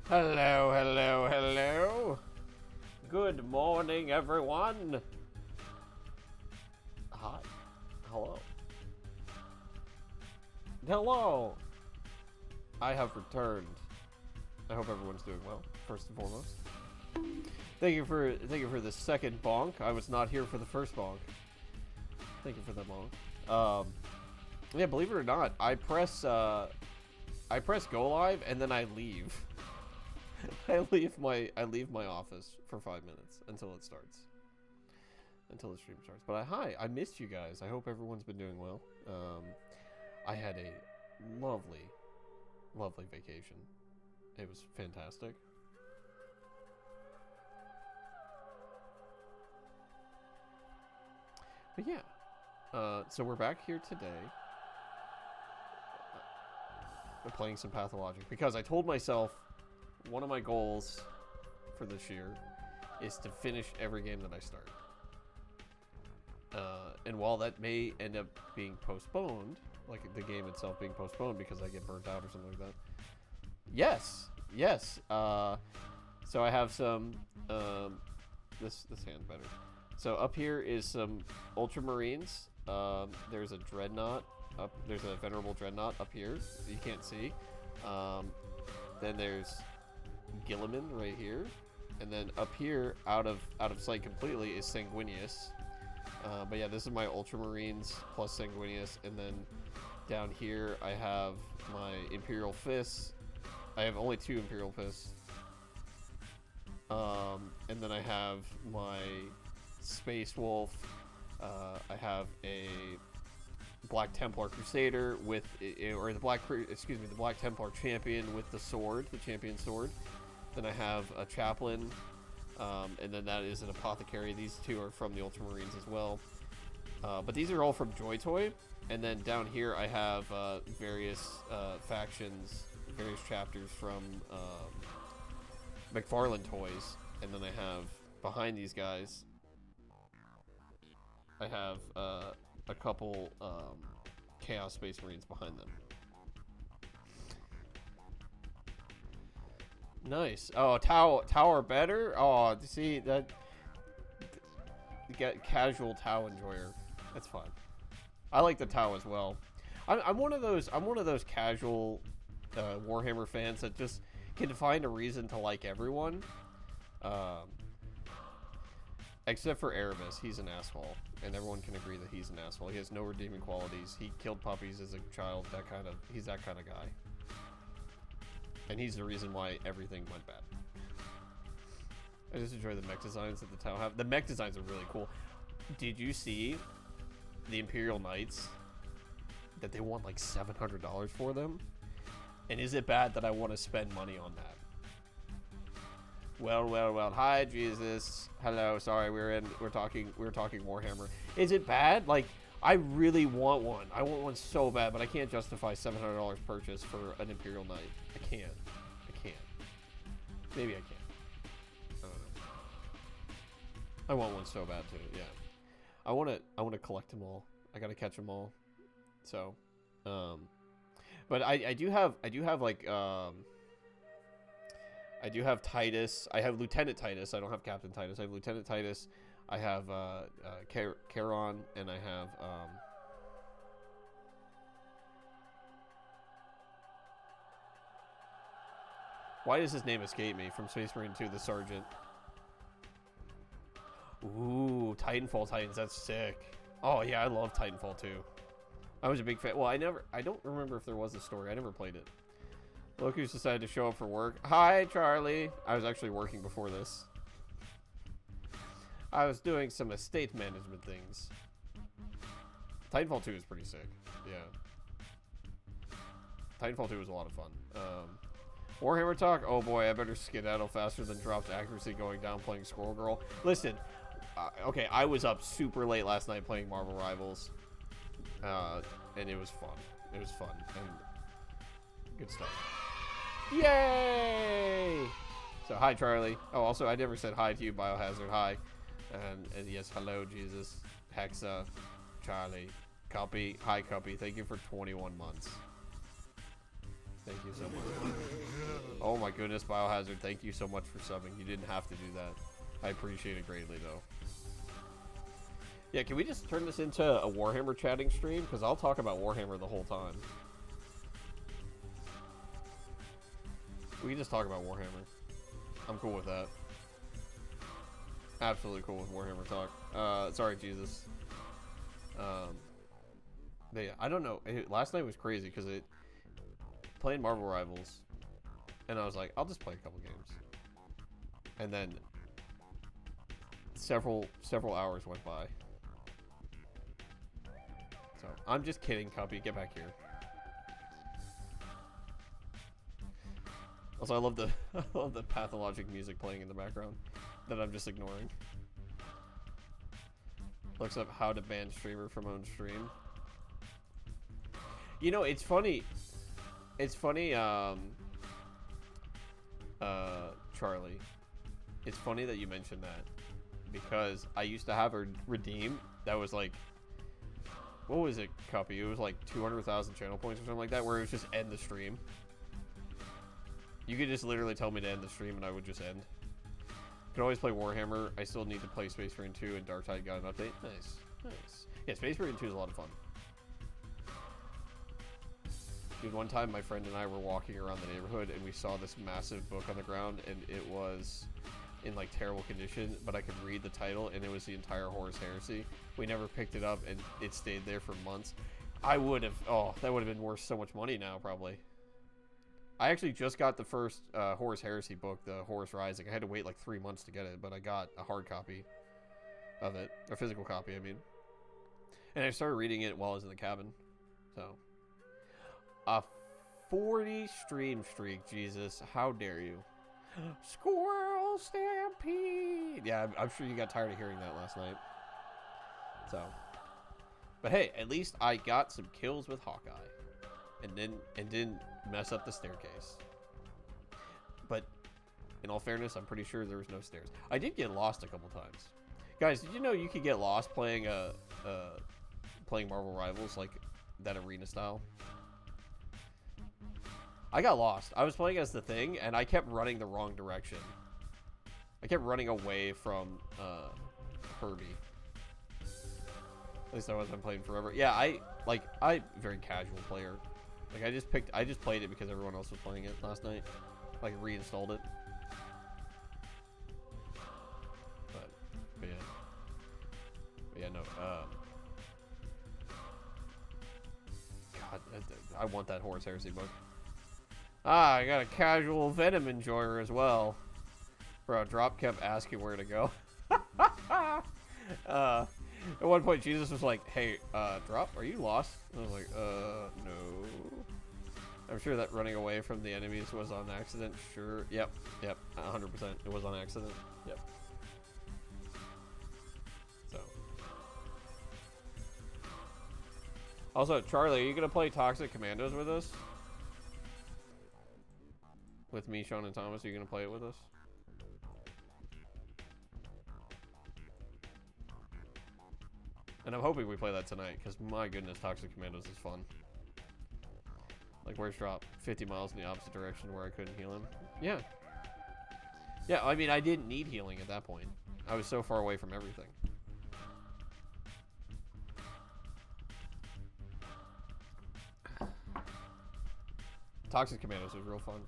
Hello, hello, hello. Good morning, everyone. Hi. Hello. Hello. I have returned. I hope everyone's doing well, first and foremost. Thank you for the second bonk. I was not here for the first bonk. Thank you for that bonk. Yeah, believe it or not, I press go live and then I leave. I leave my office for 5 minutes until it starts. Until the stream starts. But hi, I missed you guys. I hope everyone's been doing well. I had a lovely vacation. It was fantastic. But yeah, so we're back here today. We're playing some Pathologic because I told myself one of my goals for this year is to finish every game that I start. And while that may end up being postponed, like the game itself being postponed because I get burnt out or something like that. Yes. So I have some. This hand's better. So up here is some Ultramarines. There's a Dreadnought up. There's a Venerable Dreadnought up here. You can't see. Then there's Gilliman right here, and then up here, out of sight completely, is Sanguinius. But yeah, this is my Ultramarines plus Sanguinius, and then down here I have my Imperial Fists. I have only 2 Imperial Fists. And then I have my Space Wolf. I have a Black Templar Crusader with, or the Black Templar Champion with the sword, the Champion Sword. Then I have a Chaplain, and then that is an Apothecary. These 2 are from the Ultramarines as well. But these are all from Joy Toy. And then down here I have various factions, various chapters from McFarlane Toys. And then I have, behind these guys, I have a couple Chaos Space Marines behind them. Nice. Oh, Tau better? Oh, see that? You get casual Tau enjoyer. That's fine. I like the Tau as well. I'm one of those casual Warhammer fans that just can find a reason to like everyone. Except for Erebus, he's an asshole, and everyone can agree that he's an asshole. He has no redeeming qualities. He killed puppies as a child. He's that kind of guy, and he's the reason why everything went bad. I just enjoy the mech designs that the Tau have. The mech designs are really cool. Did you see the Imperial Knights that they want like $700 for them? And is it bad that I want to spend money on that? Well. Hi, Jesus. Hello. Sorry, we're talking Warhammer. Is it bad? Like, I really want one. I want one so bad, but I can't justify $700 purchase for an Imperial Knight. I can't. Maybe I can. I don't know. I want one so bad too. Yeah. I want to collect them all. I gotta catch them all. So, but I do have like I do have Titus. I have Lieutenant Titus. I don't have Captain Titus. I have Lieutenant Titus. I have Charon, and I have why does his name escape me from Space Marine 2, the Sergeant? Ooh, Titanfall Titans. That's sick. Oh yeah, I love Titanfall 2. I was a big fan. Well, I don't remember if there was a story. I never played it. Look who's decided to show up for work. Hi, Charlie. I was actually working before this. I was doing some estate management things. Titanfall 2 is pretty sick. Yeah. Titanfall 2 was a lot of fun. Warhammer talk? Oh boy, I better skedaddle faster than dropped accuracy going down playing Squirrel Girl. Listen, okay, I was up super late last night playing Marvel Rivals. And it was fun. It was fun. And good stuff. Yay! So, hi, Charlie. Oh, also, I never said hi to you, Biohazard. Hi. And yes, hello, Jesus. Hexa. Charlie. Cuppy. Hi, Cuppy. Thank you for 21 months. Thank you so much. Oh my goodness, Biohazard, thank you so much for subbing. You didn't have to do that. I appreciate it greatly, though. Yeah, can we just turn this into a Warhammer chatting stream? Because I'll talk about Warhammer the whole time. We can just talk about Warhammer. I'm cool with that. Absolutely cool with Warhammer talk. Sorry, Jesus. But yeah, I don't know. Last night was crazy because playing Marvel Rivals, and I was like, I'll just play a couple games. And then several hours went by. So I'm just kidding, Cuppy. Get back here. Also, I love the Pathologic music playing in the background that I'm just ignoring. Looks up how to ban streamer from own stream. You know, it's funny. It's funny, Charlie. It's funny that you mentioned that because I used to have a redeem that was like, what was it, Cuppy? It was like 200,000 channel points or something like that, where it was just end the stream. You could just literally tell me to end the stream and I would just end. Could always play Warhammer. I still need to play Space Marine 2 and Dark Tide got an update. Nice. Nice. Yeah, Space Marine 2 is a lot of fun. Dude, one time my friend and I were walking around the neighborhood and we saw this massive book on the ground and it was in like terrible condition, but I could read the title and it was the entire Horus Heresy. We never picked it up and it stayed there for months. I would have, oh, that would have been worth so much money now probably. I actually just got the first Horus Heresy book, the Horus Rising. I had to wait like 3 months to get it, but I got a hard copy of it. A physical copy, I mean. And I started reading it while I was in the cabin. So. A 40 stream streak, Jesus. How dare you. Squirrel Stampede! Yeah, I'm sure you got tired of hearing that last night. So. But hey, at least I got some kills with Hawkeye. And didn't mess up the staircase. But in all fairness, I'm pretty sure there was no stairs. I did get lost a couple times. Guys, did you know you could get lost playing playing Marvel Rivals, like that arena style? I got lost. I was playing as the Thing, and I kept running the wrong direction. I kept running away from Herbie. At least I wasn't playing forever. Yeah, I'm very casual player. Like I just played it because everyone else was playing it last night. Like reinstalled it. But yeah, no. God, I want that Horus Heresy book. Ah, I got a casual Venom enjoyer as well. Bro, Drop kept asking where to go. At one point, Jesus was like, hey, Drop, are you lost? I was like, no. I'm sure that running away from the enemies was on accident. Sure. Yep. 100%. It was on accident. Yep. So. Also, Charlie, are you going to play Toxic Commandos with us? With me, Sean, and Thomas, are you going to play it with us? And I'm hoping we play that tonight, because my goodness, Toxic Commandos is fun. Like, where's Drop? 50 miles in the opposite direction where I couldn't heal him. Yeah. Yeah, I mean, I didn't need healing at that point. I was so far away from everything. Toxic Commandos was real fun.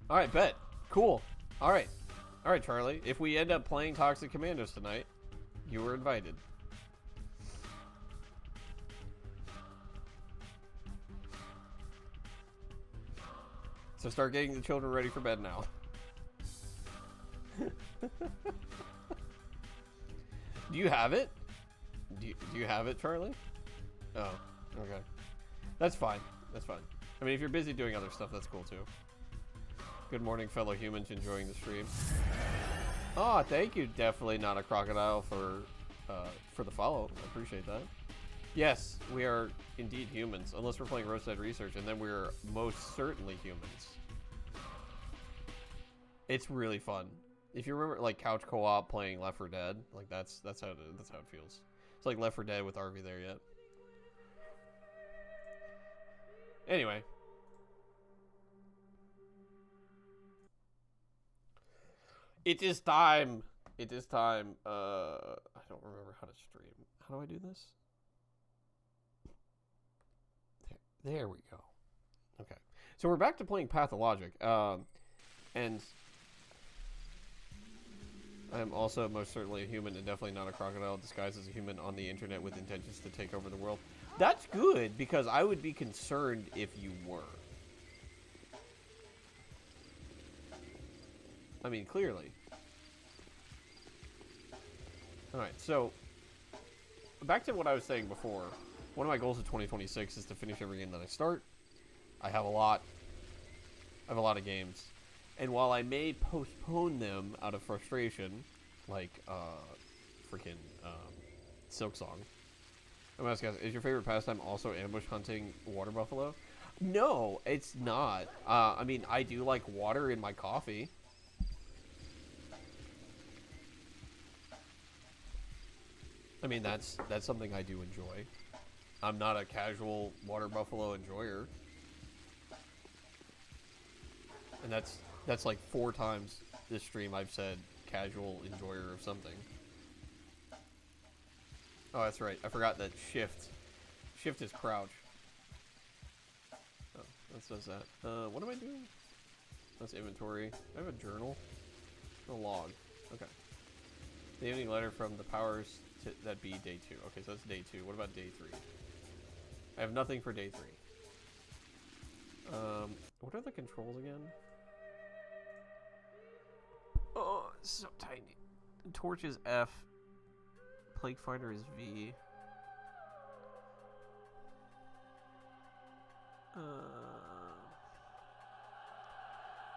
Alright, bet. Cool. Alright. Alright, Charlie. If we end up playing Toxic Commandos tonight, you were invited. So start getting the children ready for bed now. Do you have it? Do you have it, Charlie? Oh, okay. That's fine. That's fine. I mean, if you're busy doing other stuff, that's cool too. Good morning, fellow humans enjoying the stream. Oh, thank you. Definitely not a crocodile for the follow. I appreciate that. Yes, we are indeed humans, unless we're playing Roadside Research, and then we're most certainly humans. It's really fun. If you remember, like couch co-op playing Left 4 Dead, like that's how it feels. It's like Left 4 Dead with RV there yet. Anyway, It is time. It is time. I don't remember how to stream. How do I do this? There we go. Okay. So we're back to playing Pathologic. And I am also most certainly a human and definitely not a crocodile disguised as a human on the internet with intentions to take over the world. That's good, because I would be concerned if you were. I mean, clearly. Alright, so back to what I was saying before. One of my goals of 2026 is to finish every game that I start. I have a lot. I have a lot of games. And while I may postpone them out of frustration, like freaking Silksong, I'm asking, is your favorite pastime also ambush hunting water buffalo? No, it's not. I mean, I do like water in my coffee. I mean, that's something I do enjoy. I'm not a casual water buffalo enjoyer. And that's like 4 times this stream I've said casual enjoyer of something. Oh, that's right. I forgot that shift. Shift is crouch. Oh, that says that. What am I doing? That's inventory. I have a journal. A log. Okay. The evening letter from the powers that be day 2. Okay, so that's day 2. What about day 3? I have nothing for day 3. What are the controls again? Oh, it's so tiny. Torch is F. Plague Finder is V.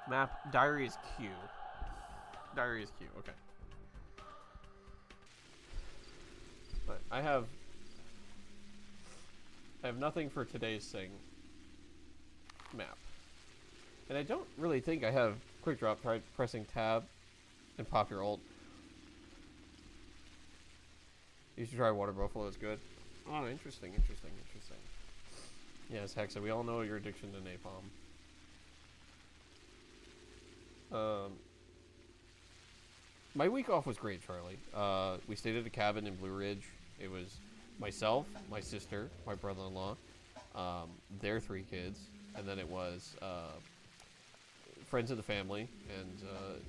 Map. Diary is Q. Diary is Q. Okay. But I have nothing for today's thing. Map. And I don't really think I have quick drop. Try pressing tab and pop your ult. You should try water buffalo. It's good. Oh, interesting. Yes, Hexa. We all know your addiction to napalm. My week off was great, Charlie. We stayed at a cabin in Blue Ridge. It was myself, my sister, my brother-in-law, their 3 kids, and then it was friends of the family, and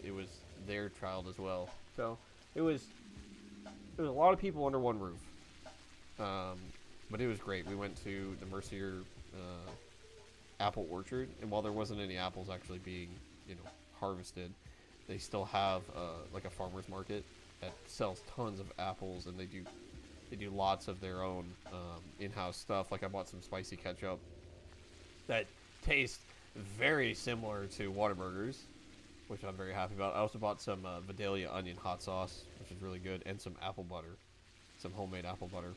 it was their child as well. So it was a lot of people under one roof, but it was great. We went to the Mercier apple orchard, and while there wasn't any apples actually being harvested, they still have like a farmer's market that sells tons of apples, and they do lots of their own in-house stuff. Like I bought some spicy ketchup that tastes very similar to Whataburgers, which I'm very happy about. I also bought some Vidalia onion hot sauce, which is really good, and some apple butter, some homemade apple butter.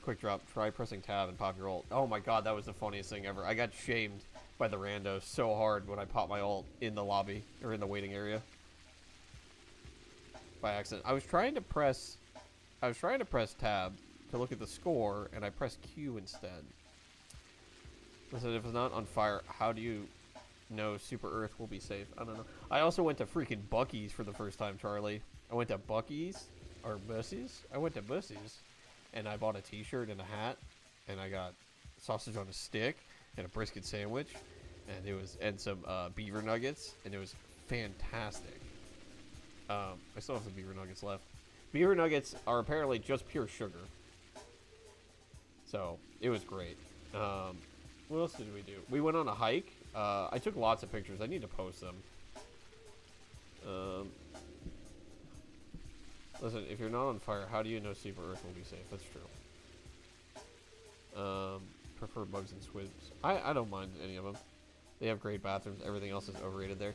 Quick drop, try pressing tab and pop your ult. Oh my god, that was the funniest thing ever. I got shamed by the randos so hard when I popped my ult in the lobby, or in the waiting area. By accident. I was trying to press tab to look at the score, and I pressed Q instead. Listen, if it's not on fire, how do you know Super Earth will be safe? I don't know. I also went to freaking Buc-ees for the first time, Charlie. I went to Buc-ees, or Buc-ees? I went to Buc-ees, and I bought a t-shirt and a hat, and I got sausage on a stick, and a brisket sandwich, and some beaver nuggets, and it was fantastic. I still have some beaver nuggets left. Beaver nuggets are apparently just pure sugar. So, it was great. What else did we do? We went on a hike. I took lots of pictures. I need to post them. Listen, if you're not on fire, how do you know Super Earth will be safe? That's true. Prefer bugs and squids. I don't mind any of them. They have great bathrooms. Everything else is overrated there.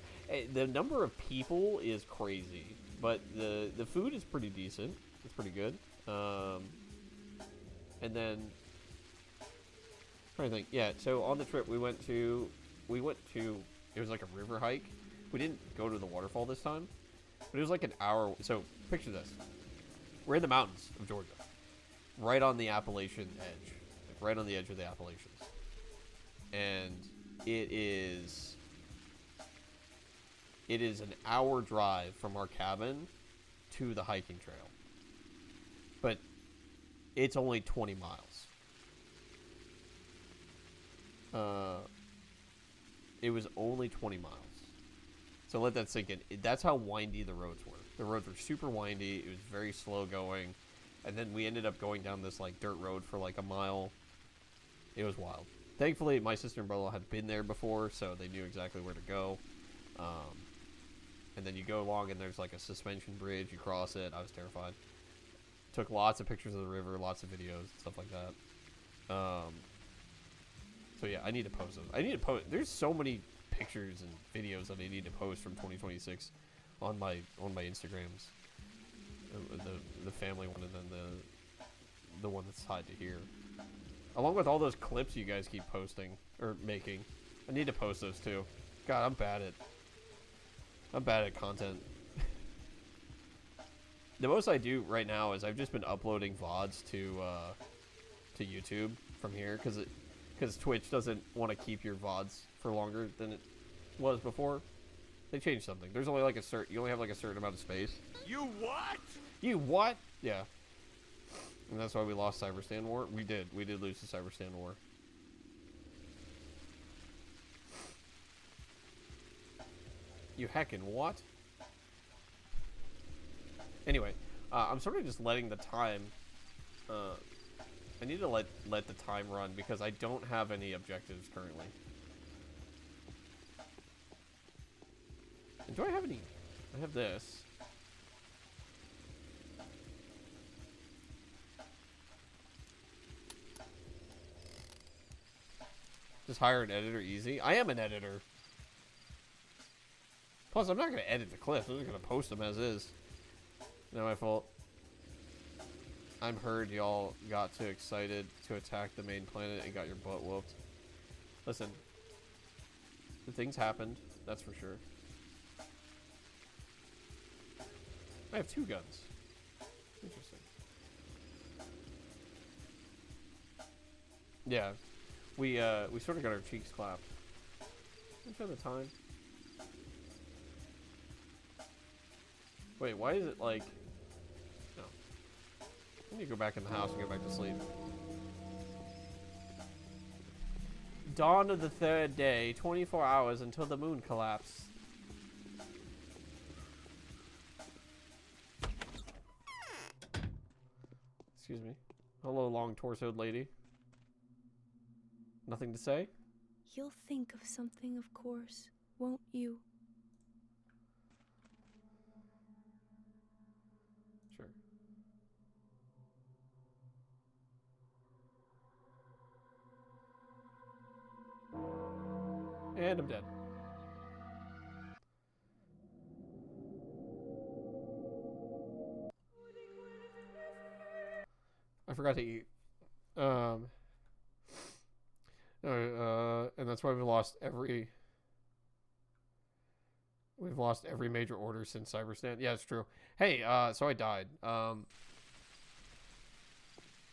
The number of people is crazy, but the food is pretty decent. It's pretty good. And then I'm trying to think. Yeah. So on the trip we went to it was like a river hike. We didn't go to the waterfall this time, but it was like an hour. So picture this: we're in the mountains of Georgia, right on the Appalachian edge, like right on the edge of the Appalachians, and it is an hour drive from our cabin to the hiking trail. But it's only 20 miles. It was only 20 miles. So let that sink in. That's how windy the roads were. The roads were super windy. It was very slow going. And then we ended up going down this like dirt road for like a mile. It was wild. Thankfully, my sister and brother had been there before, so they knew exactly where to go. And then you go along, and there's like a suspension bridge. You cross it. I was terrified. Took lots of pictures of the river, lots of videos, stuff like that. So yeah, I need to post those. I need to post. There's so many pictures and videos that I need to post from 2026 on my Instagrams. The family one, and then the one that's tied to here. Along with all those clips you guys keep posting or making. I need to post those too. God, I'm bad at content. The most I do right now is I've just been uploading VODs to YouTube from here because Twitch doesn't want to keep your VODs for longer than it was before. They changed something. There's only like you only have like a certain amount of space. You what? You what? Yeah. And that's why we lost Cyberstan War. We did lose the Cyberstan War. You heckin' what? Anyway, I'm sort of just letting the time. I need to let the time run because I don't have any objectives currently. And do I have any? I have this. Just hire an editor easy. I am an editor. Plus, I'm not going to edit the clips. I'm just going to post them as is. Not my fault. I'm heard y'all got too excited to attack the main planet and got your butt whooped. Listen. The things happened. That's for sure. I have 2 guns. Interesting. Yeah. We sort of got our cheeks clapped. Let's have the time. Wait, why is it like... No. I need to go back in the house and go back to sleep. Dawn of the 3rd day, 24 hours until the moon collapsed. Excuse me. Hello, long-torsoed lady. Nothing to say? You'll think of something, of course, won't you? Sure. And I'm dead. I forgot to eat. And that's why we've lost every major order since Cyberstan. Yeah, it's true. Hey, so I died.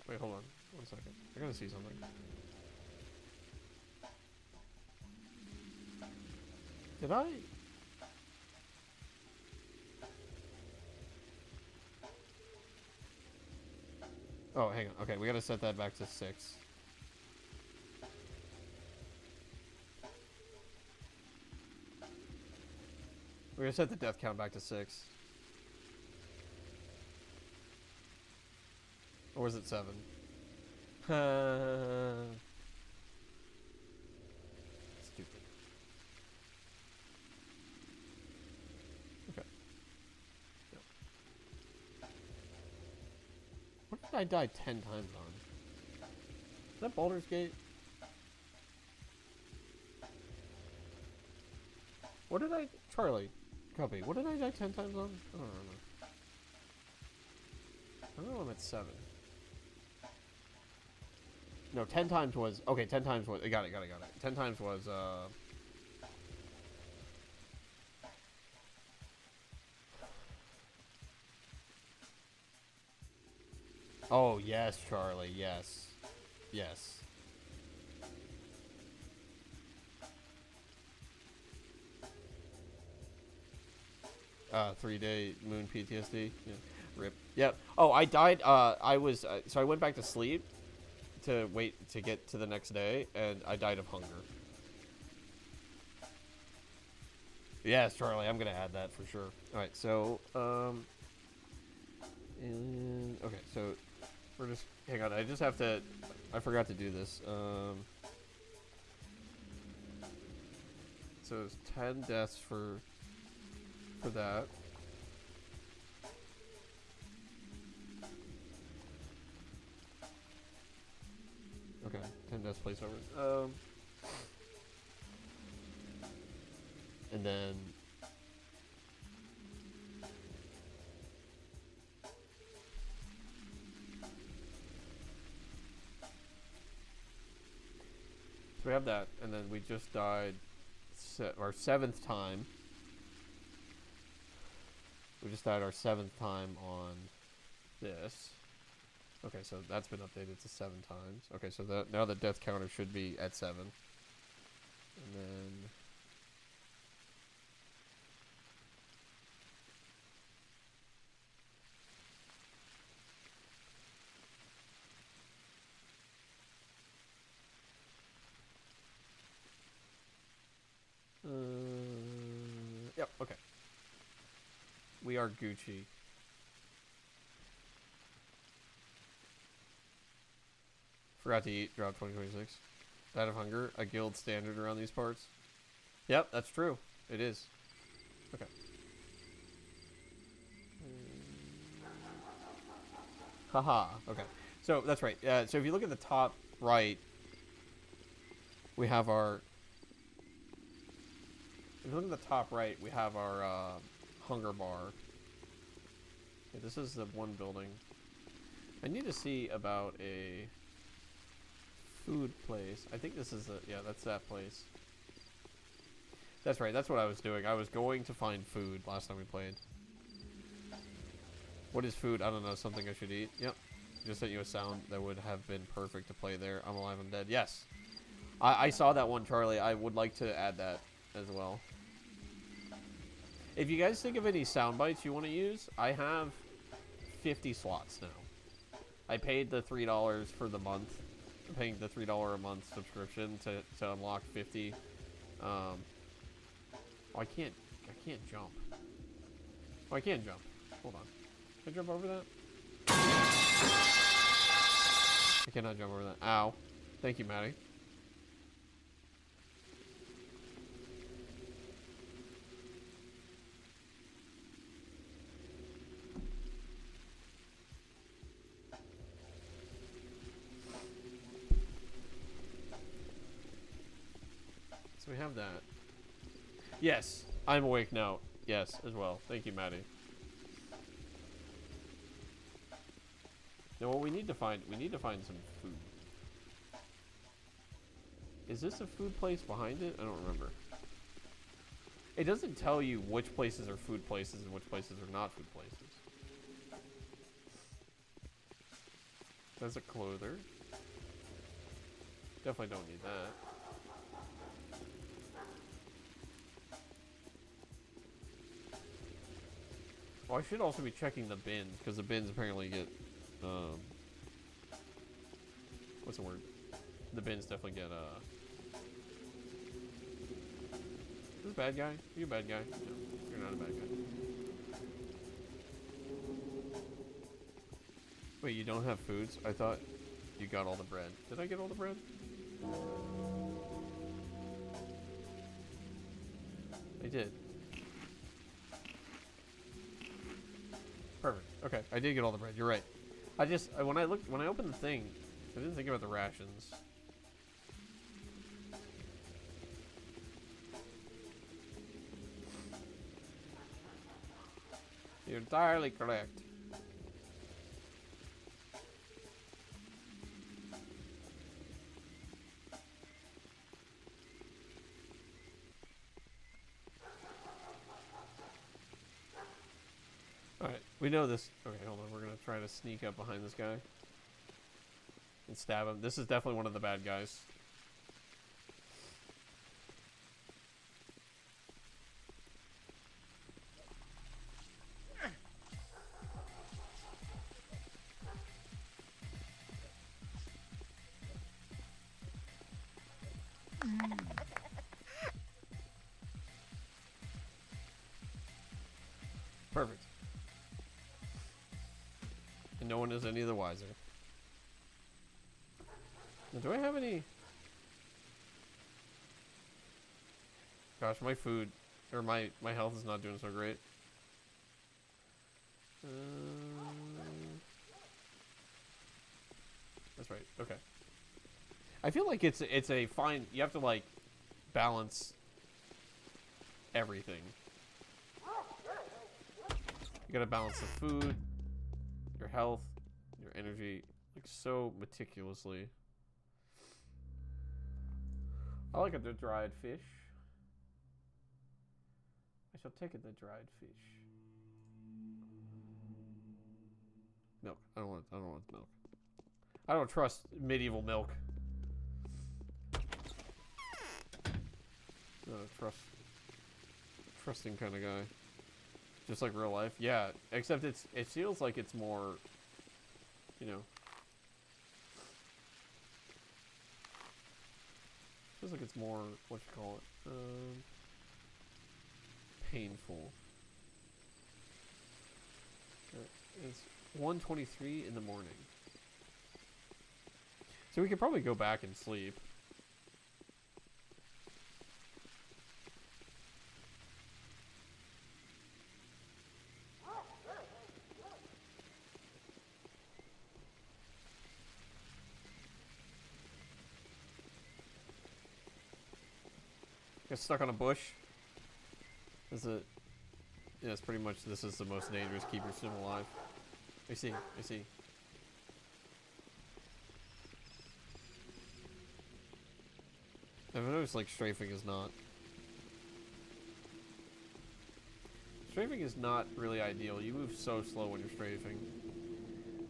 Wait, hold on. 1 second. I gotta see something. Did I? Oh, hang on. Okay, we gotta set that back to 6. We're gonna set the death count back to 6. Or was it 7? Stupid. Okay. Yep. What did I die 10 times on? Is that Baldur's Gate? What did I... Charlie. Copy. What did I die 10 times on? I don't remember. I don't know, I'm at 7. No, 10 times was... Okay, 10 times was... Got it. 10 times was, Oh, yes, Charlie. Yes. Yes. 3-day moon PTSD. Yeah. Rip. Yep. Oh, I died. So I went back to sleep to wait to get to the next day, and I died of hunger. Yes, Charlie, I'm gonna add that for sure. All right, so okay, so we're just hang on. I just have to. I forgot to do this. So it's 10 deaths for that. Okay, 10 deaths placeovers. And then so we have that, and then we just died our 7th time. We just died our 7th time on this. Okay, so that's been updated to 7 times. Okay, so now the death counter should be at 7. And then yep, okay. We are Gucci. Forgot to eat, drop 2026. Died of hunger, a guild standard around these parts. Yep, that's true. It is. Okay. Haha, okay. So, that's right. So if you look at the top right, we have our... If you look at the top right, we have our hunger bar. Okay, this is the one building. I need to see about a food place. I think this is yeah, that's that place. That's right, that's what I was doing. I was going to find food last time we played. What is food? I don't know, something I should eat. Yep. Just sent you a sound that would have been perfect to play there. I'm alive, I'm dead. Yes. I saw that one, Charlie. I would like to add that as well. If you guys think of any sound bites you want to use, I have 50 slots now. I paid the $3 for the month. I'm paying the $3 a month subscription to unlock 50. Oh, I can't jump. Oh, I can jump. Hold on. Can I jump over that? I cannot jump over that. Ow. Thank you, Maddie. So we have that. Yes, I'm awake now. Yes, as well. Thank you, Maddie. Now what we need to find some food. Is this a food place behind it? I don't remember. It doesn't tell you which places are food places and which places are not food places. There's a clother. Definitely don't need that. Oh, I should also be checking the bins, because the bins apparently get, what's the word? The bins definitely get, is this a bad guy? Are you a bad guy? No, you're not a bad guy. Wait, you don't have foods? I thought you got all the bread. Did I get all the bread? I did. Perfect. Okay, I did get all the bread. You're right. I just when I opened the thing, I didn't think about the rations. You're entirely correct. Alright, we know this. Okay, hold on. We're going to try to sneak up behind this guy and stab him. This is definitely one of the bad guys. Perfect. And no one is any the wiser. Now, do I have any... Gosh, my food, or my health is not doing so great. That's right. Okay. I feel like it's a fine. You have to like balance everything. You gotta balance the food, your health, your energy, like so meticulously. I like the dried fish. I shall take it the dried fish. Milk. I don't want milk. I don't trust medieval milk. Not a trusting kind of guy. Just like real life. Yeah, except it feels like it's more, you know. Feels like it's more, what you call it, painful. It's 1:23 in the morning. So we could probably go back and sleep. Get stuck on a bush. Is it? Yeah, it's pretty much. This is the most dangerous. Keep your sim alive. I see. I see. I've noticed like strafing is not. Strafing is not really ideal. You move so slow when you're strafing.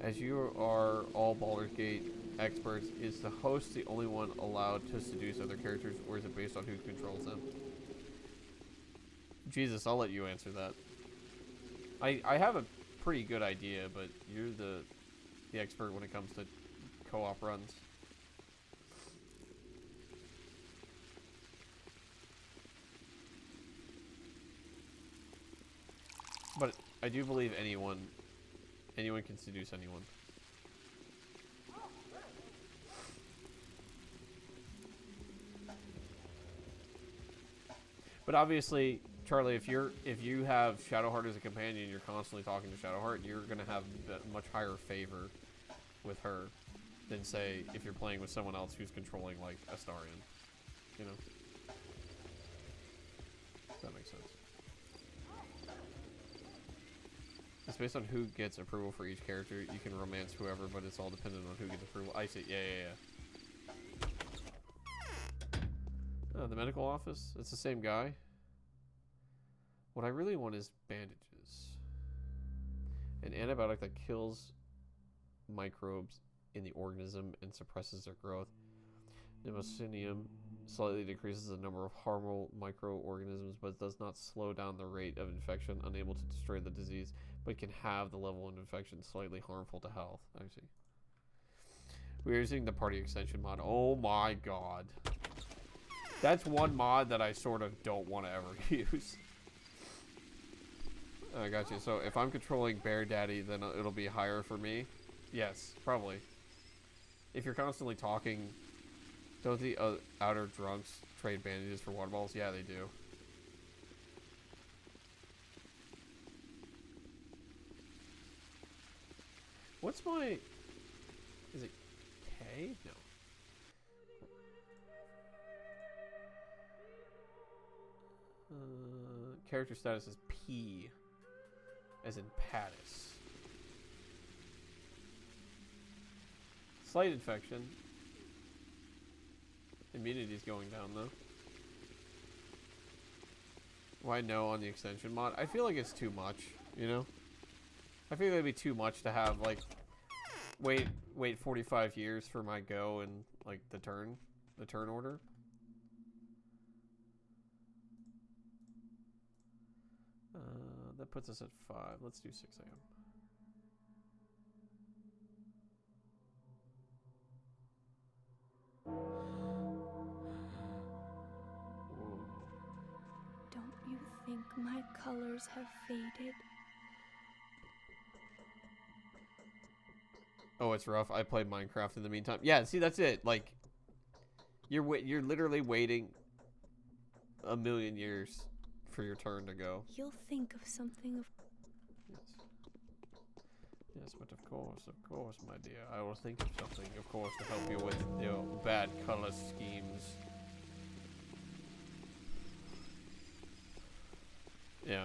As you are all Baldur's Gate experts, is the host the only one allowed to seduce other characters, or is it based on who controls them? Jesus, I'll let you answer that. I have a pretty good idea, but you're the expert when it comes to co-op runs. But I do believe anyone can seduce anyone. But obviously, Charlie, if you have Shadowheart as a companion, and you're constantly talking to Shadowheart, you're gonna have a much higher favor with her than say if you're playing with someone else who's controlling like Astarion. You know? If that makes sense. It's based on who gets approval for each character. You can romance whoever, but it's all dependent on who gets approval. I see. Yeah. Oh, the medical office? It's the same guy. What I really want is bandages. An antibiotic that kills microbes in the organism and suppresses their growth. Nemocinium slightly decreases the number of harmful microorganisms, but does not slow down the rate of infection, unable to destroy the disease, but can have the level of infection slightly harmful to health. I see. We're using the party extension mod. Oh my god. That's one mod that I sort of don't want to ever use. I got you. So if I'm controlling Bear Daddy, then it'll be higher for me? Yes, probably. If you're constantly talking... Don't the outer drunks trade bandages for water balls? Yeah, they do. What's my... Is it K? No. Character status is P. As in Pattis. Slight infection. Immunity's going down though. Why no on the extension mod? I feel like it's too much, you know? I feel like it'd be too much to have like wait 45 years for my go and like the turn order. That puts us at 5. Let's do 6 a.m. Don't you think my colors have faded? Oh, it's rough. I played Minecraft in the meantime. Yeah, see, that's it. Like, you're literally waiting a million years for your turn to go. You'll think of something of... Yes. Yes, but of course, my dear. I will think of something, of course, to help you with your bad color schemes. Yeah.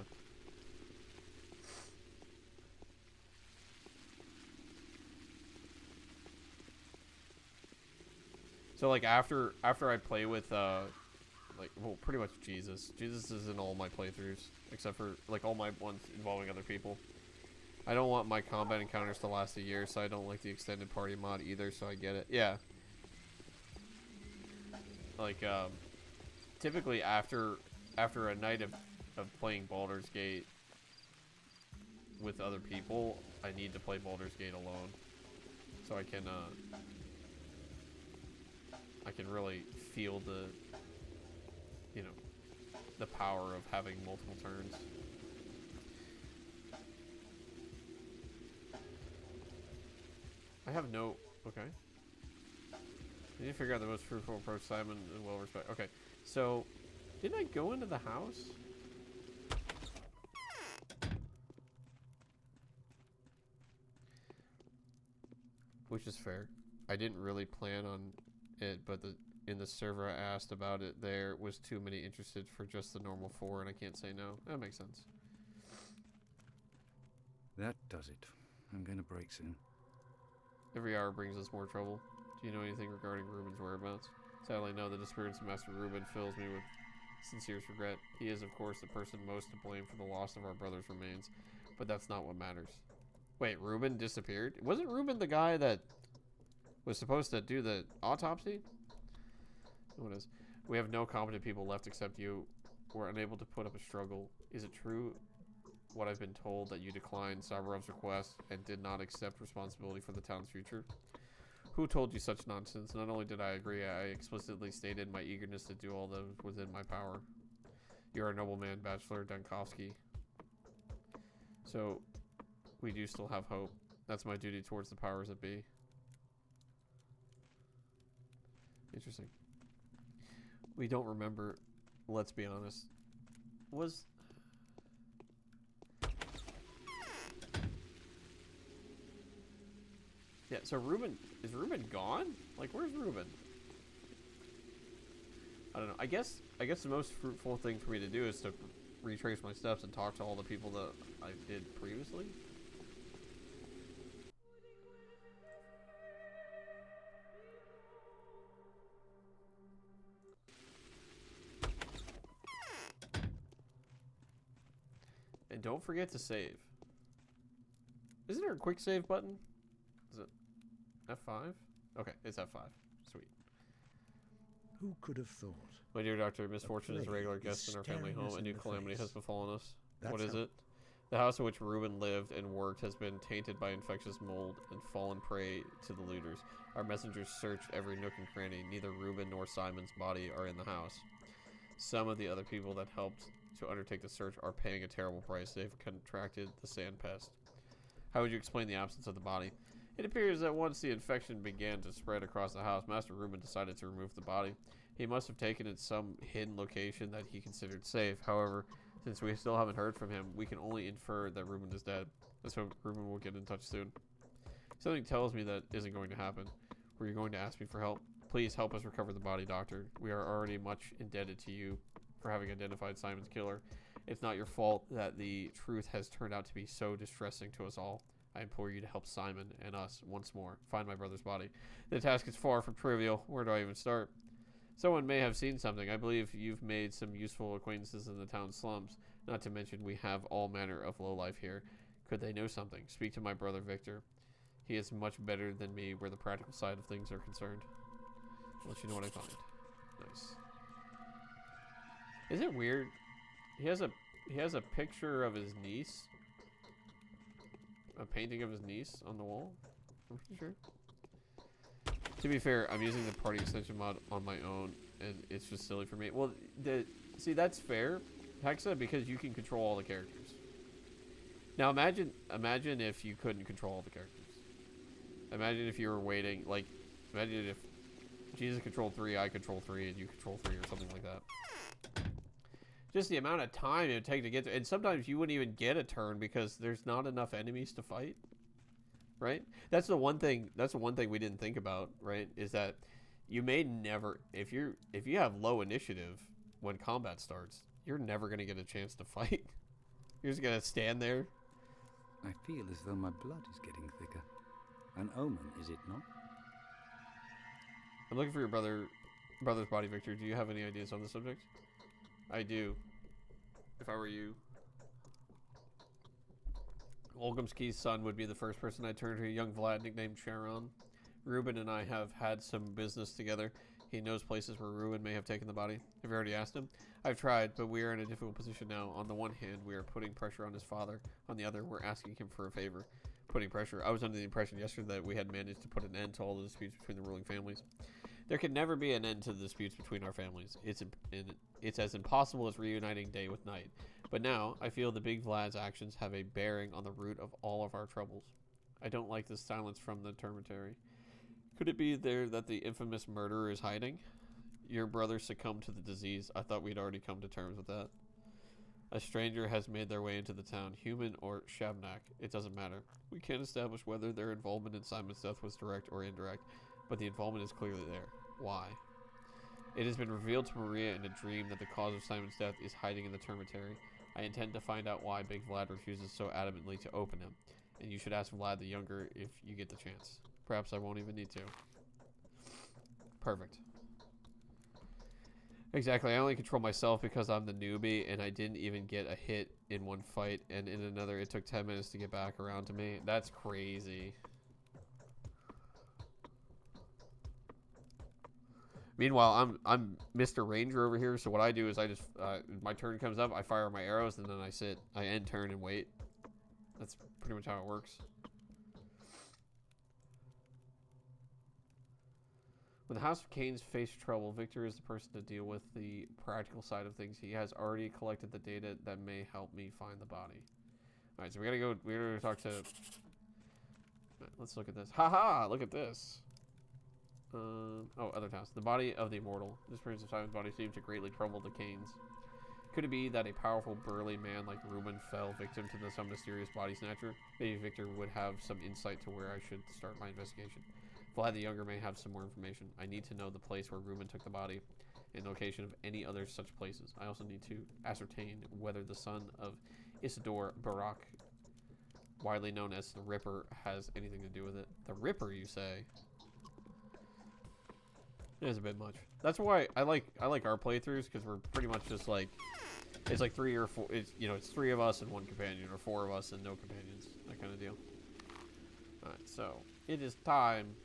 So like after I play with like, well, pretty much Jesus. Jesus is in all my playthroughs except for like all my ones involving other people. I don't want my combat encounters to last a year, so I don't like the extended party mod either, so I get it. Yeah. Like typically after a night of playing Baldur's Gate with other people, I need to play Baldur's Gate alone. So I can really feel the, you know, the power of having multiple turns. I have no... Okay. I need to figure out the most fruitful approach, Simon, and well respect. Okay, so... Didn't I go into the house? Which is fair. I didn't really plan on it, but in the server I asked about it, there was too many interested for just the normal 4, and I can't say no. That makes sense. That does it. I'm gonna break soon. Every hour brings us more trouble. Do you know anything regarding Reuben's whereabouts? Sadly, no. The disappearance of Master Reuben fills me with sincerest regret. He is, of course, the person most to blame for the loss of our brother's remains, but that's not what matters. Wait, Reuben disappeared? Wasn't Reuben the guy that was supposed to do the autopsy? What is? We have no competent people left except you. We're unable to put up a struggle. Is it true what I've been told, that you declined Sabarov's request and did not accept responsibility for the town's future? Who told you such nonsense? Not only did I agree, I explicitly stated my eagerness to do all that was within my power. You're a noble man, Bachelor Dunkovsky. So, we do still have hope. That's my duty towards the powers that be. Interesting. We don't remember, let's be honest. Was... Yeah, so Reuben, is Reuben gone? Like, where's Reuben? I don't know. I guess the most fruitful thing for me to do is to retrace my steps and talk to all the people that I did previously. And don't forget to save. Isn't there a quick save button? Is it F5? Okay, it's F5. Sweet. Who could have thought? My dear doctor, misfortune is a regular guest in our family home. A new calamity has befallen us. What is it? The house in which Reuben lived and worked has been tainted by infectious mold and fallen prey to the looters. Our messengers searched every nook and cranny. Neither Reuben nor Simon's body are in the house. Some of the other people that helped to undertake the search are paying a terrible price. They've contracted the sand pest. How would you explain the absence of the body? It appears that once the infection began to spread across the house, Master Reuben decided to remove the body. He must have taken it to some hidden location that he considered safe. However, since we still haven't heard from him, we can only infer that Reuben is dead. Let's hope Reuben will get in touch soon. Something tells me that isn't going to happen. Were you going to ask me for help? Please help us recover the body, Doctor. We are already much indebted to you for having identified Simon's killer. It's not your fault that the truth has turned out to be so distressing to us all. I implore you to help Simon and us once more find my brother's body. The task is far from trivial. Where do I even start? Someone may have seen something. I believe you've made some useful acquaintances in the town slums. Not to mention we have all manner of lowlife here. Could they know something? Speak to my brother Victor. He is much better than me where the practical side of things are concerned. I'll let you know what I find. Nice. Is it weird? He has a picture of his niece. A painting of his niece on the wall. I'm pretty sure. To be fair, I'm using the party extension mod on my own, and it's just silly for me. Well, see, that's fair, Hexa, because you can control all the characters. Now imagine if you couldn't control all the characters. Imagine if you were waiting, like, imagine if Jesus controlled 3, I control 3, and you control 3, or something like that. Just the amount of time it would take to get to, and sometimes you wouldn't even get a turn because there's not enough enemies to fight, right? That's the one thing we didn't think about, right? Is that you may never, if you have low initiative when combat starts, you're never going to get a chance to fight. You're just going to stand there. I feel as though my blood is getting thicker. An omen, is it not? I'm looking for your brother's body, Victor. Do you have any ideas on the subject? I do. If I were you. Olgumski's son would be the first person I'd turn to, a young Vlad nicknamed Charon. Ruben and I have had some business together. He knows places where Ruben may have taken the body. Have you already asked him? I've tried, but we are in a difficult position now. On the one hand, we are putting pressure on his father. On the other, we're asking him for a favor. Putting pressure. I was under the impression yesterday that we had managed to put an end to all the disputes between the ruling families. There can never be an end to the disputes between our families. It's as impossible as reuniting day with night. But now, I feel the big Vlad's actions have a bearing on the root of all of our troubles. I don't like this silence from the termitary. Could it be there that the infamous murderer is hiding? Your brother succumbed to the disease. I thought we'd already come to terms with that. A stranger has made their way into the town, human or Shabnak. It doesn't matter. We can't establish whether their involvement in Simon's death was direct or indirect, but the involvement is clearly there. Why? It has been revealed to Maria in a dream that the cause of Simon's death is hiding in the termitary. I intend to find out why Big Vlad refuses so adamantly to open him, and you should ask Vlad the Younger if you get the chance. Perhaps I won't even need to. Perfect. Exactly, I only control myself because I'm the newbie, and I didn't even get a hit in one fight, and in another it took 10 minutes to get back around to me. That's crazy. Meanwhile, I'm Mr. Ranger over here, so what I do is I just, my turn comes up, I fire my arrows, and then I sit. I end turn and wait. That's pretty much how it works. When the House of Canes face trouble, Victor is the person to deal with the practical side of things. He has already collected the data that may help me find the body. Alright, so we gotta go talk to... Right, let's look at this. Haha! Look at this! Oh, other task. The body of the immortal. This Prince of Simon's body seems to greatly trouble the Canes. Could it be that a powerful, burly man like Ruben fell victim to some mysterious body snatcher? Maybe Victor would have some insight to where I should start my investigation. Vlad the Younger may have some more information. I need to know the place where Ruben took the body and location of any other such places. I also need to ascertain whether the son of Isidore Barak, widely known as the Ripper, has anything to do with it. The Ripper, you say? It is a bit much. That's why I like our playthroughs, because we're pretty much just like, it's like 3 or 4. It's, you know, it's 3 of us and 1 companion, or 4 of us and no companions, that kind of deal. All right, so it is time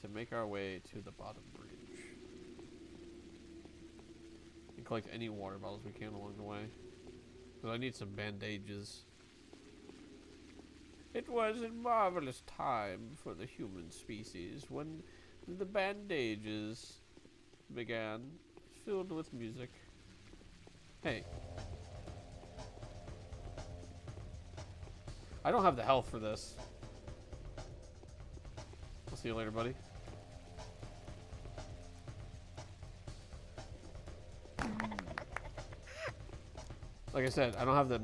to make our way to the bottom bridge and collect any water bottles we can along the way. Because I need some bandages. It was a marvelous time for the human species when the bandages began, filled with music. Hey. I don't have the health for this. I'll see you later, buddy. Like I said, I don't have the...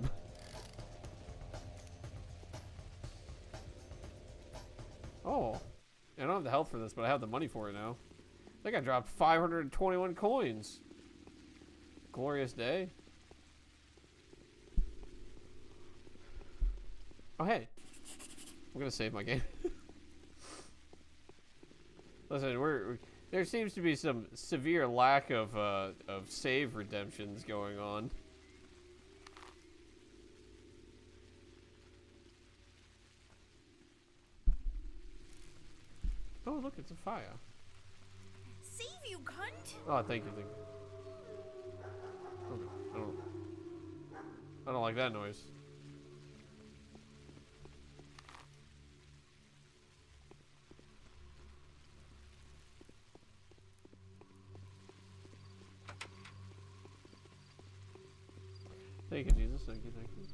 Oh. I don't have the health for this, but I have the money for it now. I think I dropped 521 coins. Glorious day. Oh, hey. I'm going to save my game. Listen, there seems to be some severe lack of save redemptions going on. Oh, look, it's a fire. Save you, cunt! Oh, thank you, thank you. Okay, I don't like that noise. Thank you, Jesus. Thank you, thank you.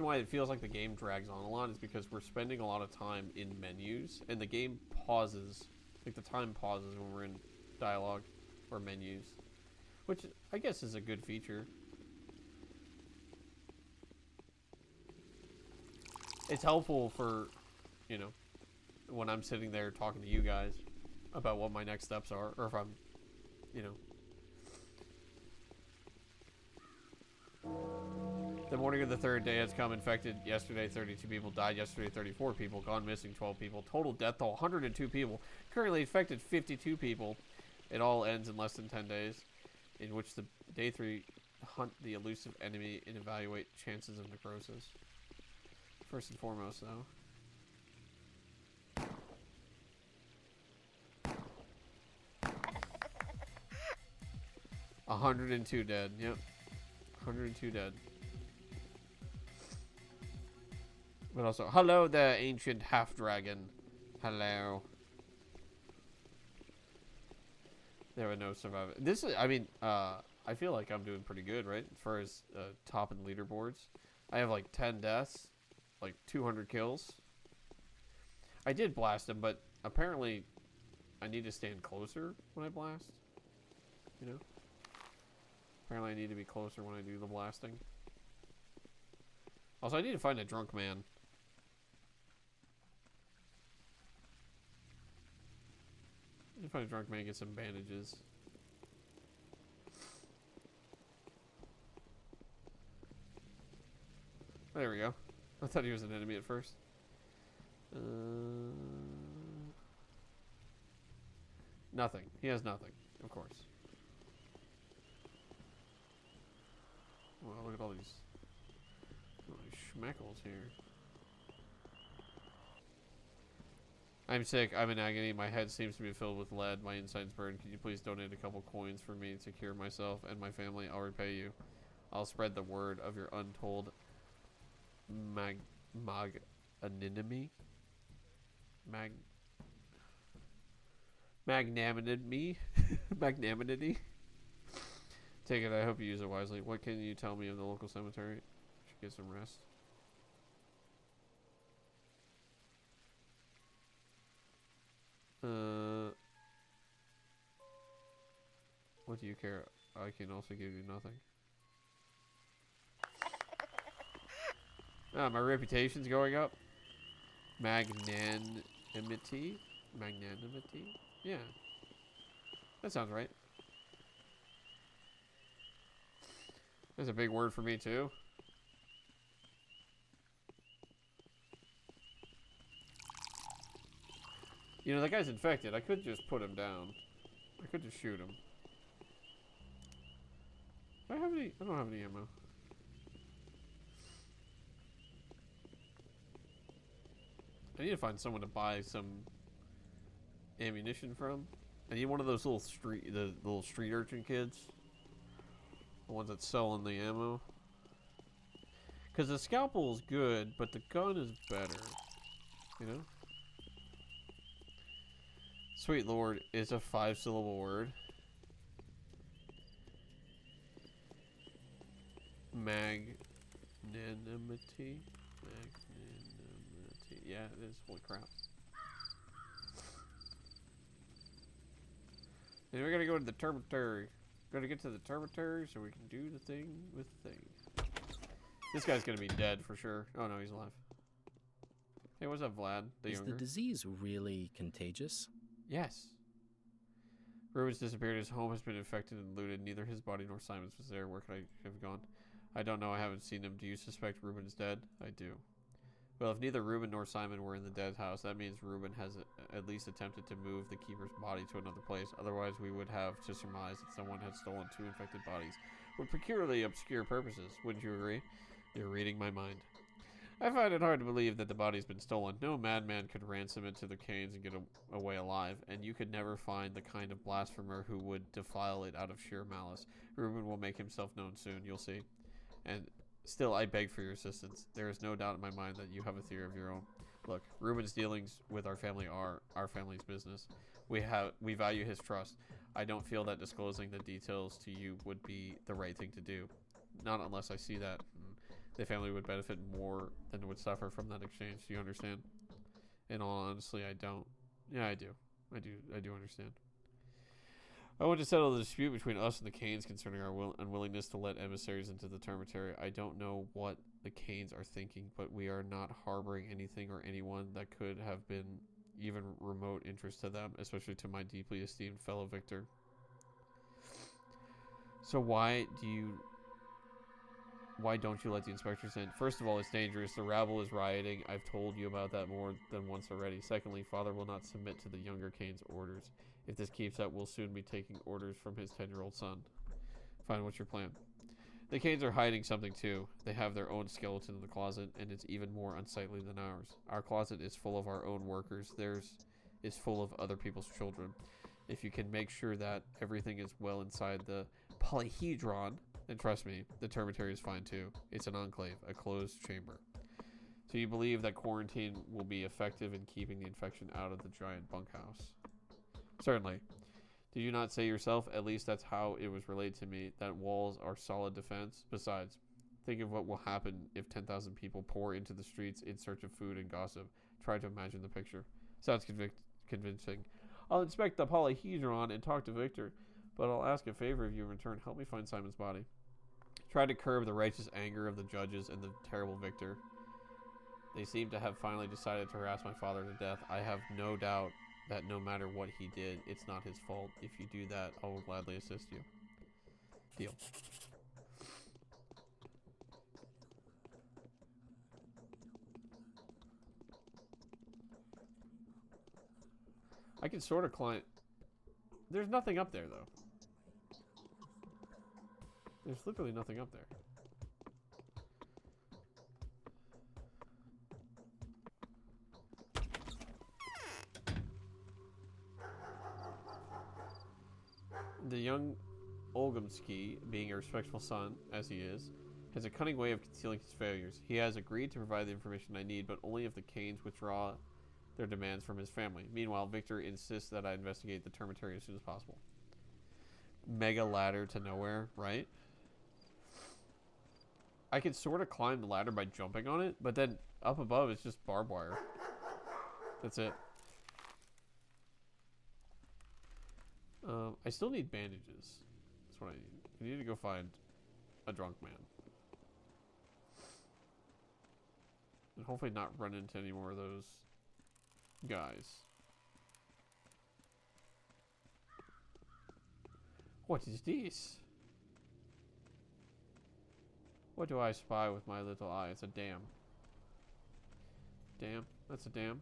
why it feels like the game drags on a lot is because we're spending a lot of time in menus, and the game pauses, like the time pauses when we're in dialogue or menus, which I guess is a good feature. It's helpful for, you know, when I'm sitting there talking to you guys about what my next steps are, or if I'm, you know. The morning of the third day has come. Infected yesterday, 32 people. Died yesterday, 34 people. Gone missing, 12 people. Total death toll, 102 people. Currently infected, 52 people. It all ends in less than 10 days, in which the day 3 hunt the elusive enemy and evaluate chances of necrosis. First and foremost, though. 102 dead. Yep. 102 dead. But also, hello there, ancient half-dragon. Hello. There were no survivors. This is, I mean, I feel like I'm doing pretty good, right? As far as top in leaderboards. I have like 10 deaths, like 200 kills. I did blast him, but apparently I need to stand closer when I blast. You know? Apparently I need to be closer when I do the blasting. Also, I need to find a drunk man. I need to find a drunk man and get some bandages. There we go. I thought he was an enemy at first. Nothing. He has nothing, of course. Well, look at all these schmeckles here. I'm sick. I'm in agony. My head seems to be filled with lead. My insides burn. Can you please donate a couple coins for me to cure myself and my family? I'll repay you. I'll spread the word of your untold magnanimity. Magnanimity. Magnanimity. Take it. I hope you use it wisely. What can you tell me of the local cemetery? Should get some rest. What do you care? I can also give you nothing. Ah, my reputation's going up. Magnanimity? Magnanimity? Yeah. That sounds right. That's a big word for me, too. You know, that guy's infected. I could just put him down. I could just shoot him. Do I have any? I don't have any ammo. I need to find someone to buy some ammunition from. I need one of those little street urchin kids. The ones that selling the ammo. Because the scalpel is good, but the gun is better. You know? Sweet Lord is a 5-syllable word. Magnanimity. Magnanimity. Yeah, it is. Holy crap. And we're gonna go to the Termitary. We're gonna get to the Termitary so we can do the thing with the thing. This guy's gonna be dead for sure. Oh no, he's alive. Hey, what's up, Vlad? The younger? Is the disease really contagious? Yes. Ruben's disappeared. His home has been infected and looted. Neither his body nor Simon's was there. Where could I have gone? I don't know. I haven't seen him. Do you suspect Ruben's dead? I do. Well, if neither Ruben nor Simon were in the dead house, that means Ruben has at least attempted to move the keeper's body to another place. Otherwise, we would have to surmise that someone had stolen 2 infected bodies for peculiarly obscure purposes. Wouldn't you agree? You're reading my mind. I find it hard to believe that the body's been stolen. No madman could ransom it to the canes and get away alive, and you could never find the kind of blasphemer who would defile it out of sheer malice. Ruben will make himself known soon, you'll see. And still, I beg for your assistance. There is no doubt in my mind that you have a theory of your own. Look, Ruben's dealings with our family are our family's business. We value his trust. I don't feel that disclosing the details to you would be the right thing to do. Not unless I see that The family would benefit more than would suffer from that exchange. Do you understand? In all honesty, I don't. Yeah, I do. I do understand. I want to settle the dispute between us and the Canes concerning our unwillingness to let emissaries into the Termitary. I don't know what the Canes are thinking, but we are not harboring anything or anyone that could have been even remote interest to them, especially to my deeply esteemed fellow Victor. So why don't you let the inspectors in? First of all, it's dangerous. The rabble is rioting. I've told you about that more than once already. Secondly, Father will not submit to the younger Cane's orders. If this keeps up, we'll soon be taking orders from his 10-year-old son. Fine, what's your plan? The Canes are hiding something too. They have their own skeleton in the closet, and it's even more unsightly than ours. Our closet is full of our own workers. Theirs is full of other people's children. If you can make sure that everything is well inside the polyhedron, then trust me, the Termitary is fine too. It's an enclave, a closed chamber. So you believe that quarantine will be effective in keeping the infection out of the giant bunkhouse? Certainly. Did you not say yourself, at least that's how it was relayed to me, that walls are solid defense? Besides, think of what will happen if 10,000 people pour into the streets in search of food and gossip. Try to imagine the picture. Sounds convincing. I'll inspect the polyhedron and talk to Victor, but I'll ask a favor of you in return. Help me find Simon's body. Try to curb the righteous anger of the judges and the terrible Victor. They seem to have finally decided to harass my father to death. I have no doubt that no matter what he did, it's not his fault. If you do that, I will gladly assist you. Deal. I can sort of climb. There's nothing up there, though. There's literally nothing up there. The young Olgomsky, being a respectful son, as he is, has a cunning way of concealing his failures. He has agreed to provide the information I need, but only if the Canes withdraw their demands from his family. Meanwhile, Victor insists that I investigate the Termitary as soon as possible. Mega ladder to nowhere, right? I can sort of climb the ladder by jumping on it, but then up above it's just barbed wire. That's it. I still need bandages. That's what I need. I need to go find a drunk man. And hopefully not run into any more of those guys. What is this? What do I spy with my little eye? It's a dam. Dam? That's a dam.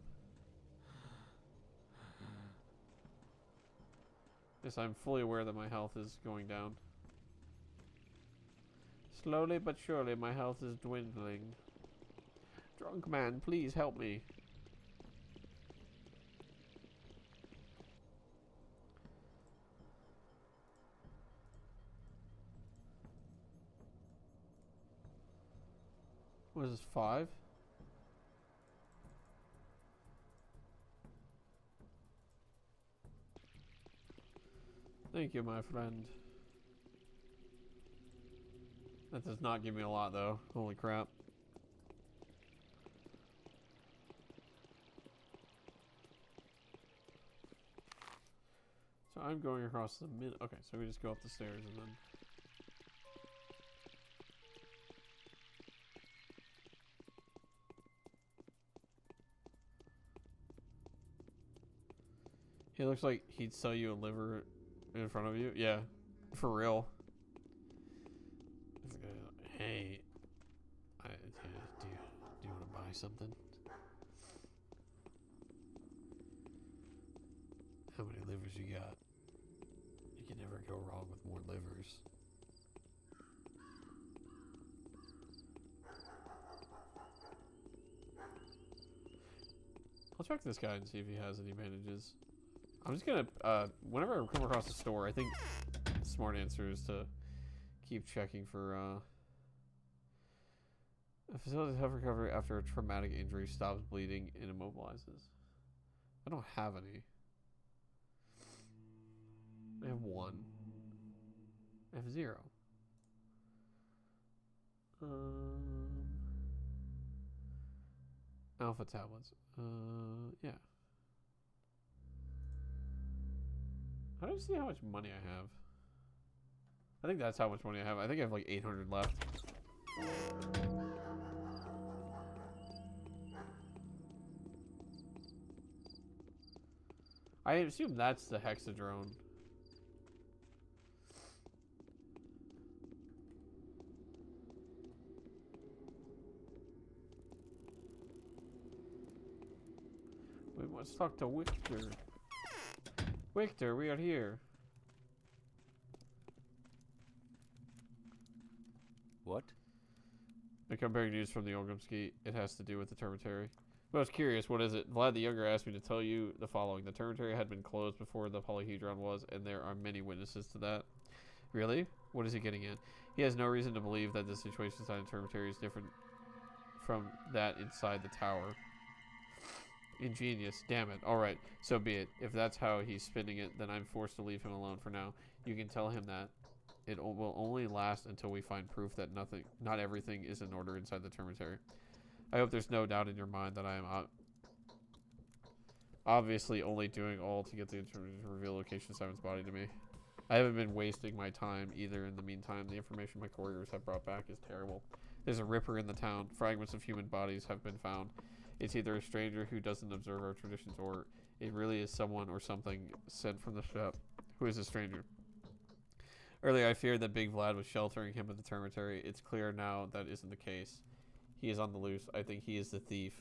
Yes, I'm fully aware that my health is going down. Slowly but surely, my health is dwindling. Drunk man, please help me. What is this, 5? Thank you, my friend. That does not give me a lot, though. Holy crap. So I'm going across the mid. Okay, so we just go up the stairs and then. He looks like he'd sell you a liver in front of you. Yeah, for real. Hey, do you want to buy something? How many livers you got? You can never go wrong with more livers. I'll check this guy and see if he has any bandages. I'm just gonna, whenever I come across a store, I think the smart answer is to keep checking for, a facility's health recovery after a traumatic injury stops bleeding and immobilizes. I don't have any. I have 1. I have 0. Alpha tablets. Yeah. How do I see how much money I have? I think that's how much money I have. I think I have like 800 left. I assume that's the hexadrone. Wait, let's talk to Victor. Victor, we are here. What? I'm comparing news from the Olgumski. It has to do with the Termitary. I was curious, what is it? Vlad the Younger asked me to tell you the following. The Termitary had been closed before the polyhedron was, and there are many witnesses to that. Really? What is he getting at? He has no reason to believe that the situation inside the Termitary is different from that inside the tower. Ingenious. Damn it. Alright, so be it. If that's how he's spinning it, then I'm forced to leave him alone for now. You can tell him that. It will only last until we find proof that not everything is in order inside the Termitary. I hope there's no doubt in your mind that I am obviously only doing all to get the Terminator to reveal location of Simon's body to me. I haven't been wasting my time either. In the meantime, the information my couriers have brought back is terrible. There's a Ripper in the town. Fragments of human bodies have been found. It's either a stranger who doesn't observe our traditions, or it really is someone or something sent from the ship who is a stranger. Earlier, I feared that Big Vlad was sheltering him at the Termitary. It's clear now that isn't the case. He is on the loose. I think he is the thief,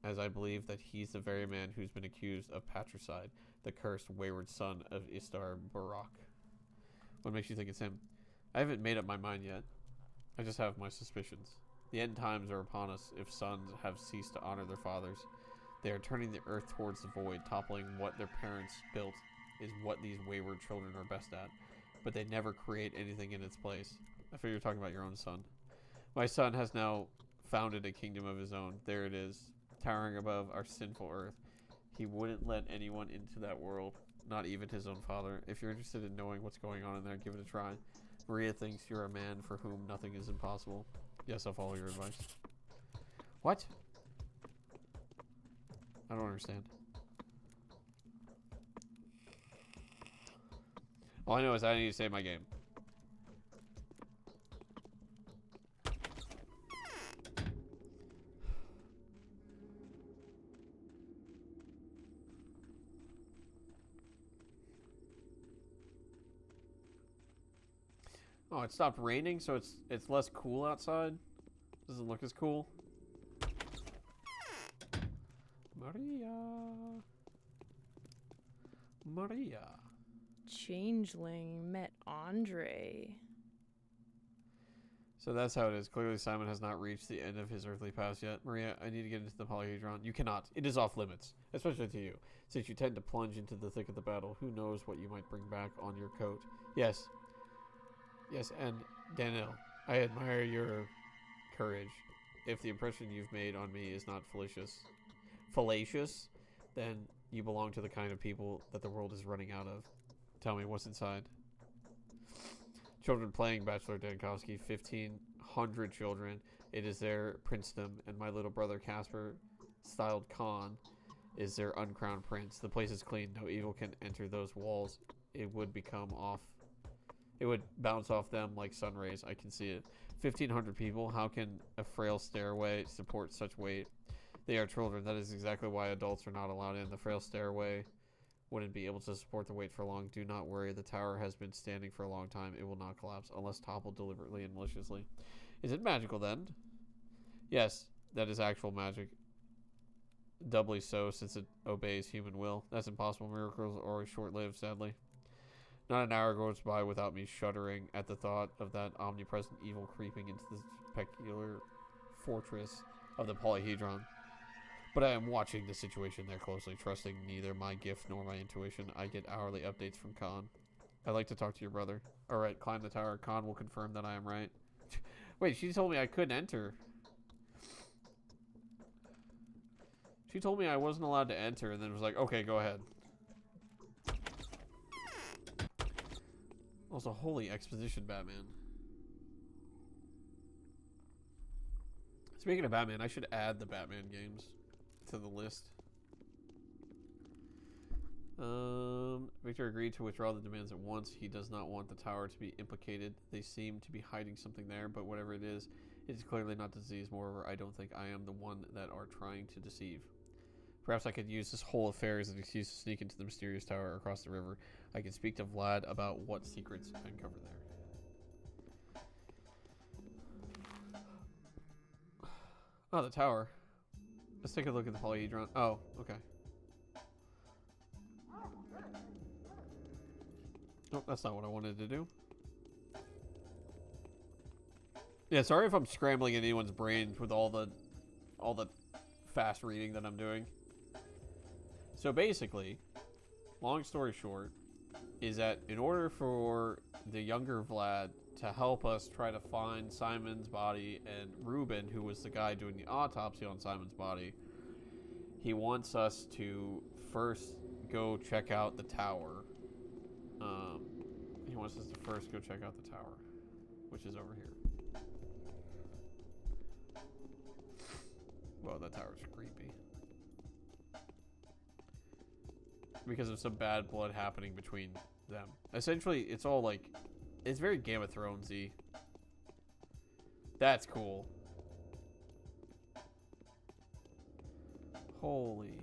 as I believe that he's the very man who's been accused of patricide, the cursed, wayward son of Istar Barak. What makes you think it's him? I haven't made up my mind yet. I just have my suspicions. The end times are upon us. If sons have ceased to honor their fathers, they are turning the earth towards the void. Toppling what their parents built is what these wayward children are best at. But they never create anything in its place. I figure you're talking about your own son. My son has now founded a kingdom of his own. There it is, towering above our sinful earth. He wouldn't let anyone into that world, not even his own father. If you're interested in knowing what's going on in there, give it a try. Maria thinks you're a man for whom nothing is impossible. Yes, I'll follow your advice. What? I don't understand. All I know is I need to save my game. Oh, it stopped raining, so it's less cool outside. Doesn't look as cool. Maria. Changeling met Andre. So that's how it is. Clearly Simon has not reached the end of his earthly past yet. Maria, I need to get into the polyhedron. You cannot. It is off limits, especially to you, since you tend to plunge into the thick of the battle. Who knows what you might bring back on your coat. Yes. Yes, and Danielle, I admire your courage. If the impression you've made on me is not fallacious, then you belong to the kind of people that the world is running out of. Tell me, what's inside? Children playing, Bachelor Dankowski. 1,500 children. It is their princedom, and my little brother Casper, styled Khan, is their uncrowned prince. The place is clean. No evil can enter those walls. It would bounce off them like sun rays. I can see it. 1,500 people. How can a frail stairway support such weight? They are children. That is exactly why adults are not allowed in. The frail stairway wouldn't be able to support the weight for long. Do not worry. The tower has been standing for a long time. It will not collapse unless toppled deliberately and maliciously. Is it magical then? Yes, that is actual magic. Doubly so since it obeys human will. That's impossible. Miracles are always short-lived, sadly. Not an hour goes by without me shuddering at the thought of that omnipresent evil creeping into the peculiar fortress of the polyhedron. But I am watching the situation there closely, trusting neither my gift nor my intuition. I get hourly updates from Khan. I'd like to talk to your brother. Alright, climb the tower. Khan will confirm that I am right. Wait, she told me I couldn't enter. She told me I wasn't allowed to enter and then was like, okay, go ahead. Also, holy exposition, Batman. Speaking of Batman, I should add the Batman games to the list. Victor agreed to withdraw the demands at once. He does not want the tower to be implicated. They seem to be hiding something there, but whatever it is clearly not disease. Moreover, I don't think I am the one that are trying to deceive. Perhaps I could use this whole affair as an excuse to sneak into the mysterious tower across the river. I can speak to Vlad about what secrets I uncover there. Oh, the tower. Let's take a look at the polyhedron. Oh, okay. Nope, that's not what I wanted to do. Yeah, sorry if I'm scrambling in anyone's brains with all the fast reading that I'm doing. So basically, long story short, is that in order for the younger Vlad to help us try to find Simon's body and Ruben, who was the guy doing the autopsy on Simon's body, he wants us to first go check out the tower. He wants us to first go check out the tower, which is over here. Well, that tower's creepy. Because of some bad blood happening between them. Essentially, it's all like... It's very Game of Thrones-y. That's cool. Holy.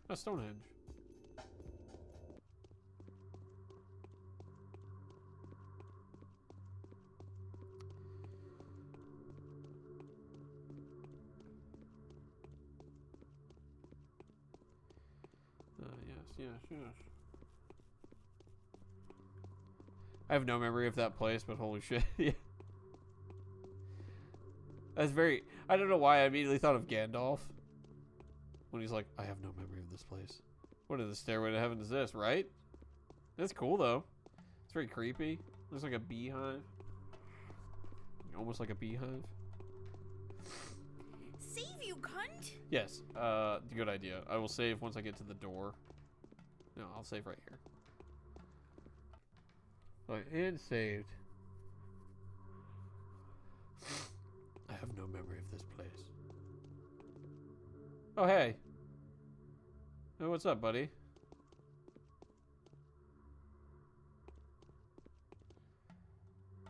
That's Stonehenge. Yes. I have no memory of that place, but holy shit. Yeah. That's very... I don't know why I immediately thought of Gandalf. When he's like, I have no memory of this place. What is the stairway to heaven is this, right? That's cool, though. It's very creepy. Looks like a beehive. Almost like a beehive. Save, you cunt! Yes, good idea. I will save once I get to the door. No, I'll save right here. Alright, and saved. I have no memory of this place. Oh, hey. Hey, what's up, buddy?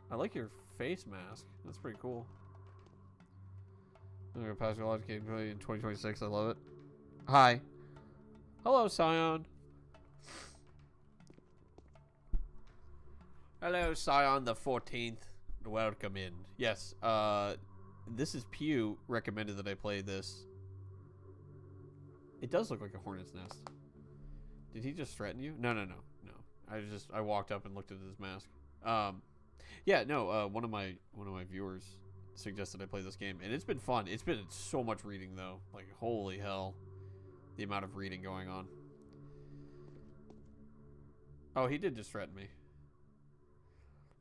I like your face mask. That's pretty cool. I'm gonna Pathologic in 2026. I love it. Hi. Hello, Scion. Hello, Scion the 14th. Welcome in. Yes, this is Pew recommended that I play this. It does look like a hornet's nest. Did he just threaten you? No. I walked up and looked at his mask. Yeah, no, one of my viewers suggested I play this game, and it's been fun. It's been so much reading, though. Like, holy hell. The amount of reading going on. Oh, he did just threaten me.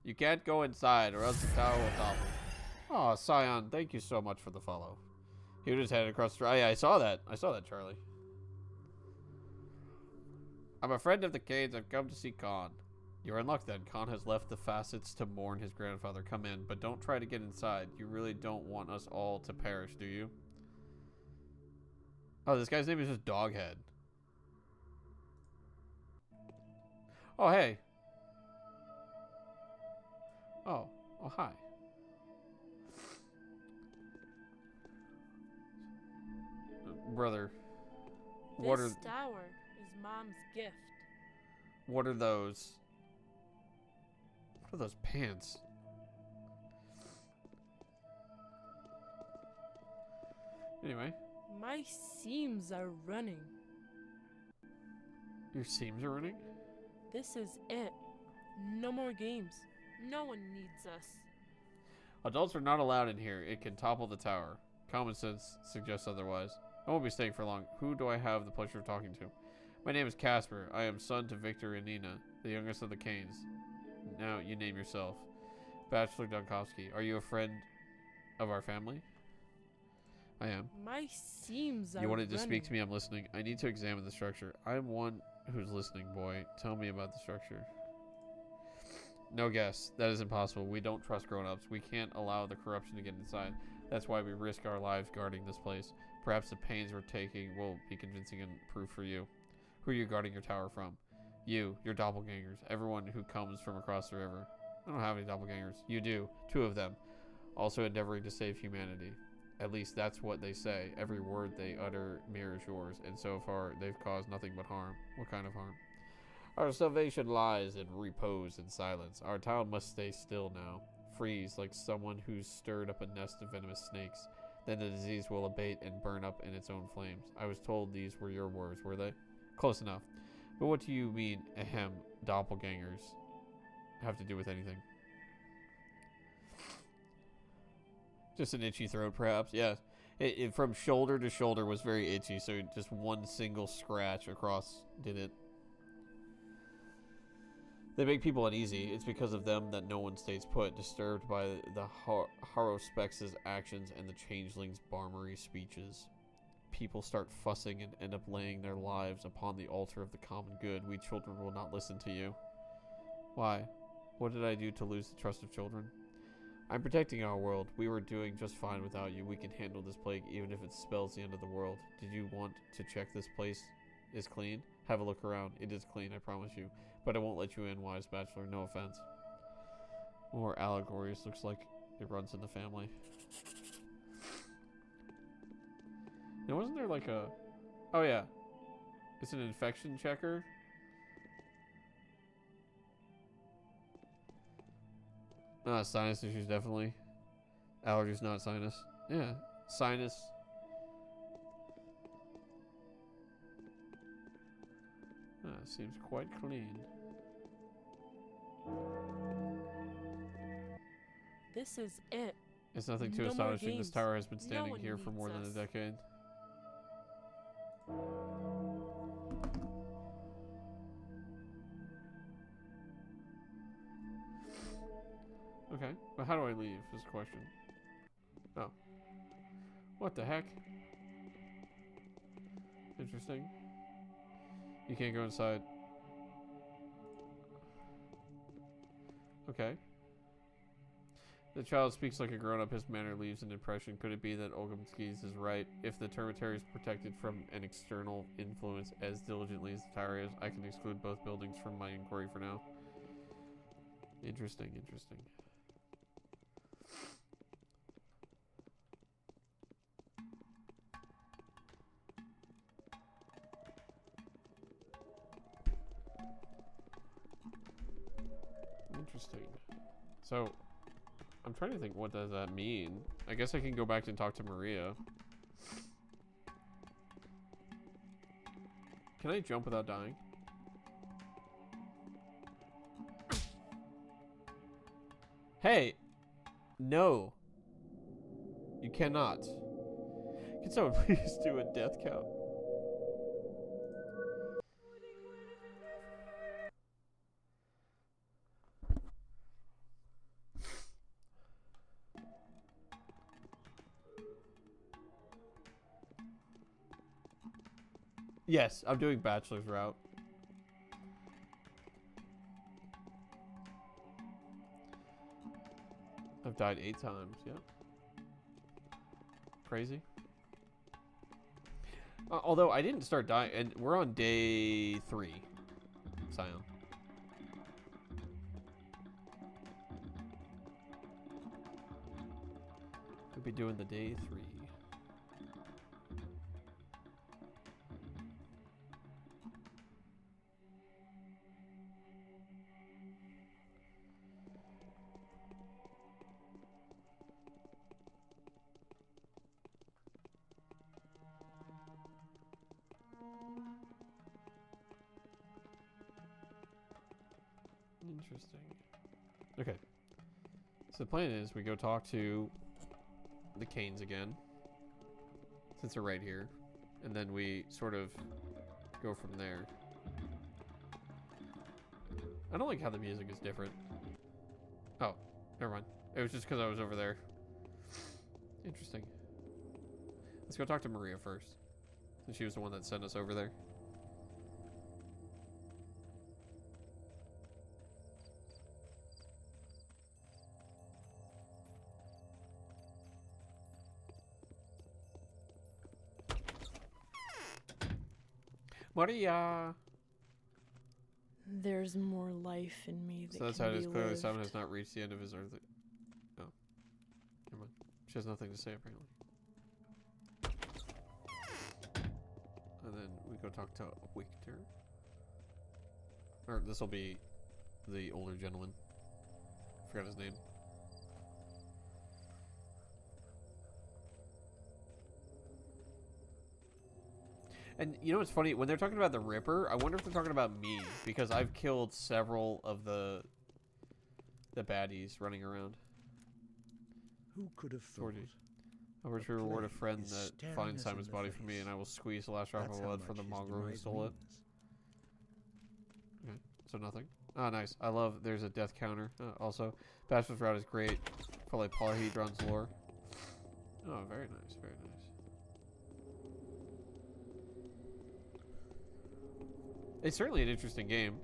You can't go inside, or else the tower will topple. Oh, Scion, thank you so much for the follow. He was just headed across the... Oh, yeah, I saw that, Charlie. I'm a friend of the Canes. I've come to see Khan. You're in luck, then. Khan has left the facets to mourn his grandfather. Come in, but don't try to get inside. You really don't want us all to perish, do you? Oh, this guy's name is just Doghead. Oh, hey. Oh, hi. Brother. This tower is Mom's gift. What are those? What are those pants? Anyway. My seams are running. Your seams are running? This is it. No more games. No one needs us. Adults are not allowed in here. It can topple the tower. Common sense suggests otherwise. I won't be staying for long. Who do I have the pleasure of talking to? My name is Casper. I am son to Victor and Nina, the youngest of the Canes. Now, you name yourself. Bachelor Dunkowski. Are you a friend of our family? I am. My seams are You wanted to running. speak to me? I'm listening. I need to examine the structure. I'm one who's listening, boy. Tell me about the structure. No guess. That is impossible. We don't trust grown-ups. We can't allow the corruption to get inside. That's why we risk our lives guarding this place. Perhaps the pains we're taking will be convincing and proof for you. Who are you guarding your tower from? You, your doppelgangers, everyone who comes from across the river. I don't have any doppelgangers. You do. 2 of them. Also endeavoring to save humanity. At least that's what they say. Every word they utter mirrors yours, and so far they've caused nothing but harm. What kind of harm? Our salvation lies in repose and silence. Our town must stay still now. Freeze like someone who's stirred up a nest of venomous snakes. Then the disease will abate and burn up in its own flames. I was told these were your words, were they? Close enough. But what do you mean, ahem, doppelgangers have to do with anything? Just an itchy throat, perhaps. Yeah. It from shoulder to shoulder was very itchy, so just one single scratch across did it. They make people uneasy. It's because of them that no one stays put, disturbed by the Haruspex' actions and the changeling's barmary speeches. People start fussing and end up laying their lives upon the altar of the common good. We children will not listen to you. Why? What did I do to lose the trust of children? I'm protecting our world. We were doing just fine without you. We can handle this plague even if it spells the end of the world. Did you want to check this place is clean? Have a look around. It is clean, I promise you. But I won't let you in, wise bachelor. No offense. More allegories. Looks like it runs in the family. Now, wasn't there like a... Oh, yeah. It's an infection checker. Sinus issues, definitely. Allergies, not sinus. Yeah, sinus. Seems quite clean. This is it. It's nothing too No more astonishing. This games. tower has been No standing one here for needs more than a us. decade. Okay, but how do I leave is the question. Oh. What the heck? Interesting. You can't go inside. Okay. The child speaks like a grown-up. His manner leaves an impression. Could it be that Buc-ees is right? If the termitary is protected from an external influence as diligently as the tower is, I can exclude both buildings from my inquiry for now. Interesting, interesting. Interesting. So, I'm trying to think, what does that mean? I guess I can go back and talk to Maria. Can I jump without dying? Hey! No. You cannot. Can someone please do a death count? Yes, I'm doing bachelor's route. I've died 8 times, yeah. Crazy. Although I didn't start dying, and we're on day 3, Scion. We'll be doing the day 3. Interesting. Okay. So the plan is we go talk to the Canes again, since they're right here, and then we sort of go from there. I don't like how the music is different. Oh, never mind. It was just because I was over there. Interesting. Let's go talk to Maria first, since she was the one that sent us over there. Maria. There's more life in me that So that's can how it be is. Clearly, lived. Simon has not reached the end of his earthly. Oh, never mind. She has nothing to say apparently. And then we go talk to Victor. Or this will be the older gentleman. Forgot his name. And you know what's funny? When they're talking about the Ripper, I wonder if they're talking about me, because I've killed several of the baddies running around. Who could have thought? Sorted. I wish to reward a plague friend is that staring finds us in Simon's the body for me, face. and I will squeeze the last drop That's of how blood from the much his mongrel who demise stole it. means. Okay, so nothing. Ah, nice. I love. There's a death counter. Also, Bachelor's Route is great for like polyhedron's lore. Oh, very nice. Very nice. It's certainly an interesting game.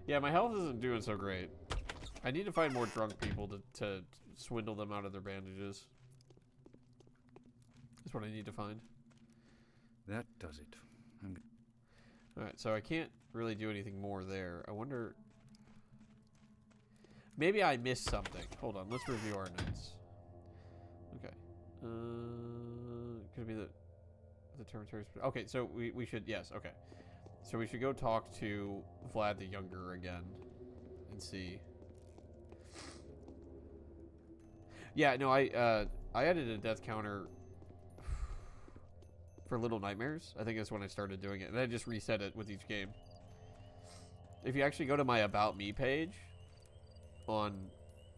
Yeah, my health isn't doing so great. I need to find more drunk people to swindle them out of their bandages. That's what I need to find. That does it. Alright, so I can't really do anything more there. I wonder... Maybe I missed something. Hold on, let's review our notes. Okay. Could it be the Terminator's... Okay, so we should... Yes, okay. So we should go talk to Vlad the Younger again. And see... Yeah, no, I added a death counter for Little Nightmares. I think that's when I started doing it. And I just reset it with each game. If you actually go to my About Me page on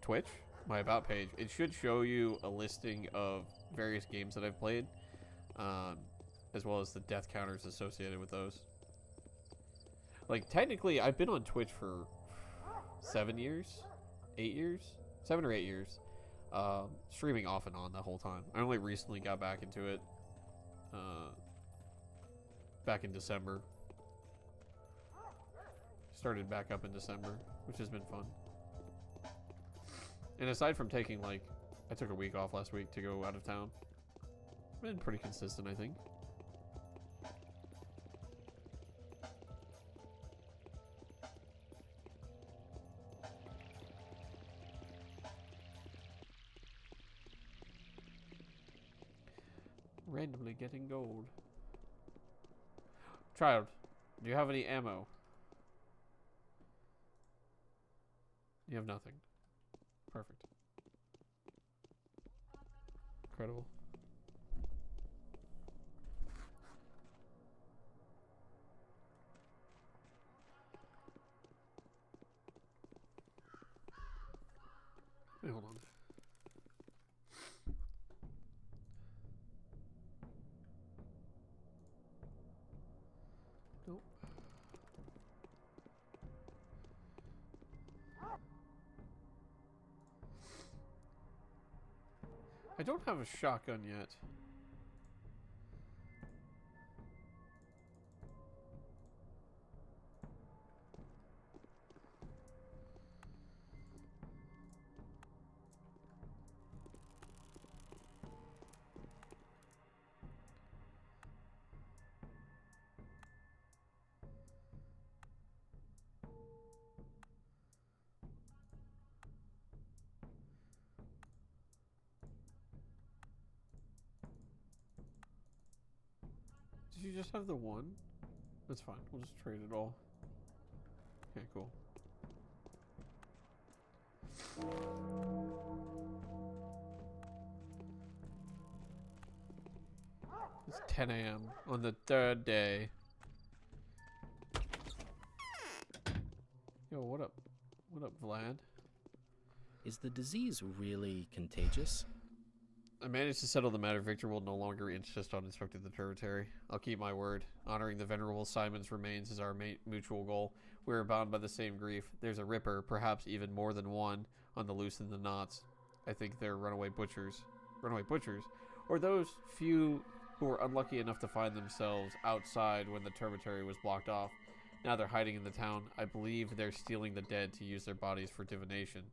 Twitch, my About page, it should show you a listing of various games that I've played, as well as the death counters associated with those. Like, technically, I've been on Twitch for 7 years? 8 years? 7 or 8 years. Streaming off and on the whole time. I only recently got back into it back in December. Started back up in December, which has been fun. And aside from taking, like, I took a week off last week to go out of town. Been pretty consistent, I think. Randomly getting gold. Child, do you have any ammo? You have nothing. Perfect. Incredible. Wait, hold on. Nope. I don't have a shotgun yet. Did you just have the one? That's fine. We'll just trade it all. Okay, cool. It's 10 a.m. on the third day. Yo, what up? What up, Vlad? Is the disease really contagious? I managed to settle the matter. Victor will no longer insist on inspecting the territory. I'll keep my word. Honoring the venerable Simon's remains is our mutual goal. We are bound by the same grief. There's a Ripper, perhaps even more than one, on the loose in the knots. I think they're runaway butchers. Runaway butchers? Or those few who were unlucky enough to find themselves outside when the territory was blocked off. Now they're hiding in the town. I believe they're stealing the dead to use their bodies for divination.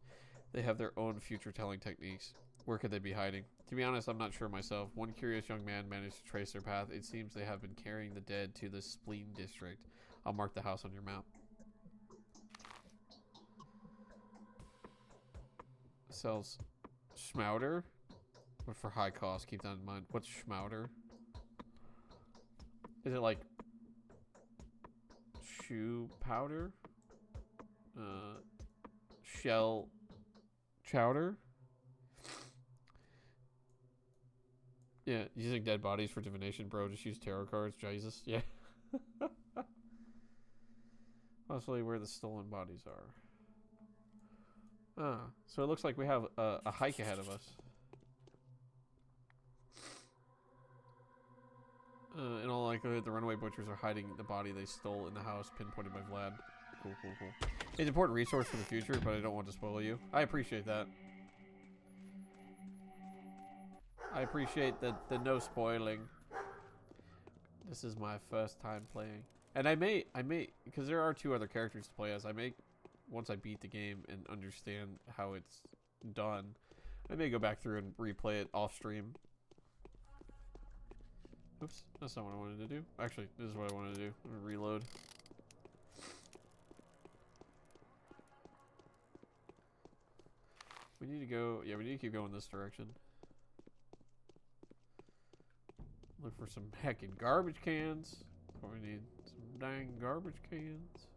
They have their own future-telling techniques. Where could they be hiding? To be honest, I'm not sure myself. One curious young man managed to trace their path. It seems they have been carrying the dead to the spleen district. I'll mark the house on your map. Sells Schmouder, but for high cost. Keep that in mind. What's Schmouder? Is it like shoe powder? Shell chowder? Yeah, using dead bodies for divination, bro. Just use tarot cards. Jesus, yeah. Possibly where the stolen bodies are. Ah, so it looks like we have a hike ahead of us. In all likelihood, the runaway butchers are hiding the body they stole in the house, pinpointed by Vlad. Cool, cool, cool. It's an important resource for the future, but I don't want to spoil you. I appreciate that. I appreciate the no spoiling. This is my first time playing. And I may, because there are 2 other characters to play as, I may, once I beat the game and understand how it's done, I may go back through and replay it off stream. Oops, that's not what I wanted to do. Actually, this is what I wanted to do. I'm gonna reload. We need to go, yeah, we need to keep going this direction. Look for some heckin' garbage cans. That's what we need. Some dang garbage cans.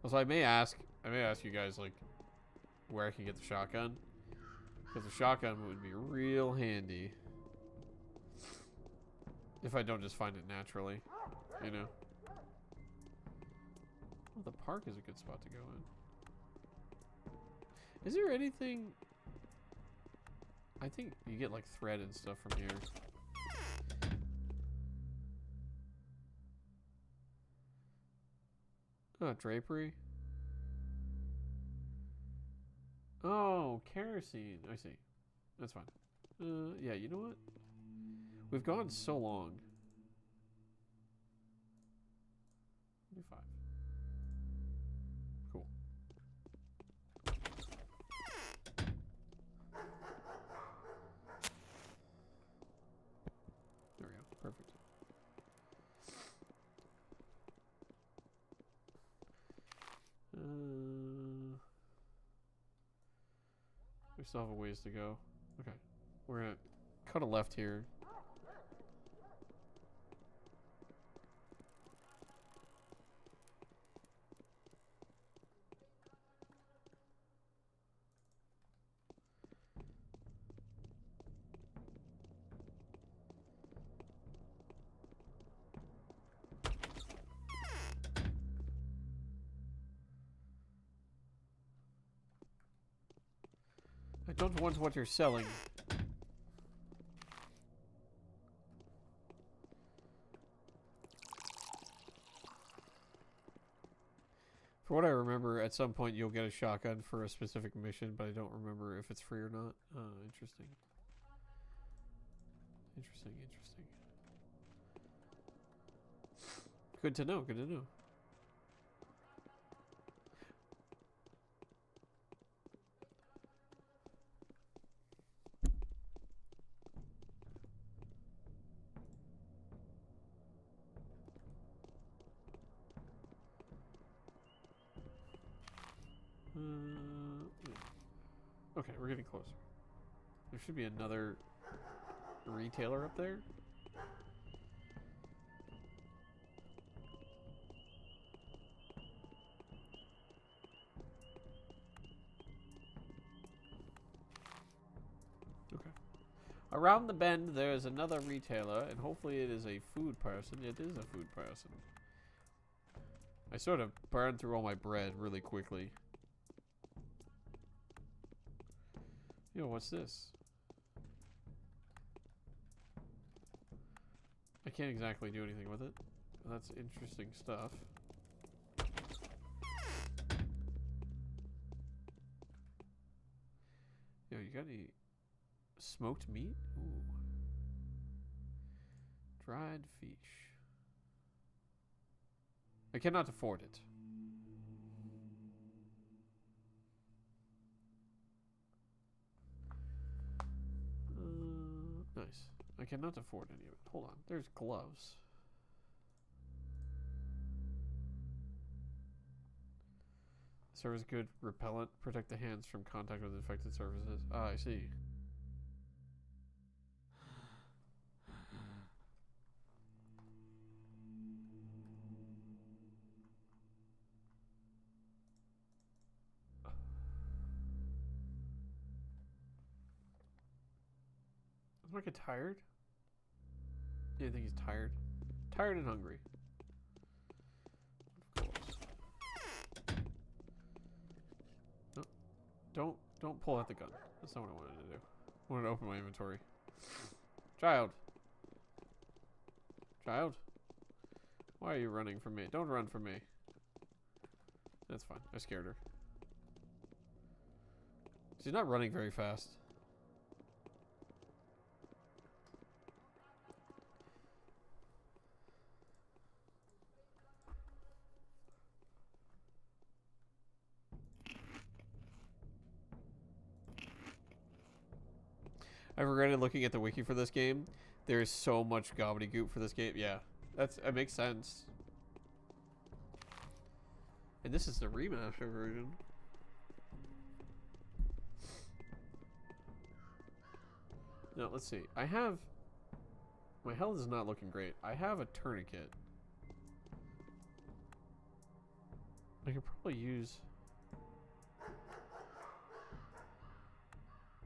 Also, I may ask you guys, like, where I can get the shotgun. Because the shotgun would be real handy. If I don't just find it naturally. You know? Well, the park is a good spot to go in. Is there anything... I think you get, like, thread and stuff from here. Oh, drapery. Oh, kerosene. I see. That's fine. Yeah, you know what? We've gone so long. Do 5. Cool. There we go. Perfect. We still have a ways to go. Okay. We're gonna cut a left here. I don't want what you're selling. For what I remember, at some point you'll get a shotgun for a specific mission, but I don't remember if it's free or not. Interesting. Interesting, interesting. Good to know, good to know. Okay, we're getting closer. There should be another retailer up there. Okay. Around the bend, there's another retailer, and hopefully it is a food person. It is a food person. I sort of burned through all my bread really quickly. Yo, what's this? I can't exactly do anything with it. That's interesting stuff. Yo, you got any smoked meat? Ooh. Dried fish. I cannot afford it. Nice. I cannot afford any of it. Hold on. There's gloves. Serve as good repellent. Protect the hands from contact with infected surfaces. Ah, I see. Does Mike get tired? Yeah, I think he's tired. Tired and hungry. No, don't pull out the gun. That's not what I wanted to do. I wanted to open my inventory. Child. Child? Why are you running from me? Don't run from me. That's fine. I scared her. She's not running very fast. I regretted looking at the wiki for this game. There is so much gobbledygook for this game. Yeah, that makes sense. And this is the remaster version. Now, let's see. I have... My health is not looking great. I have a tourniquet. I could probably use...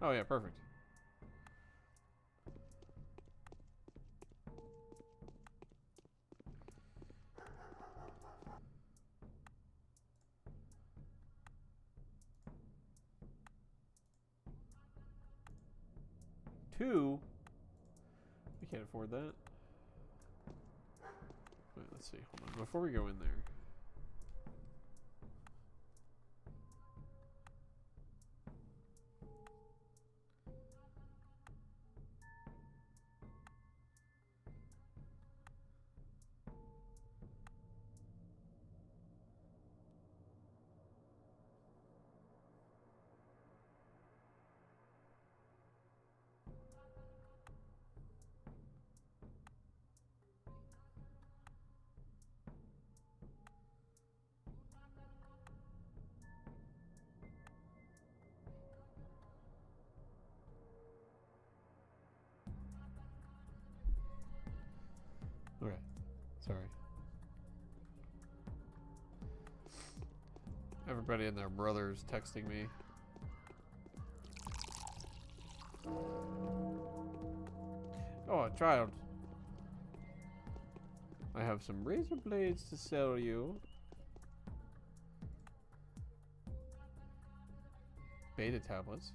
Oh yeah, perfect. Two? We can't afford that. Wait, let's see. Hold on. Before we go in there. Okay. Sorry. Everybody and their brothers texting me. Oh, a child. I have some razor blades to sell you. Beta tablets.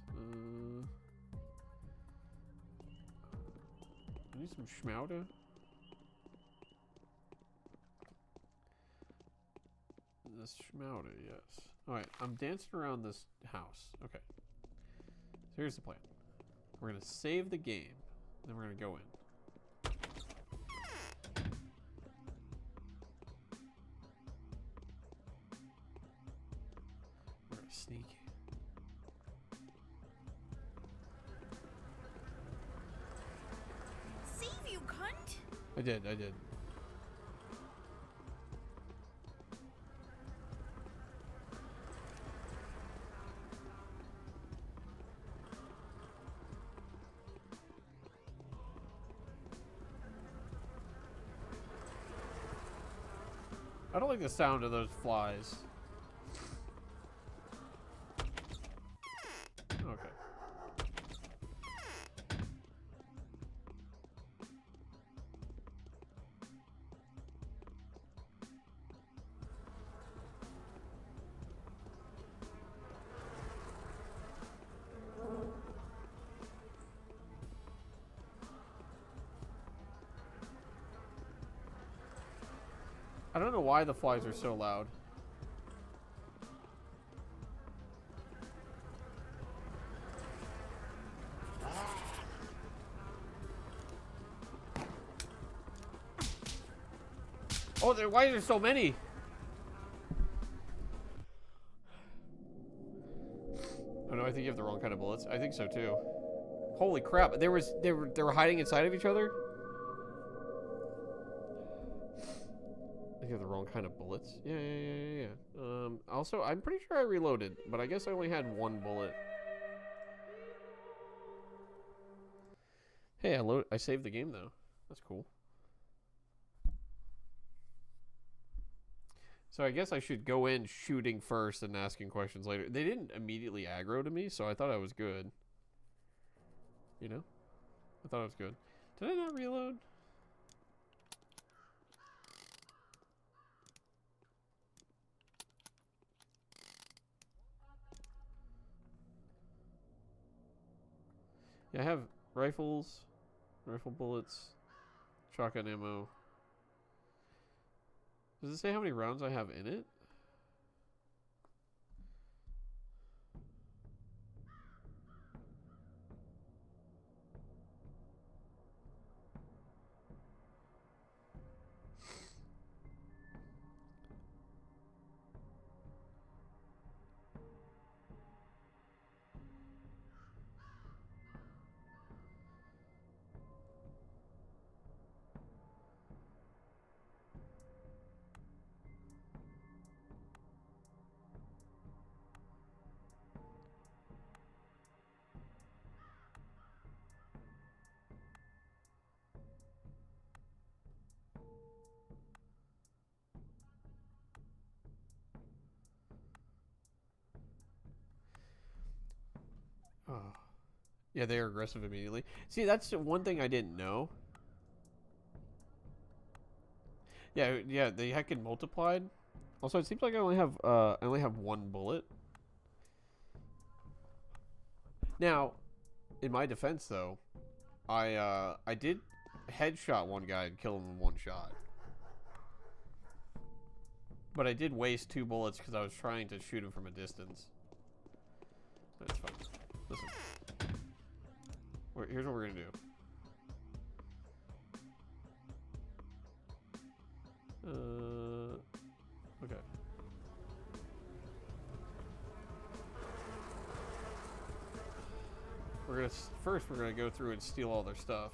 I need some schmauda. This schmauda, yes. Alright, I'm dancing around this house. Okay. So here's the plan. We're gonna save the game, then we're gonna go in. We're gonna sneak. Save you, cunt! I did. I don't like the sound of those flies. Okay. I don't know why the flies are so loud. Oh, why are there so many? Oh no, I think you have the wrong kind of bullets. I think so too. Holy crap! They were hiding inside of each other. I got the wrong kind of bullets. Yeah. Also, I'm pretty sure I reloaded, but I guess I only had one bullet. Hey, I saved the game though. That's cool. So I guess I should go in shooting first and asking questions later. They didn't immediately aggro to me, so I thought I was good. You know? I thought I was good. Did I not reload? Yeah, I have rifles, rifle bullets, shotgun ammo. Does it say how many rounds I have in it? Oh. Yeah, they're aggressive immediately. See, that's one thing I didn't know. Yeah, they heckin' multiplied. Also, it seems like I only have one bullet. Now, in my defense though, I did headshot one guy and kill him in one shot. But I did waste 2 bullets because I was trying to shoot him from a distance. That's fine. Listen. Here's what we're gonna do. Okay. We're gonna go through and steal all their stuff.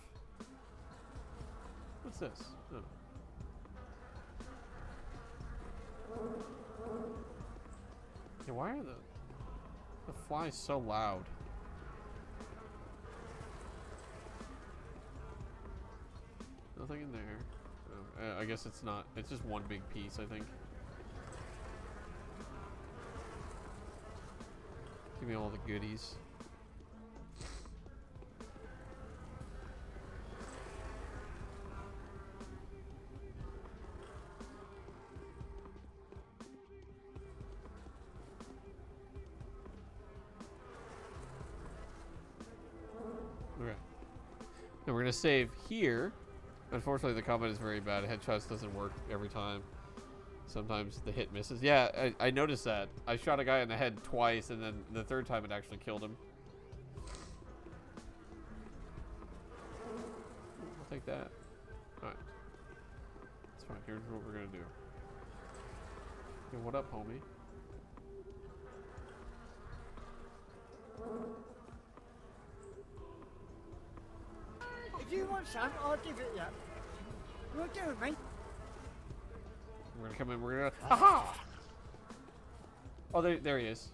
What's this? Oh. Yeah, why are the flies so loud? Nothing in there. I guess it's not. It's just one big piece, I think. Give me all the goodies. Okay. Now we're gonna save here. Unfortunately, the combat is very bad. Headshots doesn't work every time. Sometimes the hit misses. Yeah, I noticed that. I shot a guy in the head twice, and then the third time it actually killed him. I'll take that. Alright. That's fine. Here's what we're gonna do. Hey, what up, homie? If you want some, I'll give it you. You'll do it, mate. We're gonna come in, we're gonna... Aha! Oh, there he is.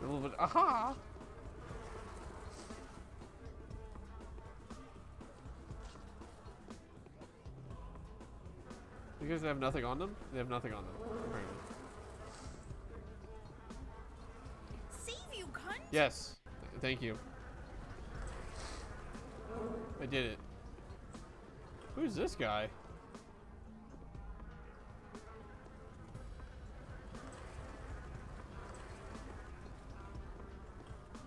A little bit... Aha! You guys have nothing on them? They have nothing on them, apparently. Save you, cunt! Yes. Thank you. I did it. Who's this guy?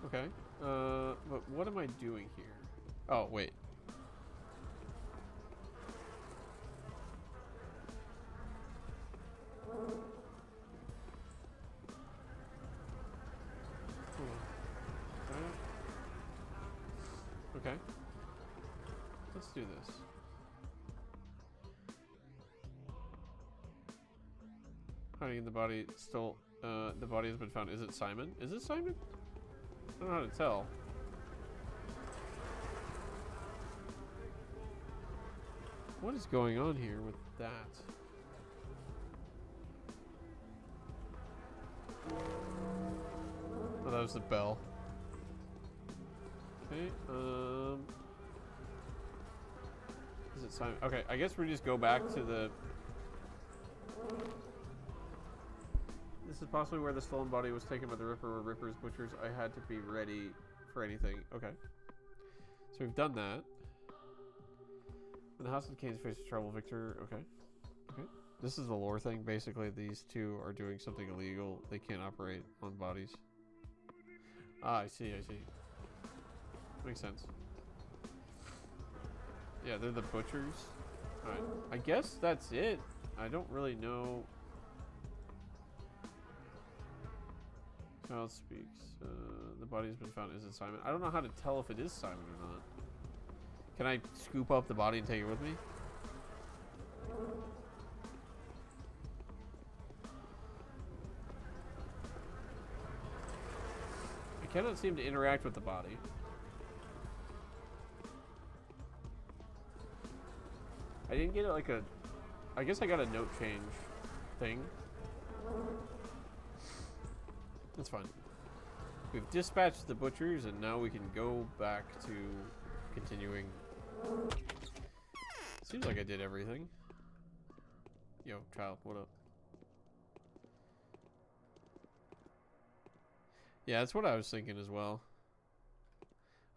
Okay. But what am I doing here? Oh, wait. Okay. Let's do this. Hiding in the body still. The body has been found. Is it Simon? Is it Simon? I don't know how to tell. What is going on here with that? Oh, that was the bell. Okay, is it Simon? Okay, I guess we just go back to the... This is possibly where the stolen body was taken by the Ripper or Ripper's butchers. I had to be ready for anything. Okay. So we've done that. When the House of Canes faces trouble, Victor... Okay. Okay. This is the lore thing. Basically, these two are doing something illegal. They can't operate on bodies. Ah, I see, I see. Makes sense. Yeah, they're the butchers. Alright. I guess that's it. I don't really know. Child speaks. The body has been found. Is it Simon? I don't know how to tell if it is Simon or not. Can I scoop up the body and take it with me? I cannot seem to interact with the body. I didn't get like a... I guess I got a note change thing. That's fine. We've dispatched the butchers and now we can go back to continuing. Seems like I did everything. Yo, child, what up? Yeah, that's what I was thinking as well.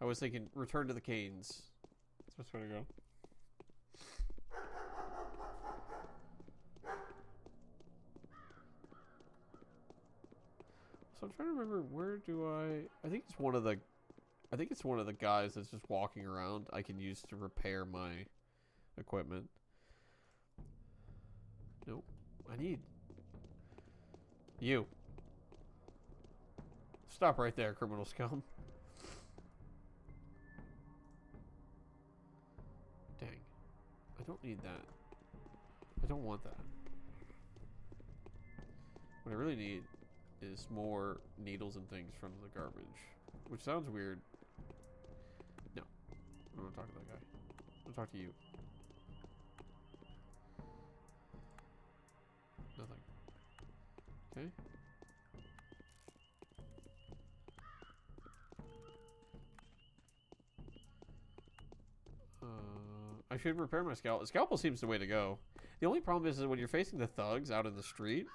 I was thinking return to the Canes. That's where to go. So I'm trying to remember, where do I think it's one of the guys that's just walking around I can use to repair my equipment. Nope. I need you. Stop right there, criminal scum. Dang. I don't need that. I don't want that. What I really need is more needles and things from the garbage. Which sounds weird. No. I don't want to talk to that guy. I want to talk to you. Nothing. Okay. I should repair my scalpel. Scalpel seems the way to go. The only problem is when you're facing the thugs out in the street,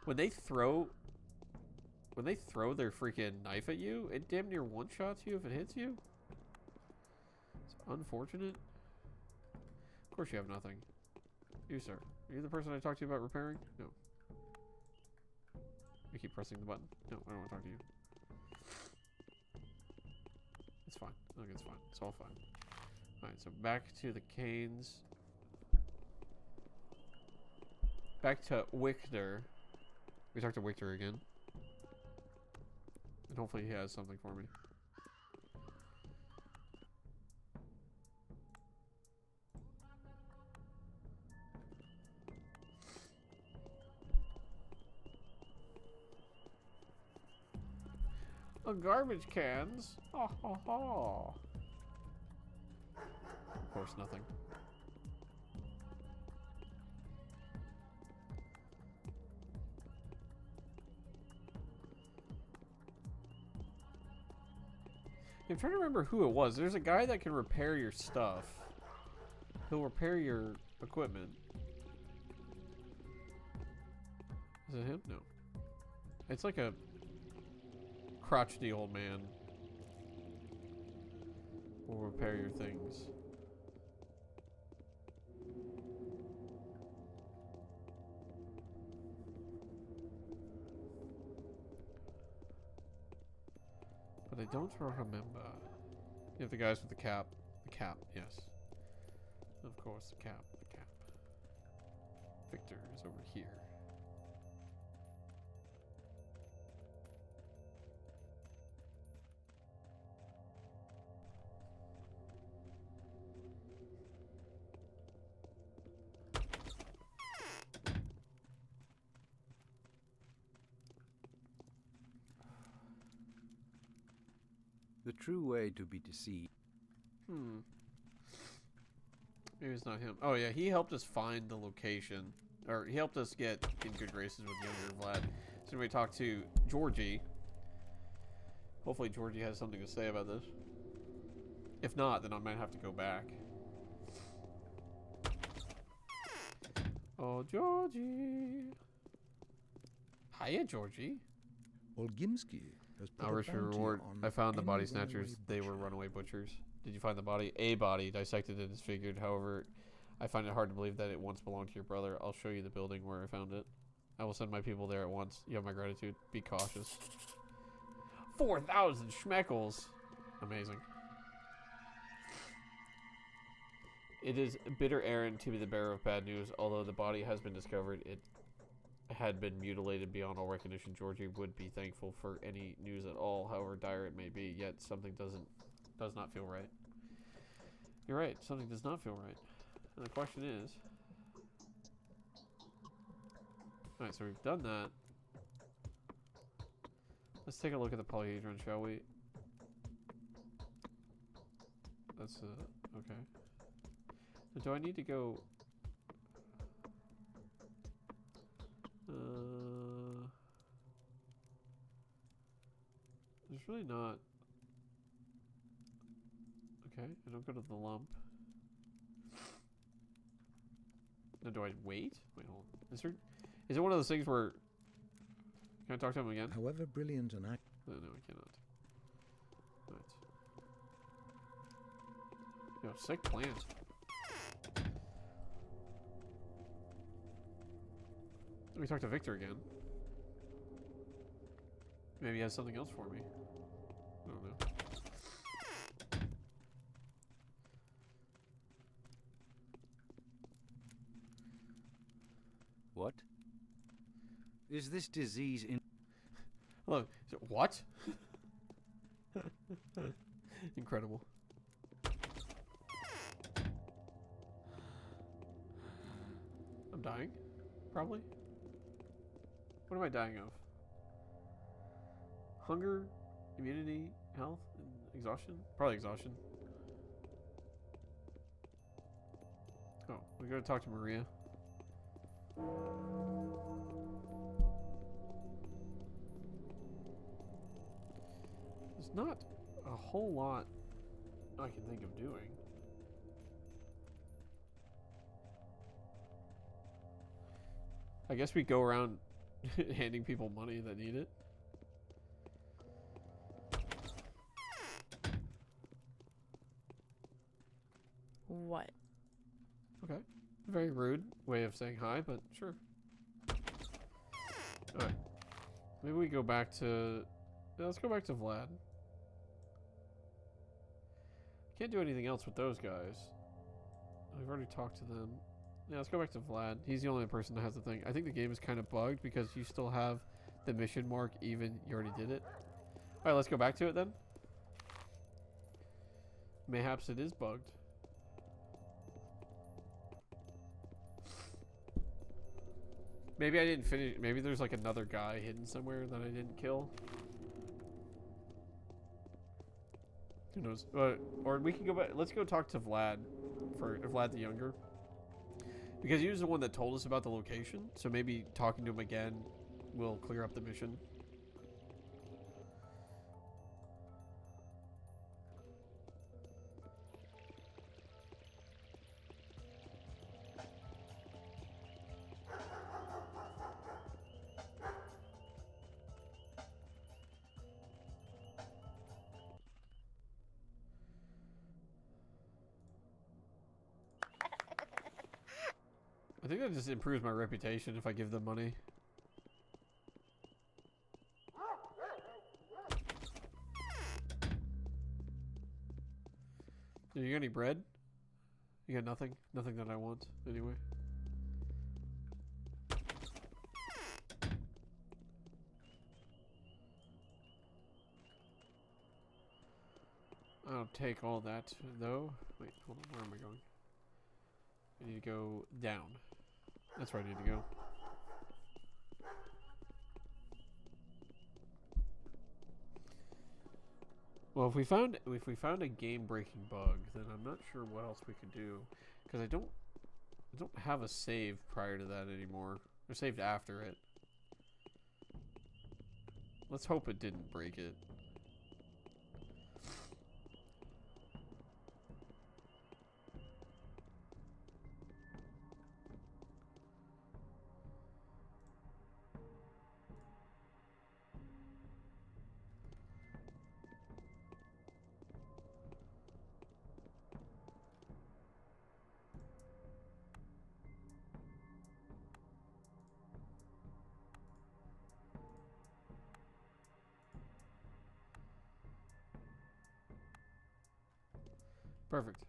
when they throw their freaking knife at you, it damn near one-shots you if it hits you. It's unfortunate. Of course you have nothing. You, sir. Are you the person I talked to you about repairing? No. I keep pressing the button. No, I don't want to talk to you. It's fine. Look, it's fine. It's all fine. Alright, so back to the Canes. Back to Wichter. We talked to Wichter again. And hopefully he has something for me. Garbage cans. Ha ha ha. Of course, nothing. I'm trying to remember who it was. There's a guy that can repair your stuff. He'll repair your equipment. Is it him? No. It's like a crotchety old man. Will repair your things. But I don't remember. You have the guys with the cap. The cap, yes. Of course, the cap. The cap. Victor is over here. The true way to be deceived. Hmm. Maybe it's not him. Oh yeah, he helped us find the location. Or he helped us get in good graces with younger Vlad. So we talked to Georgie. Hopefully Georgie has something to say about this. If not, then I might have to go back. Oh, Georgie. Hiya, Georgie. Olgimsky has put Our a bounty reward. on I found the any body runaway snatchers. They were butcher. runaway butchers. Did you find the body? A body dissected and disfigured. However, I find it hard to believe that it once belonged to your brother. I'll show you the building where I found it. I will send my people there at once. You have my gratitude. Be cautious. 4,000 schmeckles. Amazing. It is a bitter errand to be the bearer of bad news. Although the body has been discovered, it had been mutilated beyond all recognition. Georgie would be thankful for any news at all, however dire it may be. Yet something does not feel right. You're right. Something does not feel right. And the question is... Alright, so we've done that. Let's take a look at the polyhedron, shall we? That's, okay. So do I need to go... There's really not... Okay, I don't go to the lump. Now do I wait? Wait, hold on. Is it one of those things where... Can I talk to him again? However brilliant an act. No, I cannot. Right. Yo, sick plant. Let me talk to Victor again. Maybe he has something else for me. I don't know. What? Is this disease in... Hello. What? Incredible. I'm dying? Probably? What am I dying of? Hunger, immunity, health, and exhaustion? Probably exhaustion. Oh, we gotta talk to Maria. There's not a whole lot I can think of doing. I guess we go around handing people money that need it. What? Okay. Very rude way of saying hi, but sure. Alright. Maybe we go back to... Yeah, let's go back to Vlad. Can't do anything else with those guys. I've already talked to them. Yeah, let's go back to Vlad. He's the only person that has the thing. I think the game is kind of bugged because you still have the mission mark even you already did it. Alright, let's go back to it then. Mayhaps it is bugged. Maybe I didn't finish. Maybe there's like another guy hidden somewhere that I didn't kill. Who knows? Or we can go back. Let's go talk to Vlad, for Vlad the Younger, because he was the one that told us about the location. So maybe talking to him again will clear up the mission. I think that just improves my reputation if I give them money. You got any bread? You got nothing? Nothing that I want, anyway. I'll take all that, though. Wait, hold on, where am I going? I need to go down. That's where I need to go. Well, if we found a game-breaking bug, then I'm not sure what else we could do, because I don't have a save prior to that anymore, or saved after it. Let's hope it didn't break it. Perfect.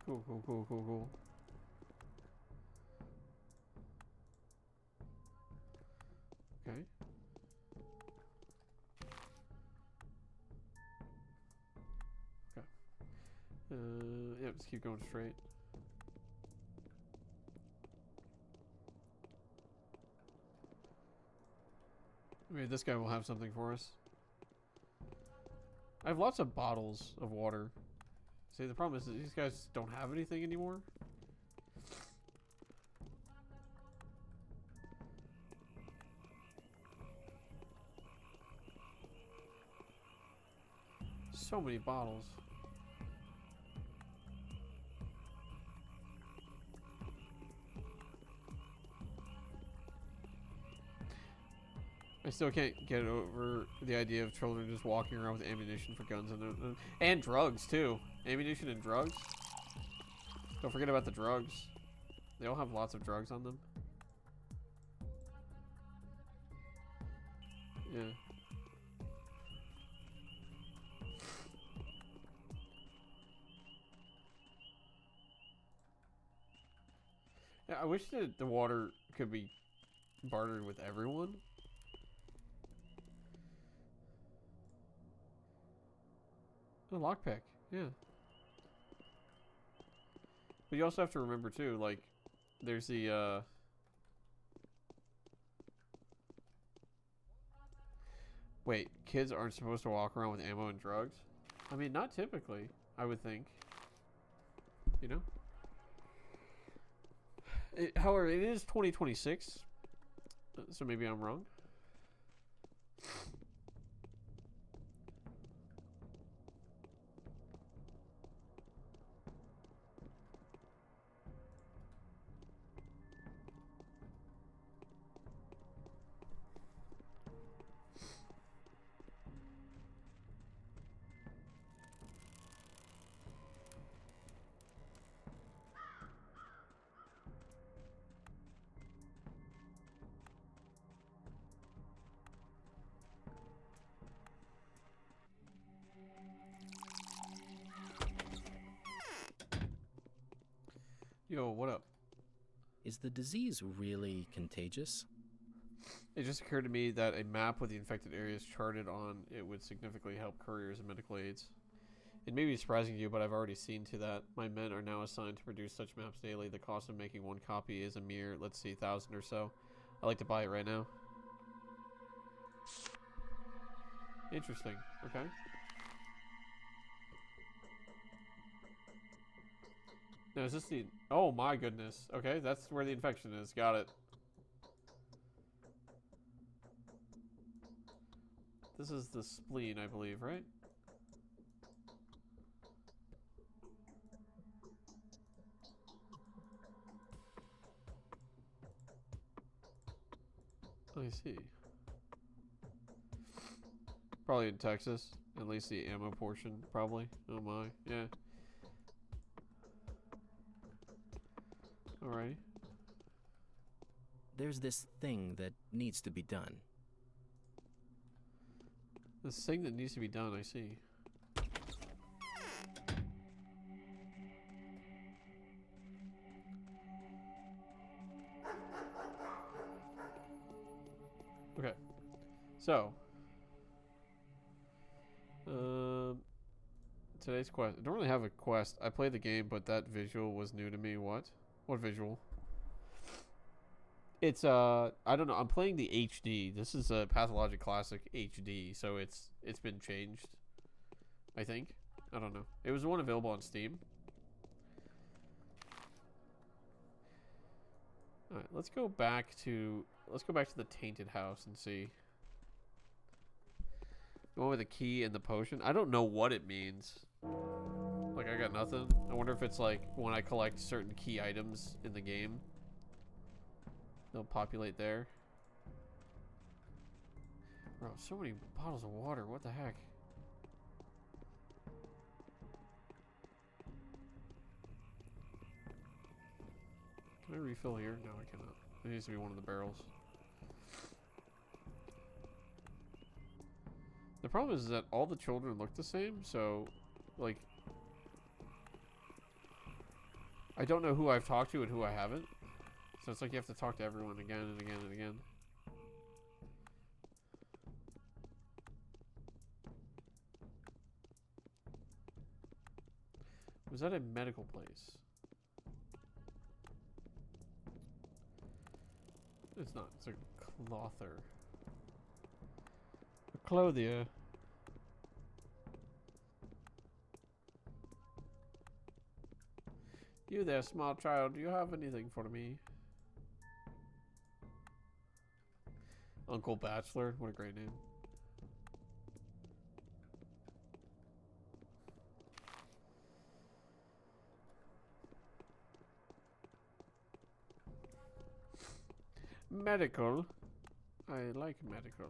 Cool, cool, cool, cool, cool. Okay. Okay. Yeah, just keep going straight. Maybe this guy will have something for us. I have lots of bottles of water. See, the problem is that these guys don't have anything anymore. So many bottles. I still can't get over the idea of children just walking around with ammunition for guns and drugs too. Ammunition and drugs. Don't forget about the drugs. They all have lots of drugs on them. Yeah. Yeah, I wish that the water could be bartered with everyone. A lockpick, yeah. But you also have to remember too, like, there's the wait, kids aren't supposed to walk around with ammo and drugs? I mean, not typically, I would think. You know? However, it is 2026, so maybe I'm wrong. Yo, what up? Is the disease really contagious? It just occurred to me that a map with the infected areas charted on it would significantly help couriers and medical aids. It may be surprising to you, but I've already seen to that. My men are now assigned to produce such maps daily. The cost of making one copy is a mere, let's see, 1,000 or so. I'd like to buy it right now. Interesting. Okay. Now, is this the... Oh, my goodness. Okay, that's where the infection is. Got it. This is the spleen, I believe, right? I see. Probably in Texas. At least the ammo portion, probably. Oh my, yeah. Alrighty. There's this thing that needs to be done. This thing that needs to be done, I see. Okay. So, Today's quest. I don't really have a quest. I played the game, but that visual was new to me. What? What visual? It's I don't know. I'm playing the HD. This is a Pathologic Classic HD, so it's been changed. I think. I don't know. It was the one available on Steam. All right, let's go back to the Tainted House and see. The one with the key and the potion. I don't know what it means. Like, I got nothing. I wonder if it's like when I collect certain key items in the game, they'll populate there. Bro, so many bottles of water. What the heck? Can I refill here? No, I cannot. It needs to be one of the barrels. The problem is that all the children look the same, so, like, I don't know who I've talked to and who I haven't. So it's like you have to talk to everyone again and again and again. Was that a medical place? It's not. It's a clother. A clothier. You there, small child. Do you have anything for me? Uncle Bachelor. What a great name. Medical. I like medical.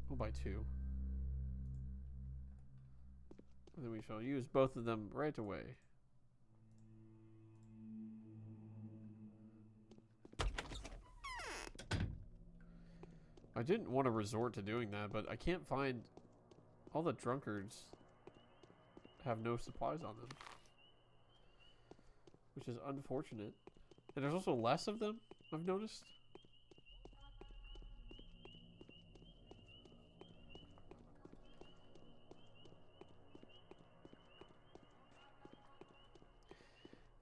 We'll buy two. And then we shall use both of them right away. I didn't want to resort to doing that, but I can't find all the drunkards have no supplies on them, which is unfortunate. And there's also less of them, I've noticed.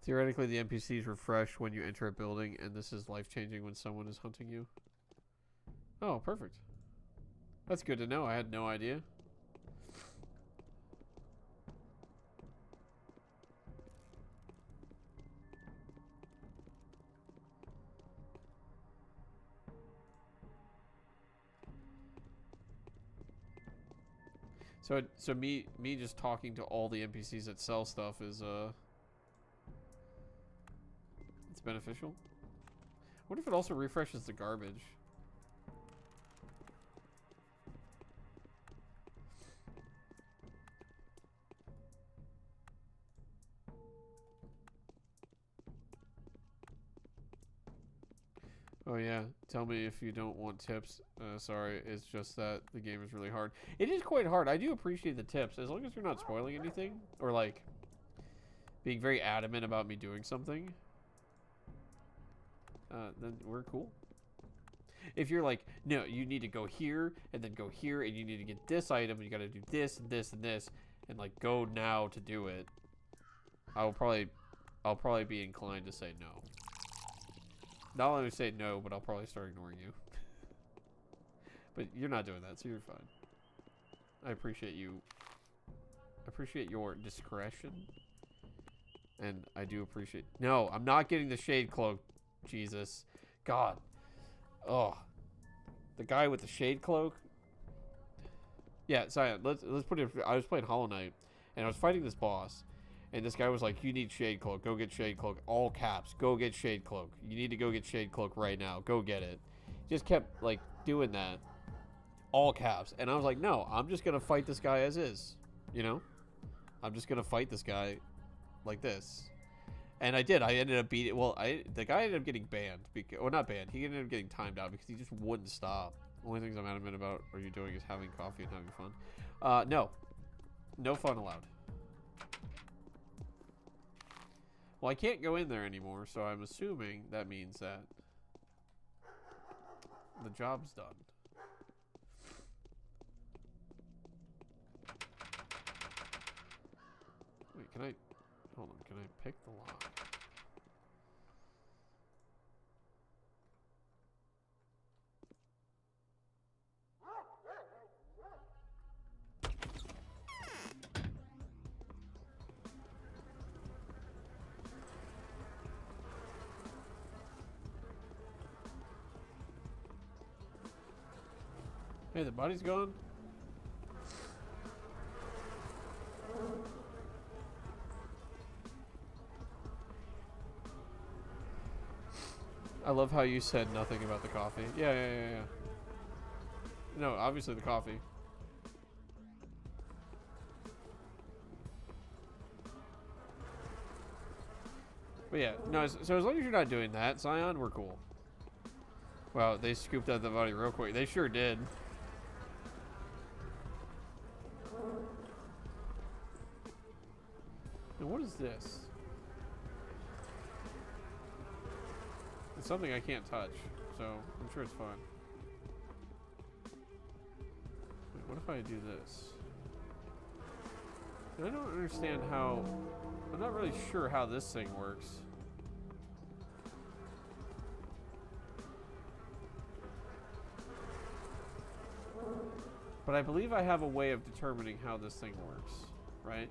Theoretically, the NPCs refresh when you enter a building, and this is life-changing when someone is hunting you. Oh, perfect. That's good to know. I had no idea. So me just talking to all the NPCs that sell stuff is it's beneficial. What if it also refreshes the garbage? Oh yeah, tell me if you don't want tips. Sorry, it's just that the game is really hard. It is quite hard. I do appreciate the tips, as long as you're not spoiling anything, or like being very adamant about me doing something. Then we're cool. If you're like, no, you need to go here, and then go here, and you need to get this item, and you gotta do this, and this, and this, and like go now to do it, I'll probably be inclined to say no. Not only say no, but I'll probably start ignoring you. But you're not doing that, so you're fine. I appreciate you. I appreciate your discretion. And I do appreciate... No, I'm not getting the shade cloak. Jesus. God. Oh. The guy with the shade cloak. Yeah, sorry. Let's put it... I was playing Hollow Knight, and I was fighting this boss. And this guy was like, you need Shade Cloak. Go get Shade Cloak. All caps. Go get Shade Cloak. You need to go get Shade Cloak right now. Go get it. Just kept, like, doing that. All caps. And I was like, no, I'm just going to fight this guy as is. You know? I'm just going to fight this guy like this. And I did. I ended up beating... Well, the guy ended up getting banned. Well, not banned. He ended up getting timed out because he just wouldn't stop. Only things I'm adamant about are you doing is having coffee and having fun. No. No fun allowed. Well, I can't go in there anymore, so I'm assuming that means that the job's done. Wait, can I... Hold on, can I pick the lock? Hey, the body's gone? I love how you said nothing about the coffee. Yeah. No, obviously the coffee. But yeah, no, so as long as you're not doing that, Scion, we're cool. Wow, they scooped out the body real quick. They sure did. And what is this? It's something I can't touch, so I'm sure it's fine. Wait, what if I do this? I don't understand how... I'm not really sure how this thing works. But I believe I have a way of determining how this thing works, right?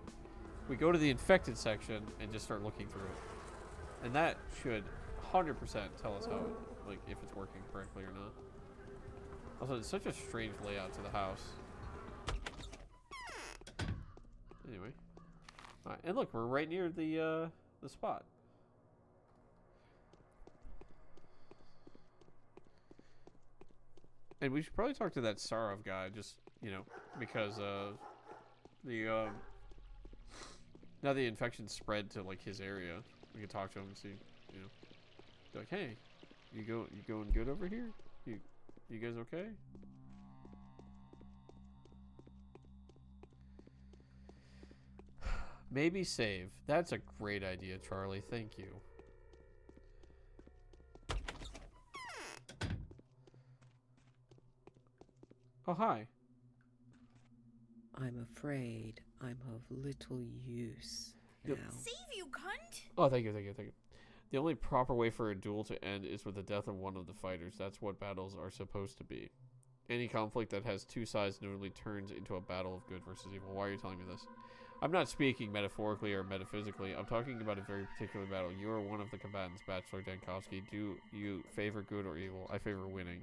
We go to the infected section and just start looking through it. And that should 100% tell us how it, like, if it's working correctly or not. Also, it's such a strange layout to the house. Anyway. Alright, and look, we're right near the spot. And we should probably talk to that Sarov guy, just, you know, because, now the infection spread to, like, his area. We can talk to him and see, you know. Be like, hey, you going good over here? You guys okay? Maybe save. That's a great idea, Charlie. Thank you. Oh, hi. I'm afraid I'm of little use now. Save you, cunt! Oh, thank you. The only proper way for a duel to end is with the death of one of the fighters. That's what battles are supposed to be. Any conflict that has two sides normally turns into a battle of good versus evil. Why are you telling me this? I'm not speaking metaphorically or metaphysically. I'm talking about a very particular battle. You are one of the combatants, Bachelor Dankovsky. Do you favor good or evil? I favor winning.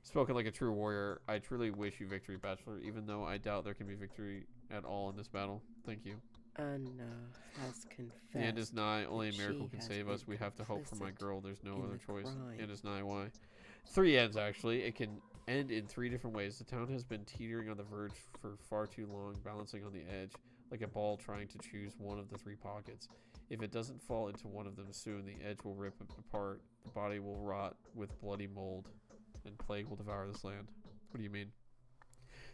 Spoken like a true warrior, I truly wish you victory, Bachelor, even though I doubt there can be victory at all in this battle. Thank you. Anna has confessed. The end is nigh. Only a miracle can has save us. We have to hope for my complicit girl. There's no in other the choice. crime. End is nigh. Why? 3 ends, actually. It can end in 3 different ways. The town has been teetering on the verge for far too long, balancing on the edge, like a ball trying to choose one of the 3 pockets. If it doesn't fall into one of them soon, the edge will rip apart, the body will rot with bloody mold, and plague will devour this land. What do you mean?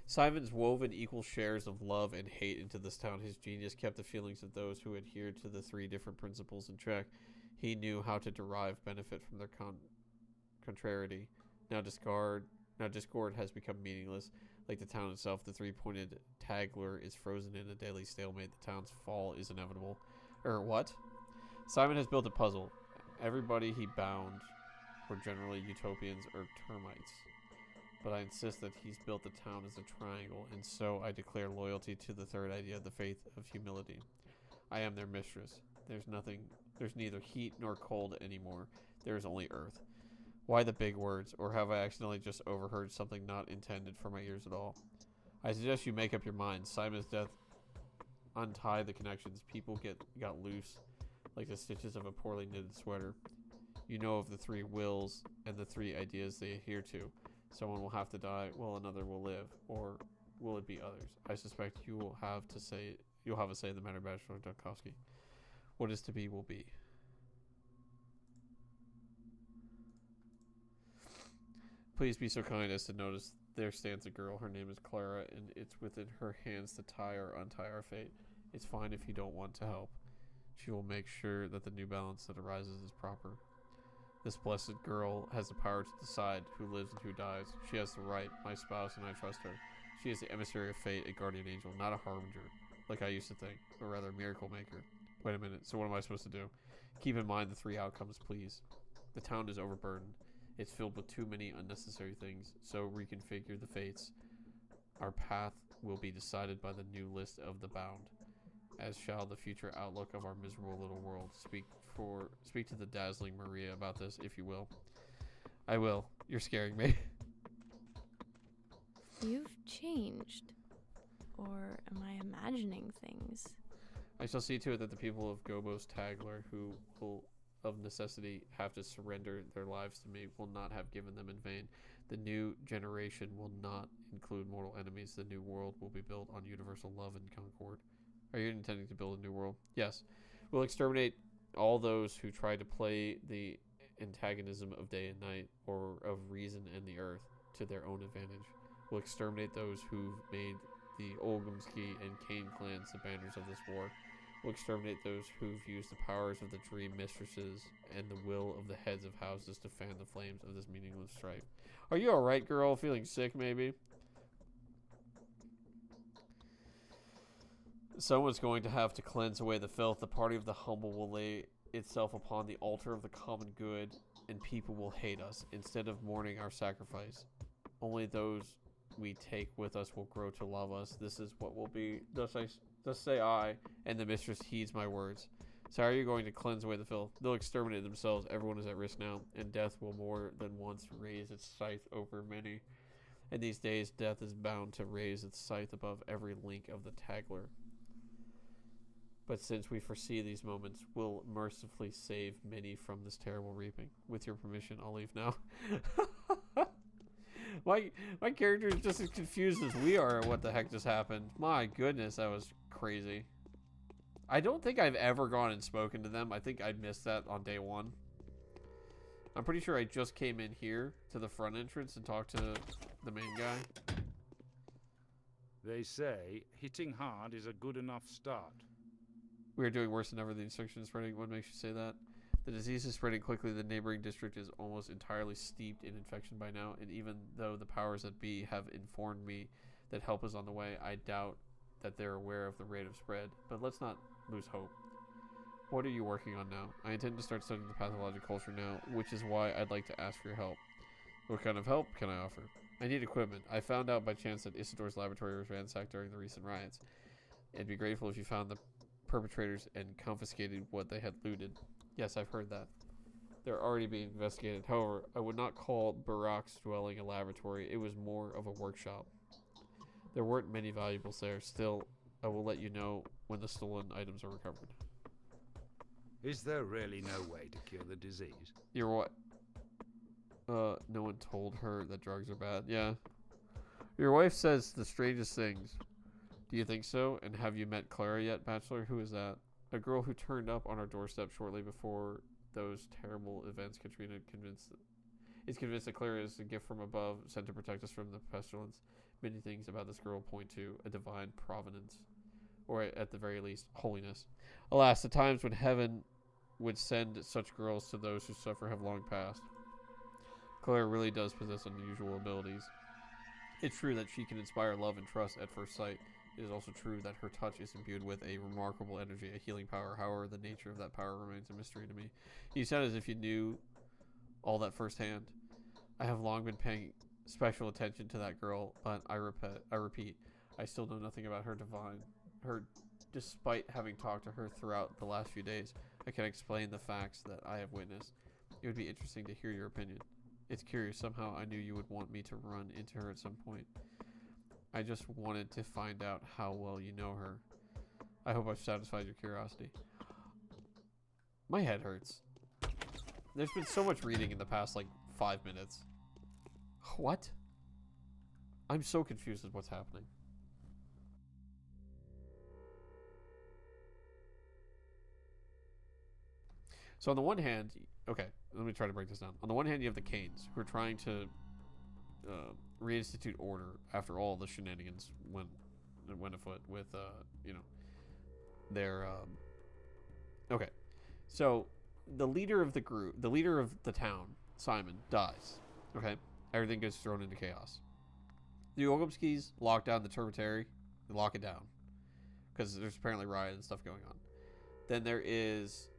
Simon's woven equal shares of love and hate into this town. His genius kept the feelings of those who adhered to the 3 different principles in check. He knew how to derive benefit from their contrariety. Now discord has become meaningless. Like the town itself, the 3-pointed tagler is frozen in a deadly stalemate. The town's fall is inevitable. What? Simon has built a puzzle. Everybody he bound were generally utopians or termites. But I insist that he's built the town as a triangle, and so I declare loyalty to the 3rd idea of the faith of humility. I am their mistress. There's neither heat nor cold anymore. There is only earth. Why the big words, or have I accidentally just overheard something not intended for my ears at all? I suggest you make up your mind. Simon's death untied the connections. People got loose, like the stitches of a poorly knitted sweater. You know of the 3 wills and the 3 ideas they adhere to. Someone will have to die, while another will live, or will it be others? I suspect you'll have a say in the matter, Bachelor Dankovsky. What is to be will be. Please be so kind as to notice there stands a girl. Her name is Clara, and it's within her hands to tie or untie our fate. It's fine if you don't want to help. She will make sure that the new balance that arises is proper. This blessed girl has the power to decide who lives and who dies. She has the right, my spouse, and I trust her. She is the emissary of fate, a guardian angel, not a harbinger, like I used to think, but rather a miracle maker. Wait a minute, so what am I supposed to do? Keep in mind the 3 outcomes, please. The town is overburdened. It's filled with too many unnecessary things, so reconfigure the fates. Our path will be decided by the new list of the bound, as shall the future outlook of our miserable little world. Speak to the dazzling Maria about this, if you will. I will. You're scaring me. You've changed. Or am I imagining things? I shall see to it that the people of Gobos Tagler, who will of necessity have to surrender their lives to me, will not have given them in vain. The new generation will not include mortal enemies. The new world will be built on universal love and concord. Are you intending to build a new world? Yes. We'll exterminate all those who try to play the antagonism of day and night, or of reason and the earth, to their own advantage. We'll exterminate those who've made the Olgumski and Kane clans the banners of this war. We'll exterminate those who've used the powers of the dream mistresses and the will of the heads of houses to fan the flames of this meaningless strife. Are you alright, girl? Feeling sick, maybe? Someone's going to have to cleanse away the filth. The party of the humble will lay itself upon the altar of the common good, and people will hate us instead of mourning our sacrifice. Only those we take with us will grow to love us. This is what will be. Thus say I, and the mistress heeds my words. So how are you going to cleanse away the filth? They'll exterminate themselves. Everyone is at risk now, and death will more than once raise its scythe over many. In these days, death is bound to raise its scythe above every link of the Tagler. But since we foresee these moments, we'll mercifully save many from this terrible reaping. With your permission, I'll leave now. My character is just as confused as we are at what the heck just happened. My goodness, that was crazy. I don't think I've ever gone and spoken to them. I think I missed that on day 1. I'm pretty sure I just came in here to the front entrance and talked to the main guy. They say hitting hard is a good enough start. We are doing worse than ever. The infection is spreading. What makes you say that? The disease is spreading quickly. The neighboring district is almost entirely steeped in infection by now, and even though the powers that be have informed me that help is on the way, I doubt that they're aware of the rate of spread. But let's not lose hope. What are you working on now? I intend to start studying the pathologic culture now, which is why I'd like to ask for your help. What kind of help can I offer? I need equipment. I found out by chance that Isidore's laboratory was ransacked during the recent riots. I'd be grateful if you found the perpetrators and confiscated what they had looted. Yes, I've heard that. They're already being investigated. However, I would not call Barak's dwelling a laboratory. It was more of a workshop. There weren't many valuables there. Still, I will let you know when the stolen items are recovered. Is there really no way to cure the disease? You're what? No one told her that drugs are bad. Yeah. Your wife says the strangest things. Do you think so? And have you met Clara yet, Bachelor? Who is that? A girl who turned up on our doorstep shortly before those terrible events. Katrina is convinced that Clara is a gift from above, sent to protect us from the pestilence. Many things about this girl point to a divine providence, or at the very least, holiness. Alas, the times when heaven would send such girls to those who suffer have long passed. Clara really does possess unusual abilities. It's true that she can inspire love and trust at first sight. It is also true that her touch is imbued with a remarkable energy, a healing power. However, the nature of that power remains a mystery to me. You sound as if you knew all that firsthand. I have long been paying special attention to that girl, but I repeat, I still know nothing about her despite having talked to her throughout the last few days. I can explain the facts that I have witnessed. It would be interesting to hear your opinion. It's curious. Somehow I knew you would want me to run into her at some point. I just wanted to find out how well you know her. I hope I've satisfied your curiosity. My head hurts. There's been so much reading in the past, 5 minutes. What? I'm so confused with what's happening. So on the one hand, okay, let me try to break this down. On the one hand, you have the Canes, who are trying to reinstitute order after all the shenanigans went afoot with their okay. So the leader of the group, the leader of the town, Simon, dies. Okay, everything gets thrown into chaos. The Olgomskis lock down the Termitary. They lock it down because there's apparently riot and stuff going on. Then there is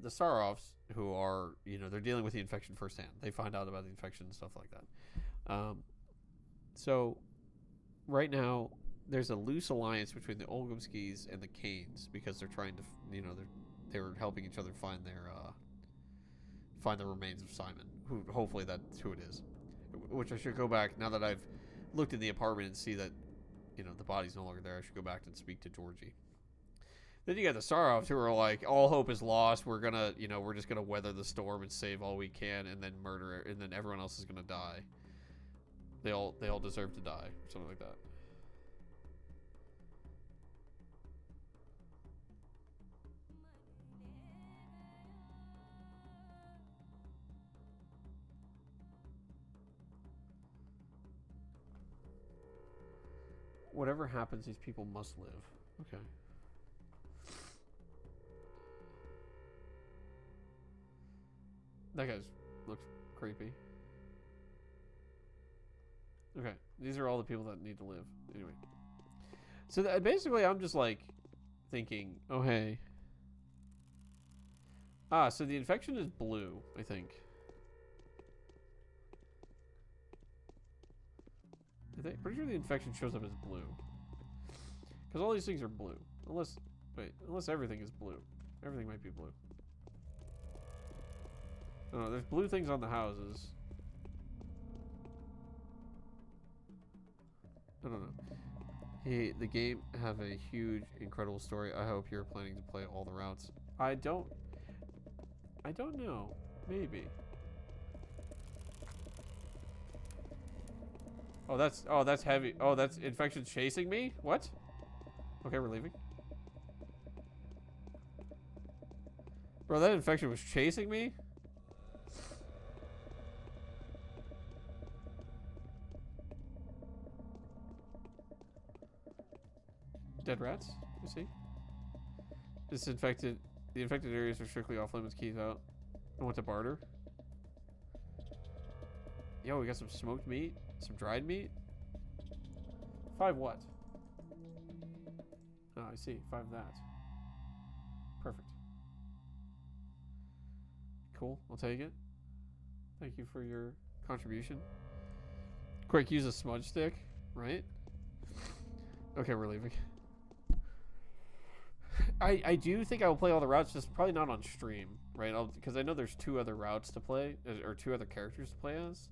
the Sarovs, who are, they're dealing with the infection firsthand. They find out about the infection and stuff like that. So right now there's a loose alliance between the Olgomskis and the Canes because they're trying to, they're helping each other find the remains of Simon. Who hopefully that's who it is. Which I should go back now that I've looked in the apartment and see that, the body's no longer there. I should go back and speak to Georgie. Then you got the Sarovs who are like, all hope is lost. We're gonna, we're just gonna weather the storm and save all we can, and then murder it, and then everyone else is gonna die. They all deserve to die, or something like that. Whatever happens, these people must live. Okay. That guy looks creepy. Okay, these are all the people that need to live. Anyway. So basically, I'm just like thinking, oh hey. So the infection is blue, I think. Pretty sure the infection shows up as blue. Because all these things are blue. Unless everything is blue. Everything might be blue. I don't know, there's blue things on the houses. I don't know. Hey, the game have a huge, incredible story. I hope you're planning to play all the routes. I don't know. Maybe. Oh, that's heavy. Oh, that's infection chasing me? What? Okay, we're leaving. Bro, that infection was chasing me? Dead rats, you see? The infected areas are strictly off limits, keys out. I want to barter. Yo, we got some smoked meat, some dried meat. 5 what? Oh, I see. 5 that. Perfect. Cool, I'll take it. Thank you for your contribution. Quick, use a smudge stick, right? Okay, we're leaving. I do think I will play all the routes, just probably not on stream, right? Because I know there's 2 other routes to play, or 2 other characters to play as.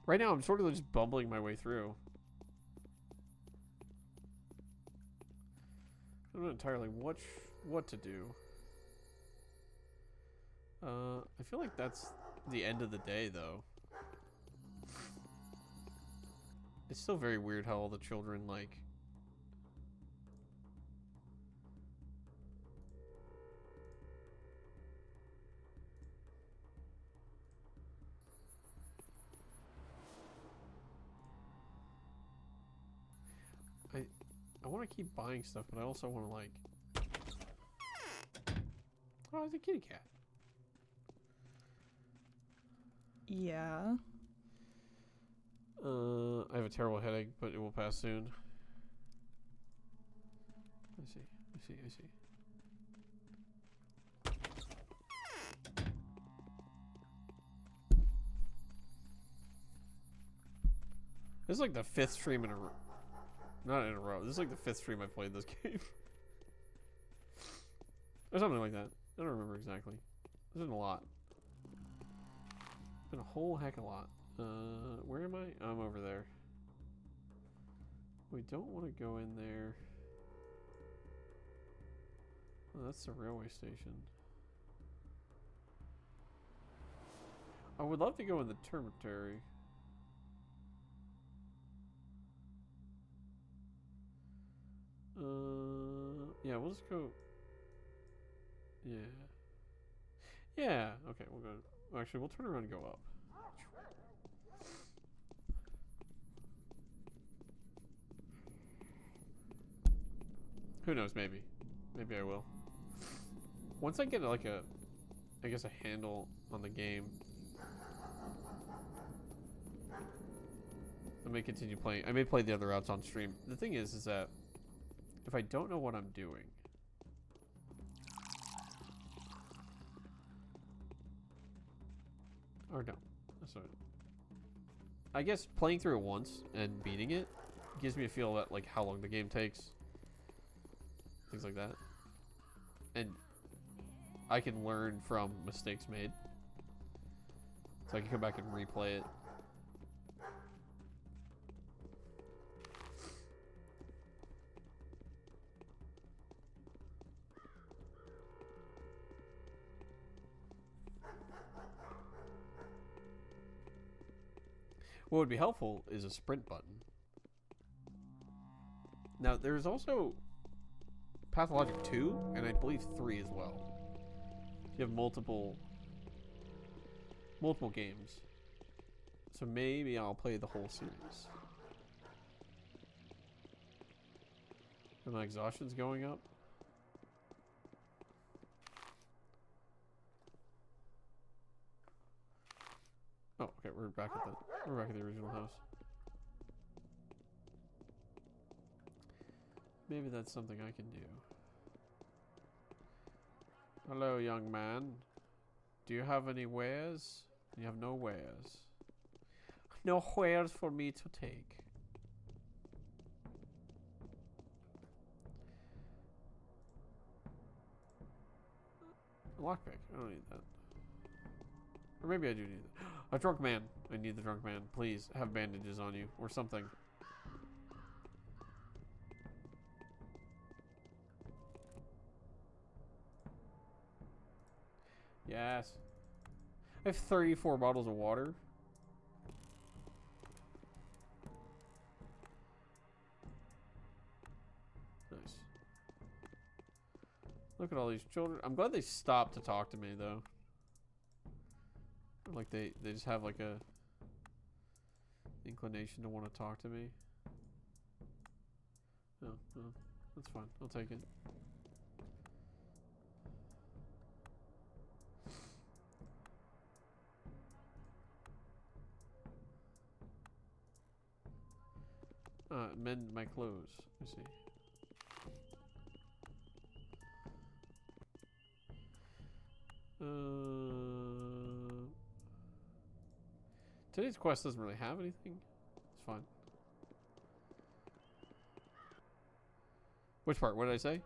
Right now, I'm sort of just bumbling my way through. I don't know entirely what to do. I feel like that's the end of the day, though. It's still very weird how all the children, like... I want to keep buying stuff, but I also want to, like... Oh, it's a kitty cat. Yeah. I have a terrible headache, but it will pass soon. I see. This is like the 5th stream in a row. Not in a row. This is like the 5th stream I played this game. Or something like that. I don't remember exactly. There's been a lot. Been a whole heck of a lot. Where am I? I'm over there. We don't want to go in there. Oh, that's the railway station. I would love to go in the Termitary. Yeah, we'll just go. Yeah. Yeah, okay, we'll go. Actually, we'll turn around and go up. Who knows? Maybe. Maybe I will. Once I get like a, I guess a handle on the game, I may continue playing. I may play the other routes on stream. The thing is that if I don't know what I'm doing, or no, that's not. I guess playing through it once and beating it gives me a feel that like how long the game takes, things like that, and I can learn from mistakes made, so I can come back and replay it. What would be helpful is a sprint button. Now, there's also Pathologic 2, and I believe 3 as well. You have multiple games. So maybe I'll play the whole series. And my exhaustion's going up. Oh, okay, we're back at the original house. Maybe that's something I can do. Hello, young man. Do you have any wares? You have no wares. No wares for me to take. Lockpick. I don't need that. Or maybe I do need that. A drunk man. I need the drunk man. Please have bandages on you or something. Yes. I have 34 bottles of water. Nice. Look at all these children. I'm glad they stopped to talk to me though. Like they just have like a inclination to want to talk to me. No, no, that's fine. I'll take it. Mend my clothes. Let me see. Today's quest doesn't really have anything. It's fine. Which part? What did I say?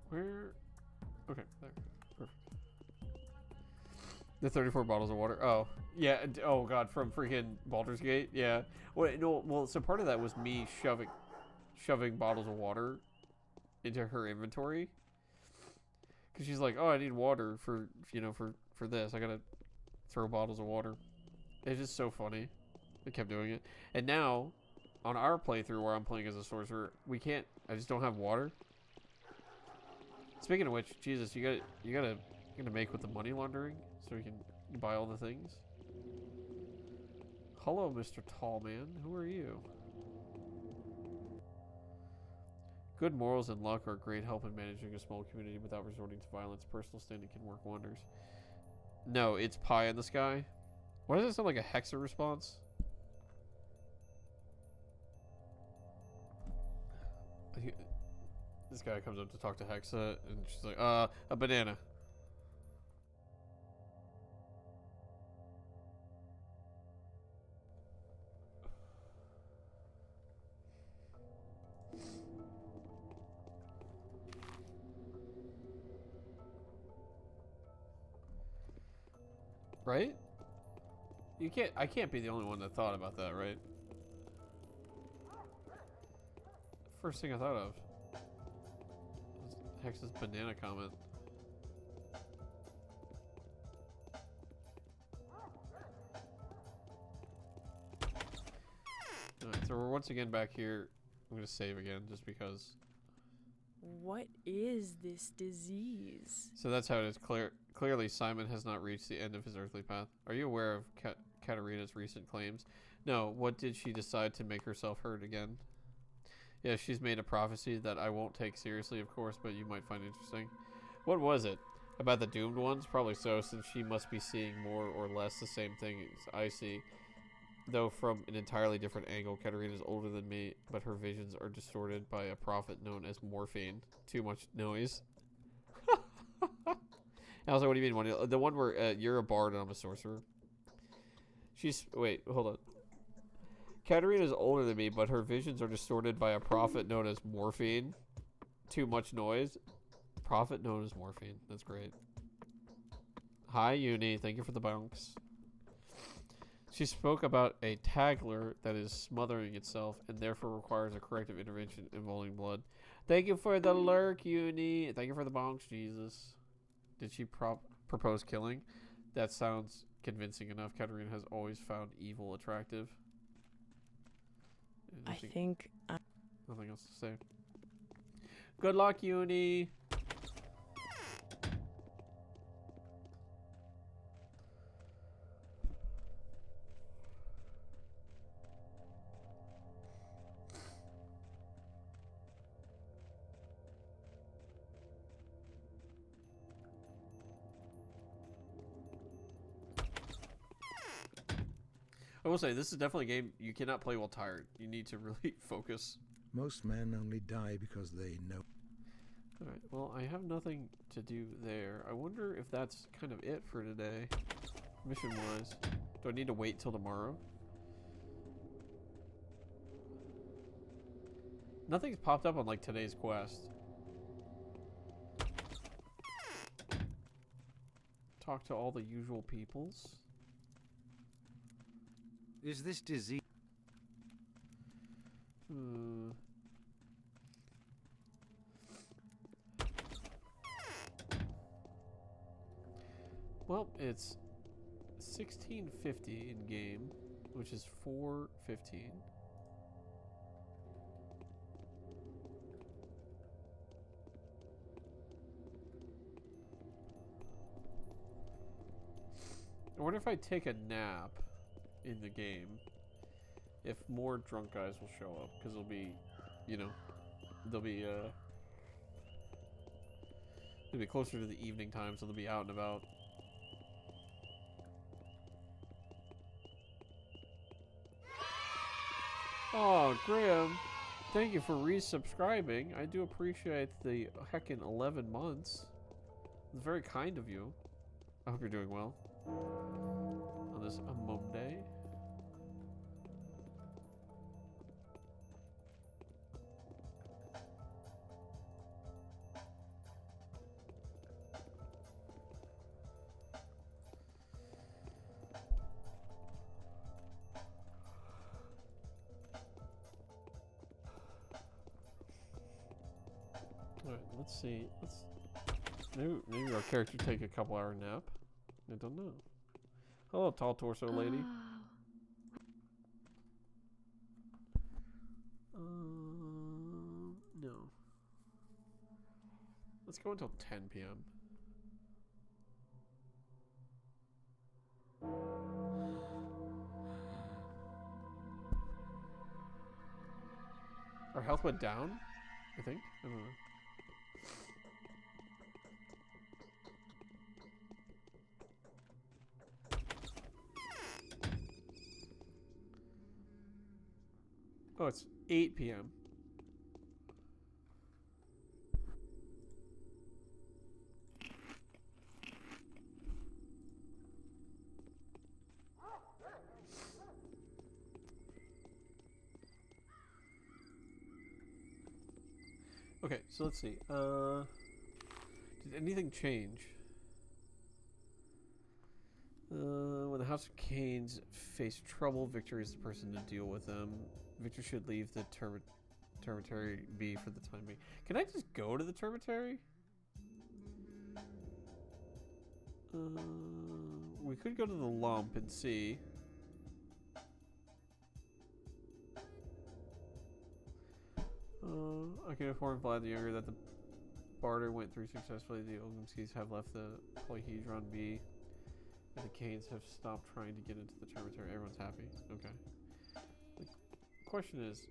Where? Okay, there. Perfect. The 34 bottles of water. Oh, yeah. Oh god, from freaking Baldur's Gate. Yeah. Well, no. Well, so part of that was me shoving bottles of water into her inventory. Cause she's like, oh, I need water for for this. I gotta throw bottles of water. It's just so funny. I kept doing it, and now on our playthrough where I'm playing as a sorcerer, we can't. I just don't have water. Speaking of which, Jesus, you gotta make with the money laundering so we can buy all the things. Hello, Mr. Tall Man. Who are you? Good morals and luck are a great help in managing a small community without resorting to violence. Personal standing can work wonders. No, it's pie in the sky. Why does it sound like a Hexa response? This guy comes up to talk to Hexa, and she's like, a banana. Right? You can't. I can't be the only one that thought about that, right? First thing I thought of. Hex's banana comment. Alright, so we're once again back here. I'm gonna save again just because. What is this disease? So that's how it is. Clearly, Simon has not reached the end of his earthly path. Are you aware of Katarina's recent claims? No. What did she decide to make herself heard again? Yeah, she's made a prophecy that I won't take seriously, of course, but you might find interesting. What was it? About the doomed ones? Probably so, since she must be seeing more or less the same thing as I see. Though from an entirely different angle. Katarina's older than me, but her visions are distorted by a prophet known as morphine. Too much noise. Also, what do you mean? The one where you're a bard and I'm a sorcerer? Wait, hold on. Katarina's older than me, but her visions are distorted by a prophet known as morphine. Too much noise. Prophet known as morphine. That's great. Hi, Uni. Thank you for the bunks. She spoke about a tagler that is smothering itself and therefore requires a corrective intervention involving blood. Thank you for the lurk, Uni. Thank you for the bonks, Jesus. Did she propose killing? That sounds convincing enough. Katarina has always found evil attractive. I think Nothing else to say. Good luck, Uni. I will say, this is definitely a game you cannot play while tired. You need to really focus. Most men only die because they know. Alright, well, I have nothing to do there. I wonder if that's kind of it for today, mission-wise. Do I need to wait till tomorrow? Nothing's popped up on, like, today's quest. Talk to all the usual peoples. Is this disease? Well, it's 1650 in game, which is 4:15. I wonder if I take a nap in the game, if more drunk guys will show up, because they'll be, you know, they'll be closer to the evening time, so they'll be out and about. Oh, Graham, thank you for resubscribing. I do appreciate the heckin' 11 months. It's very kind of you. I hope you're doing well on this Monday. Alright, let's see. Maybe our character take a couple hour nap. I don't know. Hello, tall torso lady. No. Let's go until 10 p.m. Our health went down, I think. I don't know. Oh, it's 8 p.m. Okay, so let's see. Did anything change? When the House of Canes face trouble, Victor is the person to deal with them. Victor should leave the termitary be for the time being. Can I just go to the termitary? We could go to the lump and see. I can inform Vlad the Younger that the barter went through successfully. The Ogunskis have left the polyhedron B. And the Canes have stopped trying to get into the termitary. Everyone's happy. Okay. The question is,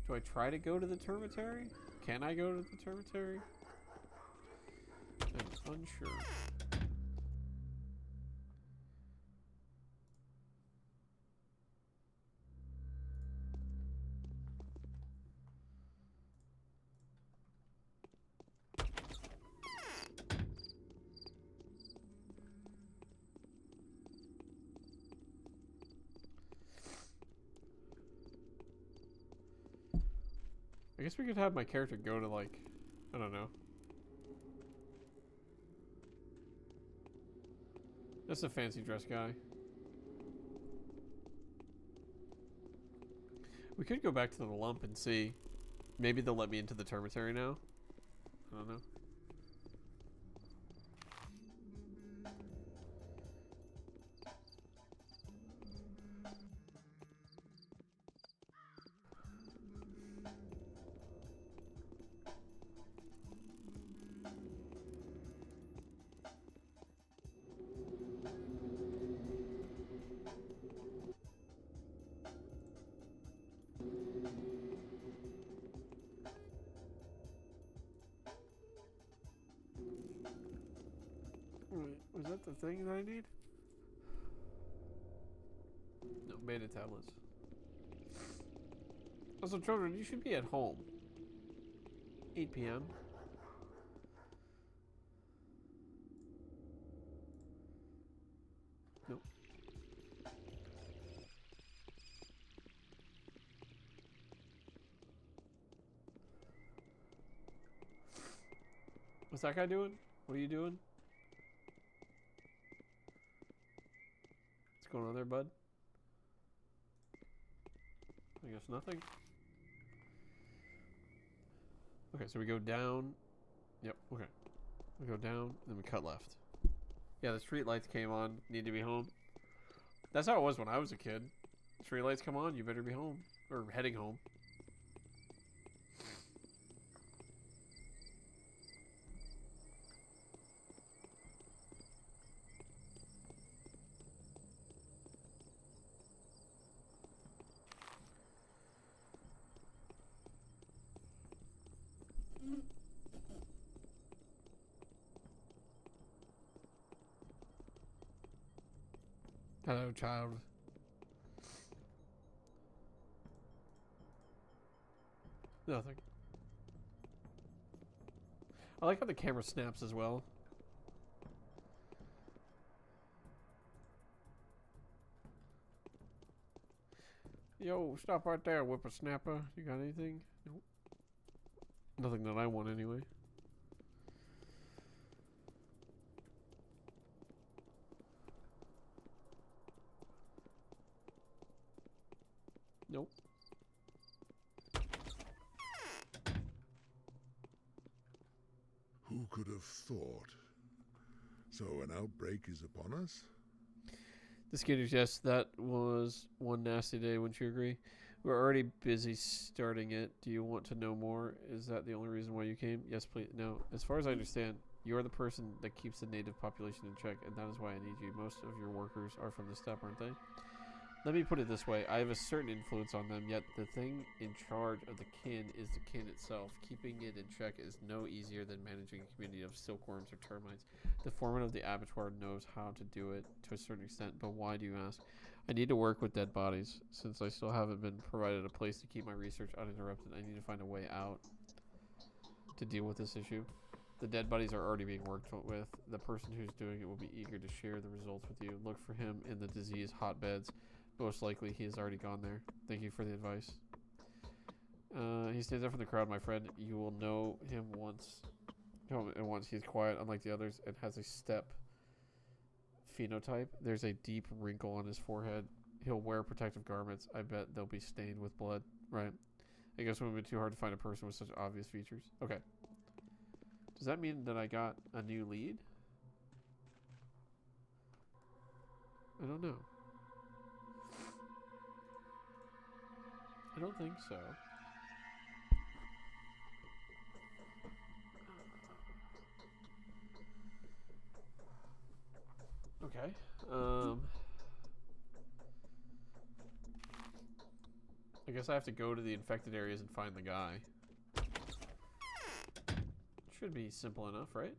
do I try to go to the termitary? Can I go to the termitary? I'm unsure. I guess we could have my character go to, like, I don't know. That's a fancy dress guy. We could go back to the lump and see. Maybe they'll let me into the termitary now. I don't know. Wait, was that the thing that I need? No, beta tablets. Also, children, you should be at home. 8 p.m. Nope. What's that guy doing? What are you doing? What's going on there, bud? I guess nothing. Okay, so we go down. Yep, okay. We go down, then we cut left. Yeah, the street lights came on. Need to be home. That's how it was when I was a kid. Street lights come on, you better be home. Or heading home. Hello, child. Nothing. I like how the camera snaps as well. Yo, stop right there, whippersnapper. You got anything? Nope. Nothing that I want anyway. Nope. Who could have thought? So an outbreak is upon us? The Skinners, yes, that was one nasty day, wouldn't you agree? We're already busy starting it. Do you want to know more? Is that the only reason why you came? Yes, please. No. As far as I understand, you're the person that keeps the native population in check, and that is why I need you. Most of your workers are from the steppe, aren't they? Let me put it this way. I have a certain influence on them, yet the thing in charge of the kin is the kin itself. Keeping it in check is no easier than managing a community of silkworms or termites. The foreman of the abattoir knows how to do it to a certain extent, but why do you ask? I need to work with dead bodies. Since I still haven't been provided a place to keep my research uninterrupted, I need to find a way out to deal with this issue. The dead bodies are already being worked with. The person who's doing it will be eager to share the results with you. Look for him in the disease hotbeds. Most likely he has already gone there. Thank you for the advice. He stands up from the crowd, my friend. You will know him once And once he's quiet, unlike the others, and has a step phenotype. There's a deep wrinkle on his forehead. He'll wear protective garments. I bet they'll be stained with blood. Right. I guess it wouldn't be too hard to find a person with such obvious features. Okay. Does that mean that I got a new lead? I don't know. I don't think so. Okay. I guess I have to go to the infected areas and find the guy. Should be simple enough, right?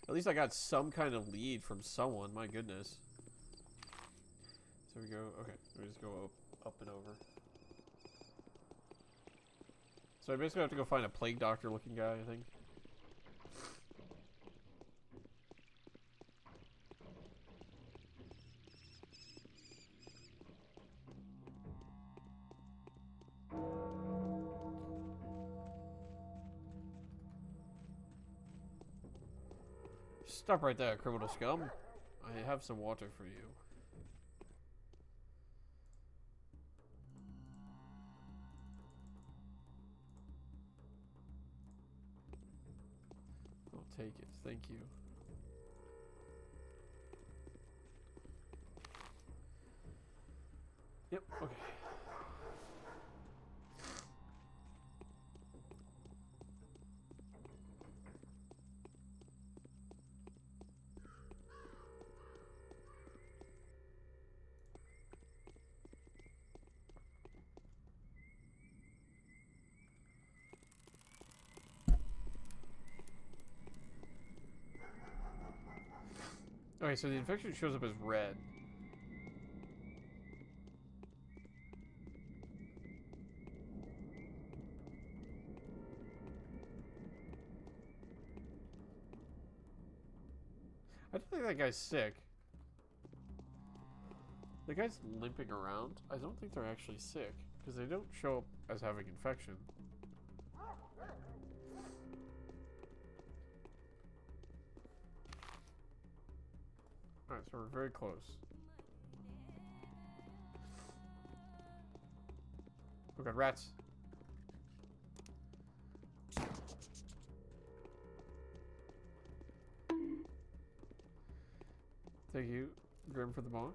At least I got some kind of lead from someone, my goodness. So we go, okay, we just go up and over. So I basically have to go find a plague doctor looking guy, I think. Stop right there, criminal scum. I have some water for you. I'll take it, thank you. Yep, okay. Okay, so the infection shows up as red. I don't think that guy's sick. The guy's limping around. I don't think they're actually sick, because they don't show up as having infection. Alright, so we're very close. We got rats. Thank you, Grim, for the bonk.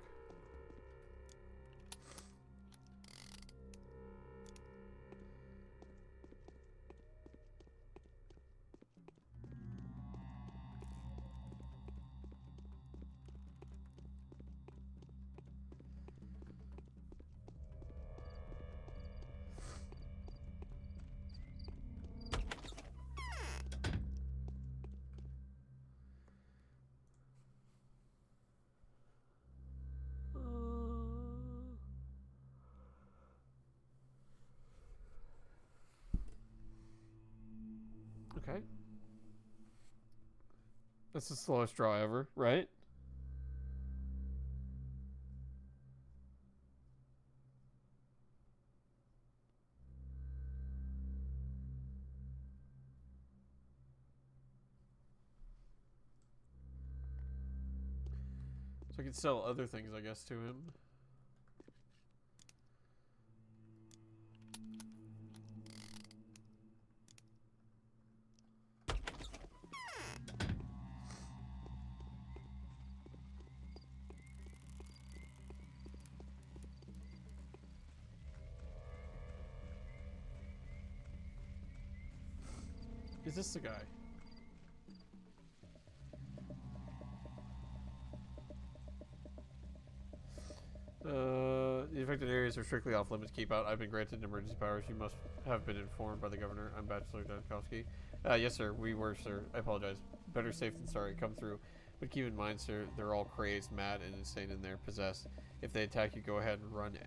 Okay. That's the slowest draw ever, right? So I can sell other things, I guess, to him. Is this the guy? The infected areas are strictly off limits. Keep out. I've been granted emergency powers. You must have been informed by the governor. I'm Bachelor Dankowski. Yes, sir. We were, sir. I apologize. Better safe than sorry. Come through. But keep in mind, sir, they're all crazed, mad, and insane in there, possessed. If they attack you, go ahead and run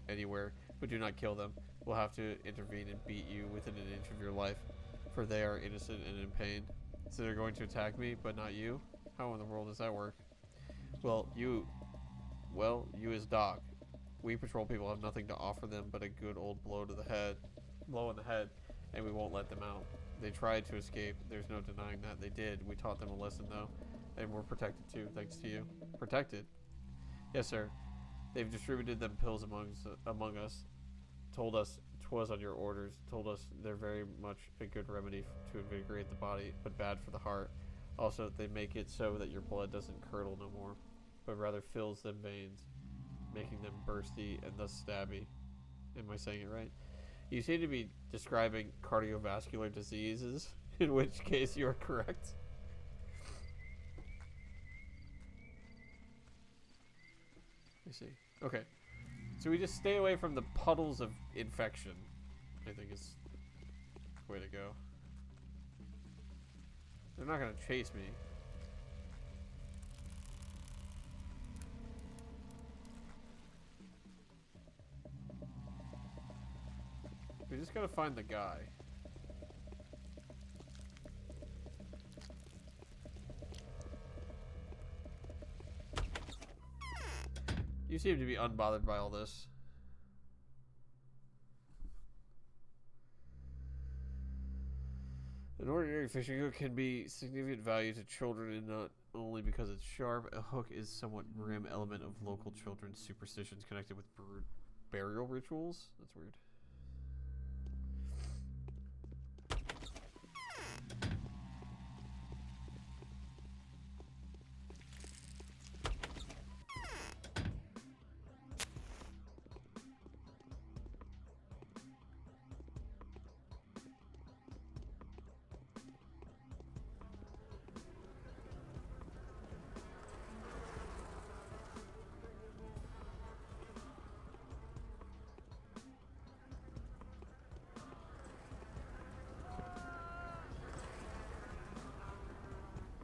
anywhere, but do not kill them. We'll have to intervene and beat you within an inch of your life, for they are innocent and in pain. So they're going to attack me, but not you? How in the world does that work? Well, you as Doc. We patrol people have nothing to offer them but a good old blow in the head, and we won't let them out. They tried to escape. There's no denying that they did. We taught them a lesson though, and we're protected too, thanks to you. Protected? Yes, sir. They've distributed them pills among us. Told us 'twas on your orders. Told us they're very much a good remedy to invigorate the body, but bad for the heart. Also, they make it so that your blood doesn't curdle no more, but rather fills them veins, making them bursty and thus stabby. Am I saying it right? You seem to be describing cardiovascular diseases, in which case you are correct. I see. Okay. So we just stay away from the puddles of infection, I think is the way to go. They're not going to chase me. We just gotta find the guy. You seem to be unbothered by all this. An ordinary fishing hook can be significant value to children, and not only because it's sharp. A hook is somewhat grim element of local children's superstitions connected with burial rituals. That's weird.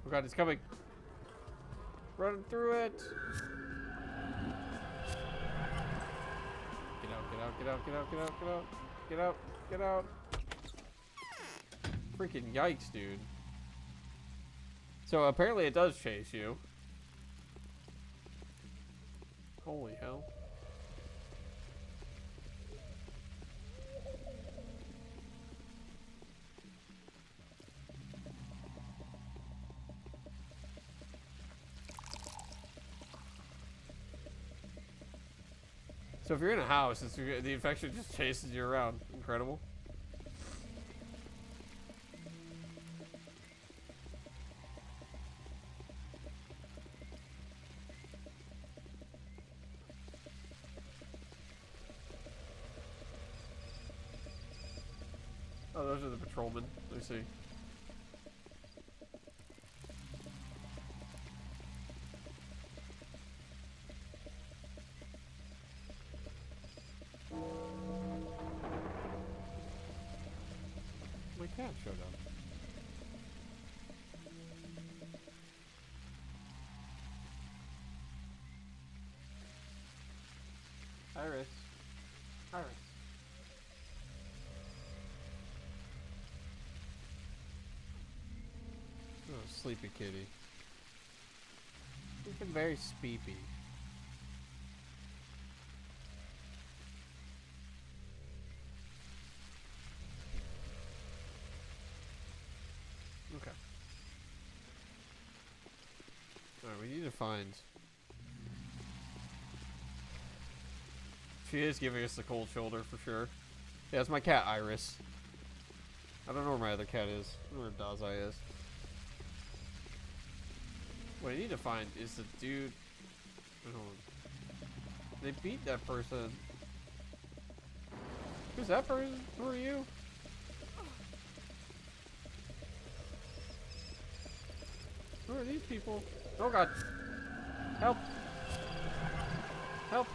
Oh god, it's coming. Run through it. Get out, get out, get out, get out, get out, get out. Get out, get out. Freaking yikes, dude. So apparently it does chase you. Holy hell. So if you're in a house, the infection just chases you around. Incredible. Oh, those are the patrolmen. Let me see. My cat showed up. Iris. Iris. Oh, sleepy kitty. She's been very speepy. Okay. Alright, we need to find... She is giving us the cold shoulder for sure. Yeah, it's my cat, Iris. I don't know where my other cat is. I don't know where Dazai is. What I need to find is the dude... They beat that person. Who's that person? Who are you? Who are these people? Oh god. Help. Help.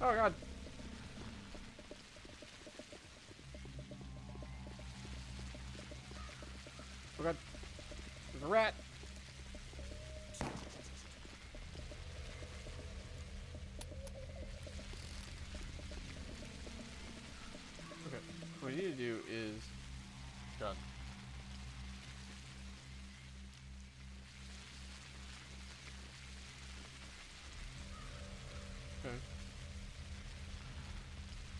Oh god. Oh god. There's a rat. I need to do is... God. Okay.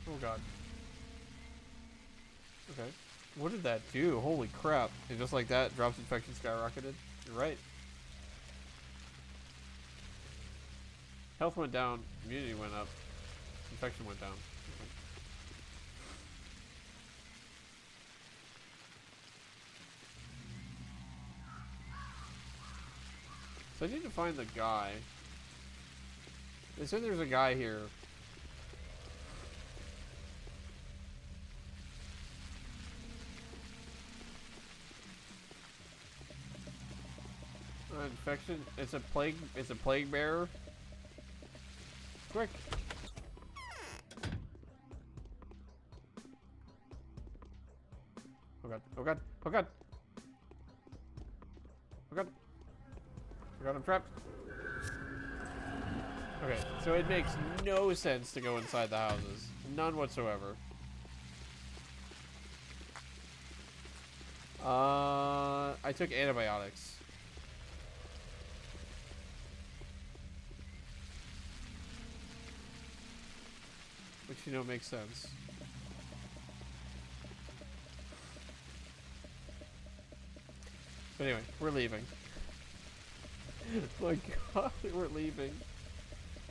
Oh god. Okay. What did that do? Holy crap. And just like that, drops infection skyrocketed. You're right. Health went down, immunity went up, infection went down. Okay. So I need to find the guy. They said there's a guy here. Infection. It's a plague. It's a plague bearer. Quick. Oh god. Oh god. Oh god. Oh god. Oh god. I'm trapped. Okay, so it makes no sense to go inside the houses. None whatsoever. I took antibiotics. Which, you know, makes sense. But anyway, we're leaving. My god, we're leaving.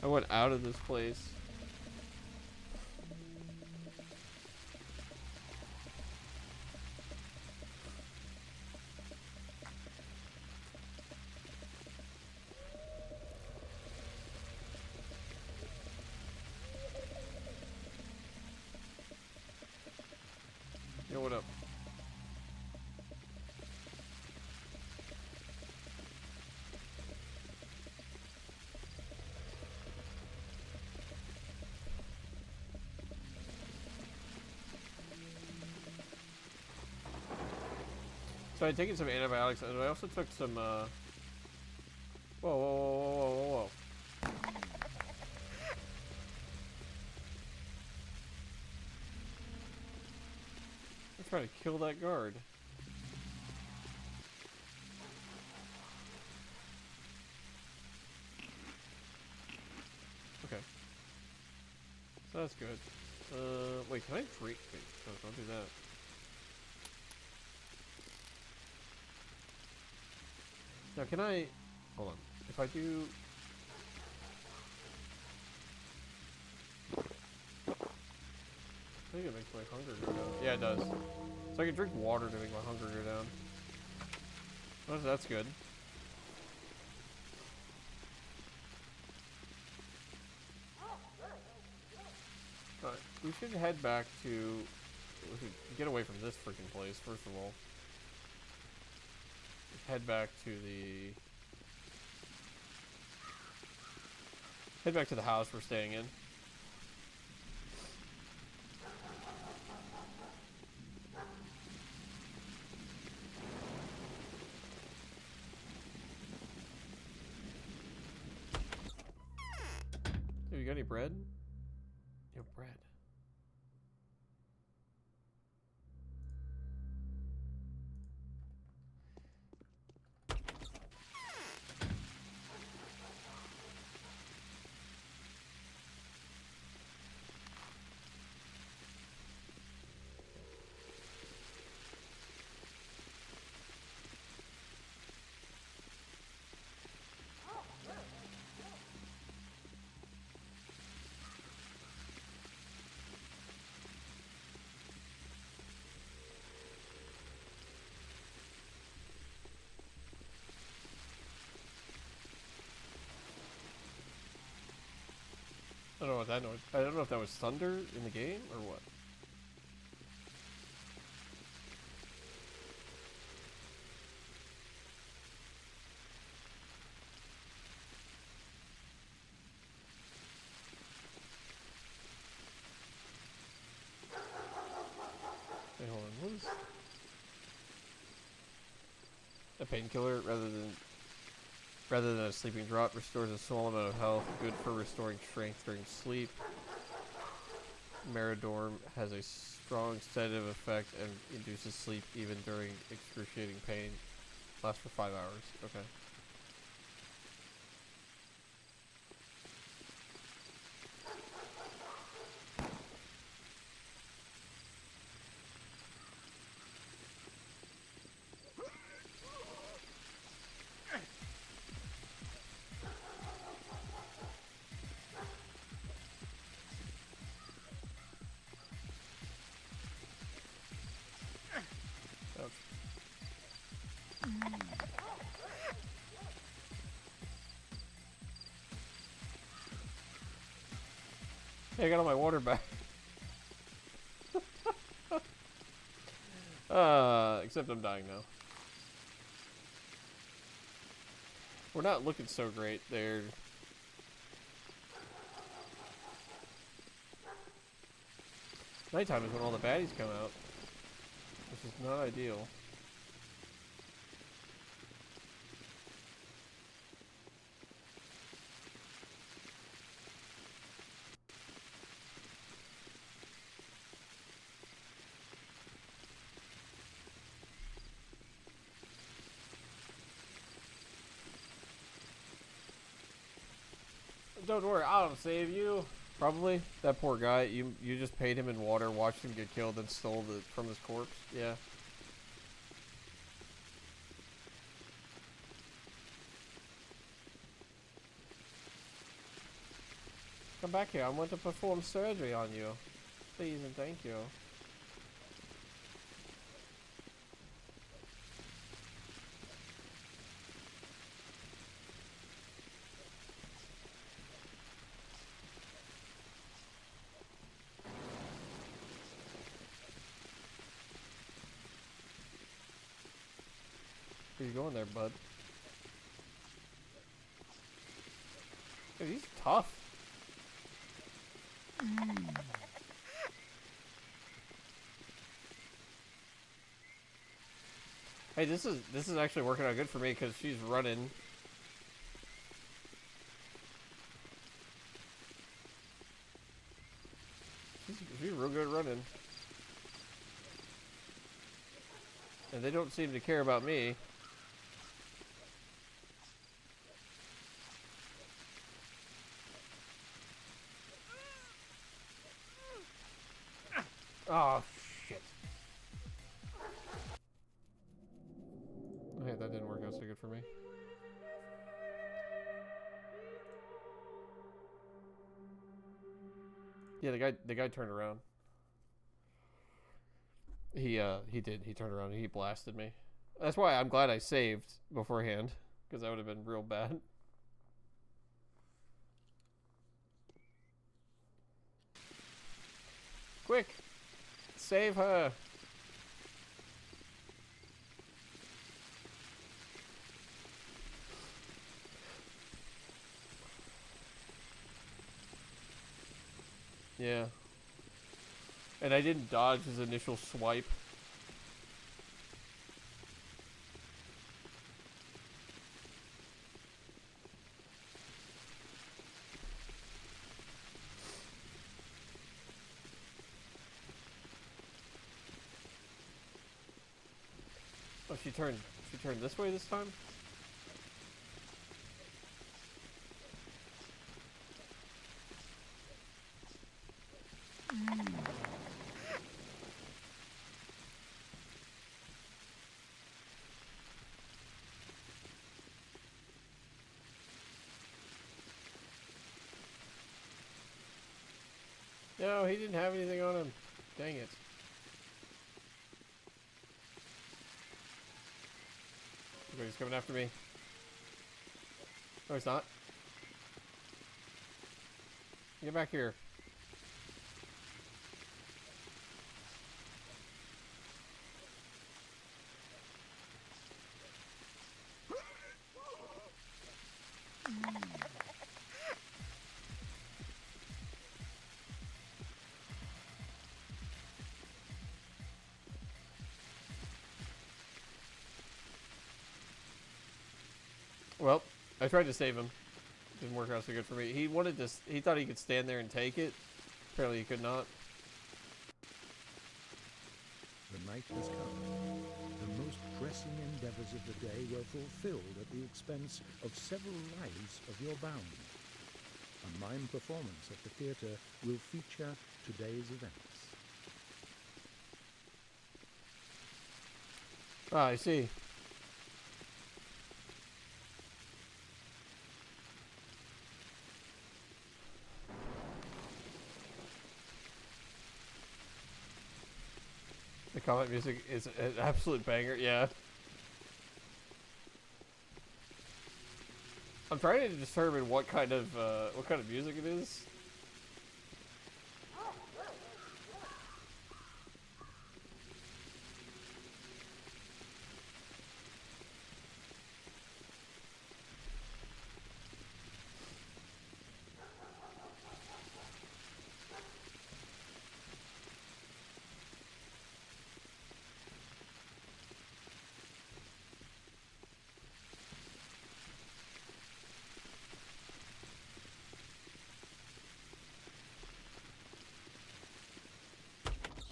I went out of this place. Yo, what up? So I taken some antibiotics, and I also took some, Whoa, whoa, whoa, whoa, whoa, whoa. I'm trying to kill that guard. Okay. So that's good. Wait, can I drink? Wait, no, don't do that. Now, can I... Hold on. If I do... I think it makes my hunger go down. Yeah, it does. So I can drink water to make my hunger go down. Oh, that's good. Alright, we should head back to... We should get away from this freaking place, first of all. Head back to the... Head back to the house we're staying in. Dude, you got any bread? Yo, bread. I don't know what that noise. I don't know if that was thunder in the game or what. Wait, hold on. What is a painkiller rather than a sleeping drop? Restores a small amount of health. Good for restoring strength during sleep. Meridorm has a strong sedative effect and induces sleep even during excruciating pain. Lasts for 5 hours. Okay. Hey, I got all my water back. Except I'm dying now. We're not looking so great there. Nighttime is when all the baddies come out, which is not ideal. Don't worry, I'll save you. Probably. That poor guy, you just paid him in water, watched him get killed, and stole it from his corpse. Yeah. Come back here, I want to perform surgery on you. Please and thank you. Where you going there, bud? Dude, he's tough. Hey, this is actually working out good for me because she's running. She's real good running. And they don't seem to care about me. Oh, shit. Hey, that didn't work out so good for me. Yeah, the guy turned around. He did. He turned around and he blasted me. That's why I'm glad I saved beforehand, because that would have been real bad. Quick! Save her! Yeah. And I didn't dodge his initial swipe. Oh, she turned this way this time? No, he didn't have anything on him. Dang it. Okay, he's coming after me. No, he's not. Get back here. Well, I tried to save him. Didn't work out so good for me. He wanted to. He thought he could stand there and take it. Apparently, he could not. night has come. The most pressing endeavors of the day were fulfilled at the expense of several lives of your bound. A mime performance at the theatre will feature today's events. Ah, I see. The combat music is an absolute banger, yeah. I'm trying to determine what kind of music it is.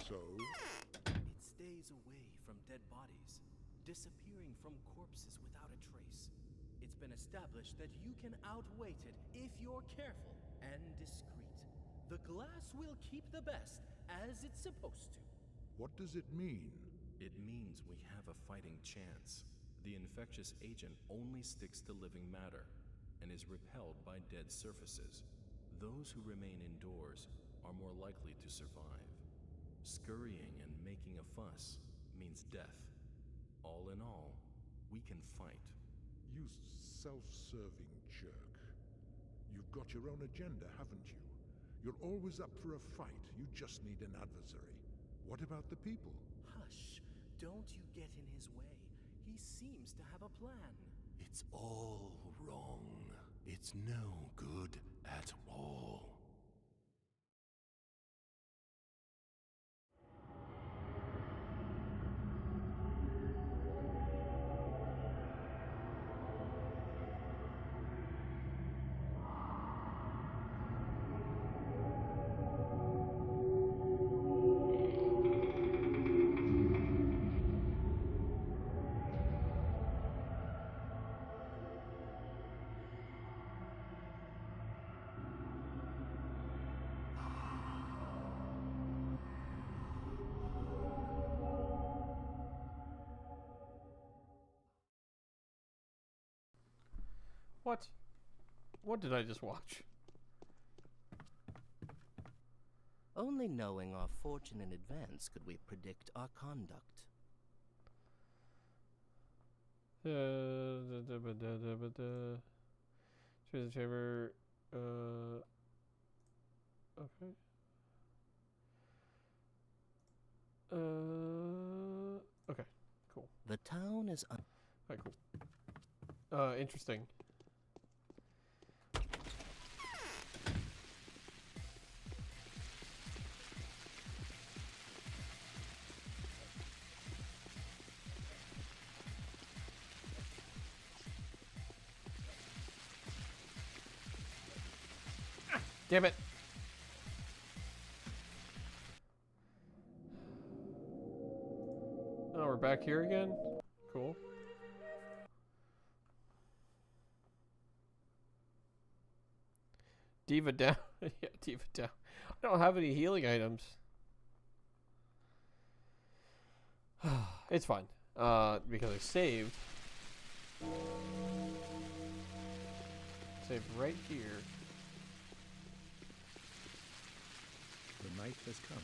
So, It stays away from dead bodies, disappearing from corpses without a trace. It's been established that you can outweight it if you're careful and discreet. The glass will keep the best, as it's supposed to. what does it mean? It means we have a fighting chance. The infectious agent only sticks to living matter and is repelled by dead surfaces. Those who remain indoors are more likely to survive. Scurrying and making a fuss means death. All in all, we can fight. You self-serving jerk. You've got your own agenda, haven't you? You're always up for a fight. You just need an adversary. What about the people? Hush, don't you get in his way. He seems to have a plan. It's all wrong. It's no good at all. What? What did I just watch? Only knowing our fortune in advance could we predict our conduct. Choose the chamber. Okay. Okay. Cool. The town is Alright, cool. Interesting. Damn it. Oh, we're back here again? Cool. Diva down. Yeah, Diva down. I don't have any healing items. It's fine. Because I saved. Saved right here. The night has come.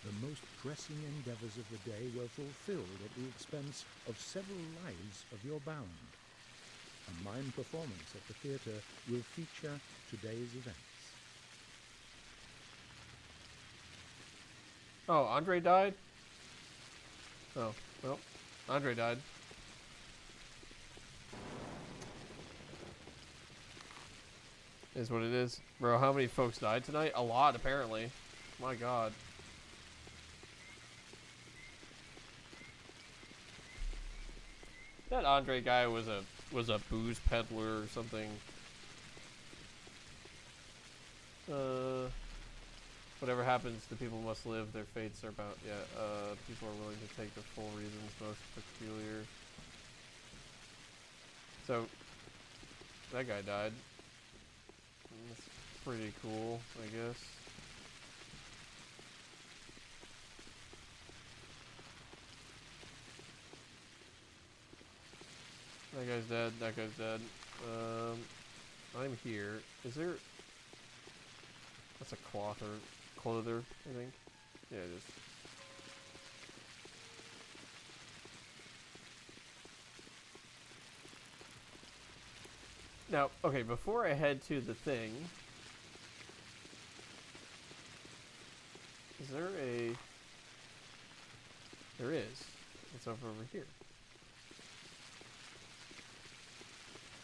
The most pressing endeavors of the day were fulfilled at the expense of several lives of your bound. A mime performance at the theatre will feature today's events. Oh, Andre died? Oh, well, Andre died. Is what it is. Bro, how many folks died tonight? A lot, apparently. My god. That Andre guy was a booze peddler or something. Whatever happens, the people must live. Their fates are bound. Yeah. People are willing to take the full reasons most peculiar. So that guy died. That's pretty cool, I guess. That guy's dead. That guy's dead. I'm here. Is there? That's a clother, I think. Yeah, it is. Now, okay, before I head to the thing, is there a... There is. It's over here.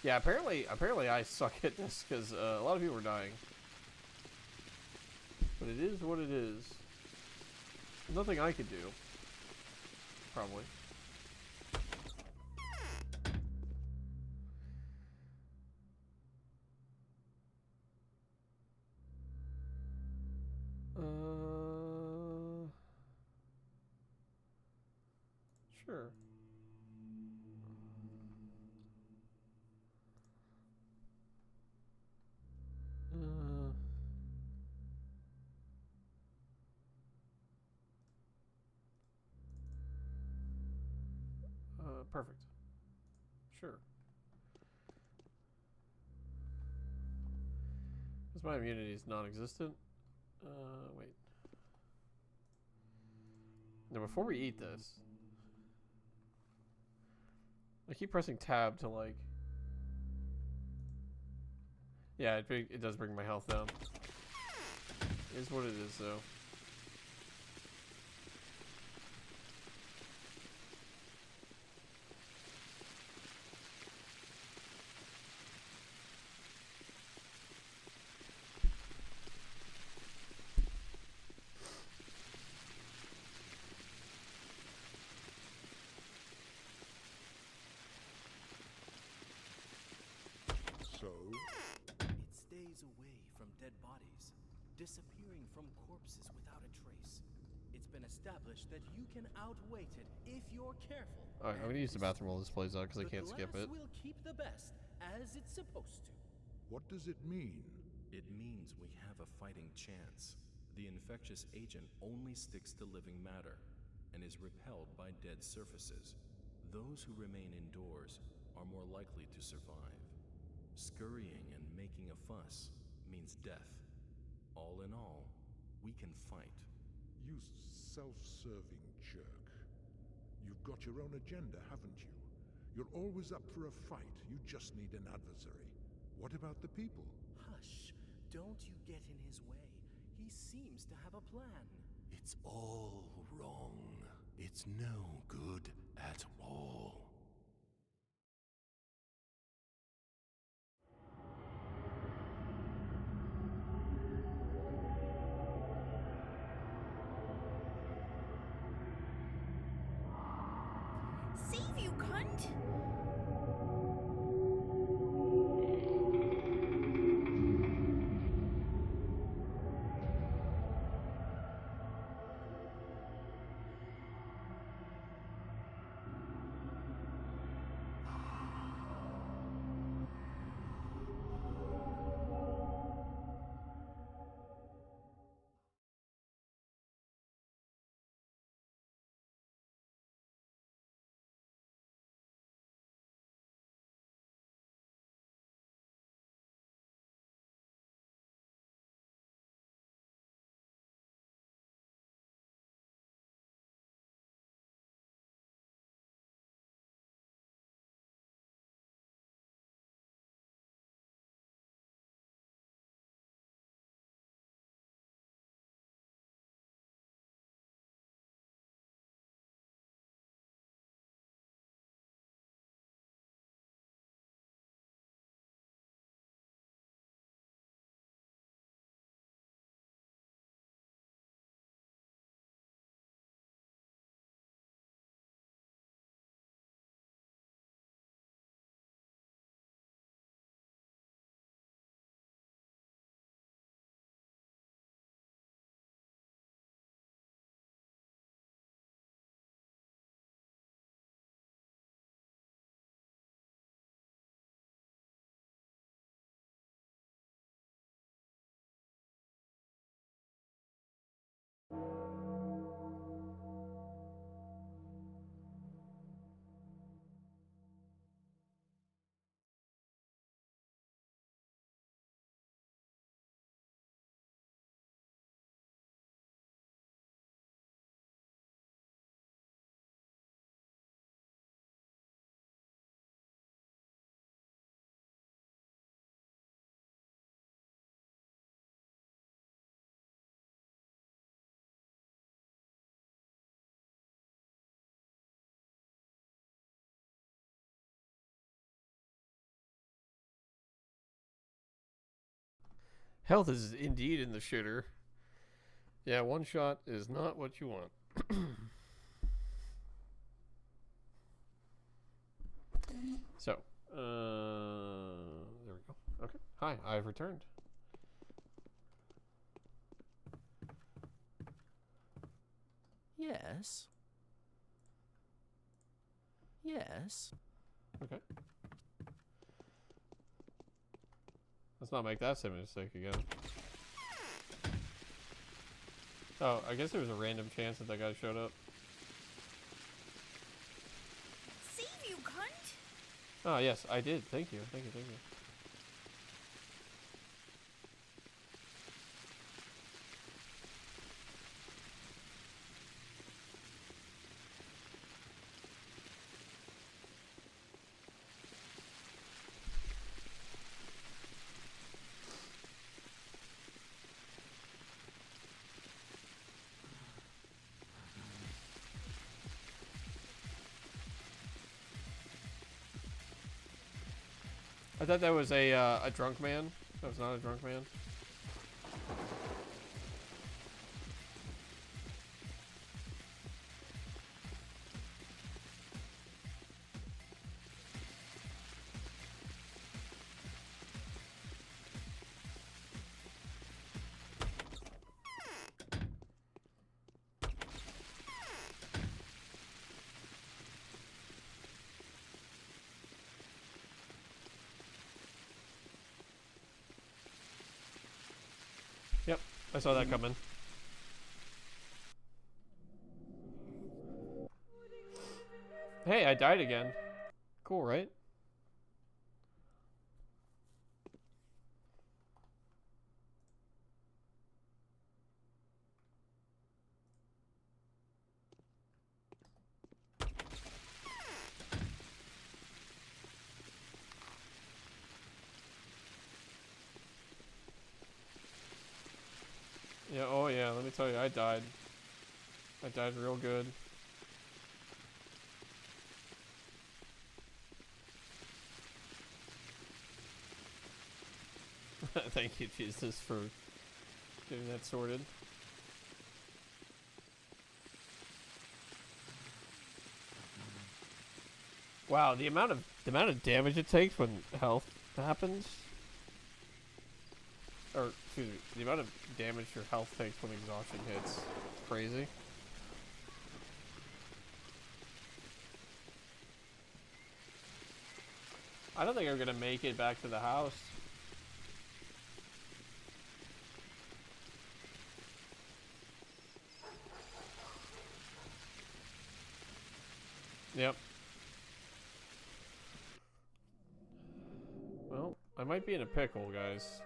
Yeah, apparently I suck at this, because a lot of people are dying. But it is what it is. Nothing I could do. Probably. Sure. Perfect. Sure. Because my immunity is non-existent. Wait. Now, before we eat this, I keep pressing tab to, like... Yeah, it does bring my health down. It is what it is, though. So? It stays away from dead bodies, disappearing from corpses without a trace. It's been established that you can outweight it if you're careful. Alright, I'm gonna use the bathroom while this plays out because I can't skip it. The glass will keep the best, as it's supposed to. What does it mean? It means we have a fighting chance. The infectious agent only sticks to living matter and is repelled by dead surfaces. Those who remain indoors are more likely to survive. Scurrying and making a fuss means death. All in all, we can fight. You self-serving jerk. You've got your own agenda, haven't you? You're always up for a fight. You just need an adversary. What about the people? Hush. Don't you get in his way. He seems to have a plan. It's all wrong. It's no good at all. Save you, cunt! Health is indeed in the shitter. Yeah, one shot is not what you want. So, there we go. Okay. Hi, I've returned. Yes. Yes. Okay. Let's not make that same mistake again. Oh, I guess there was a random chance that guy showed up. Save you, cunt! Oh, yes, I did. Thank you. Thank you. Thank you. I thought that was a drunk man. That was not a drunk man. Yep, I saw that coming. Hey, I died again. Cool, right? Yeah, oh yeah, let me tell you, I died. I died real good. Thank you, Jesus, for getting that sorted. Wow, the amount of damage it takes when health happens. Or excuse me, the amount of damage your health takes when exhaustion hits is crazy. I don't think I'm gonna make it back to the house. Yep. Well, I might be in a pickle, guys.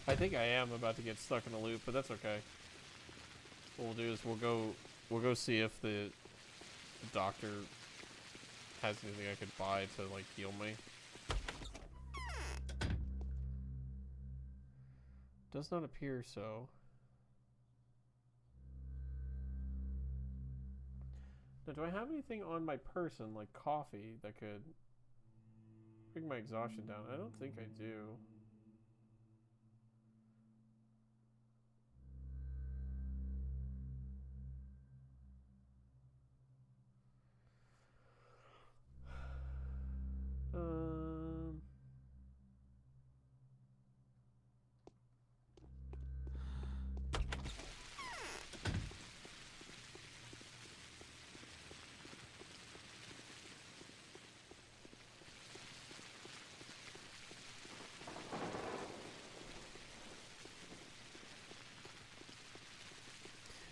I think I am about to get stuck in a loop, but that's okay. What we'll do is we'll go see if the doctor has anything I could buy to like heal me. Does not appear so. Now, do I have anything on my person like coffee that could bring my exhaustion down? I don't think I do. Um,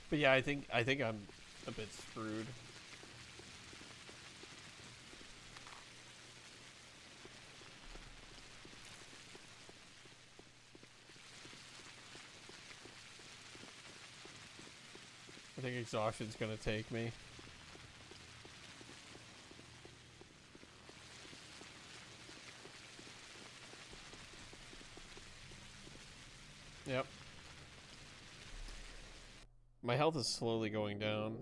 but yeah, I think I'm a bit screwed. I think exhaustion's gonna take me. Yep. My health is slowly going down.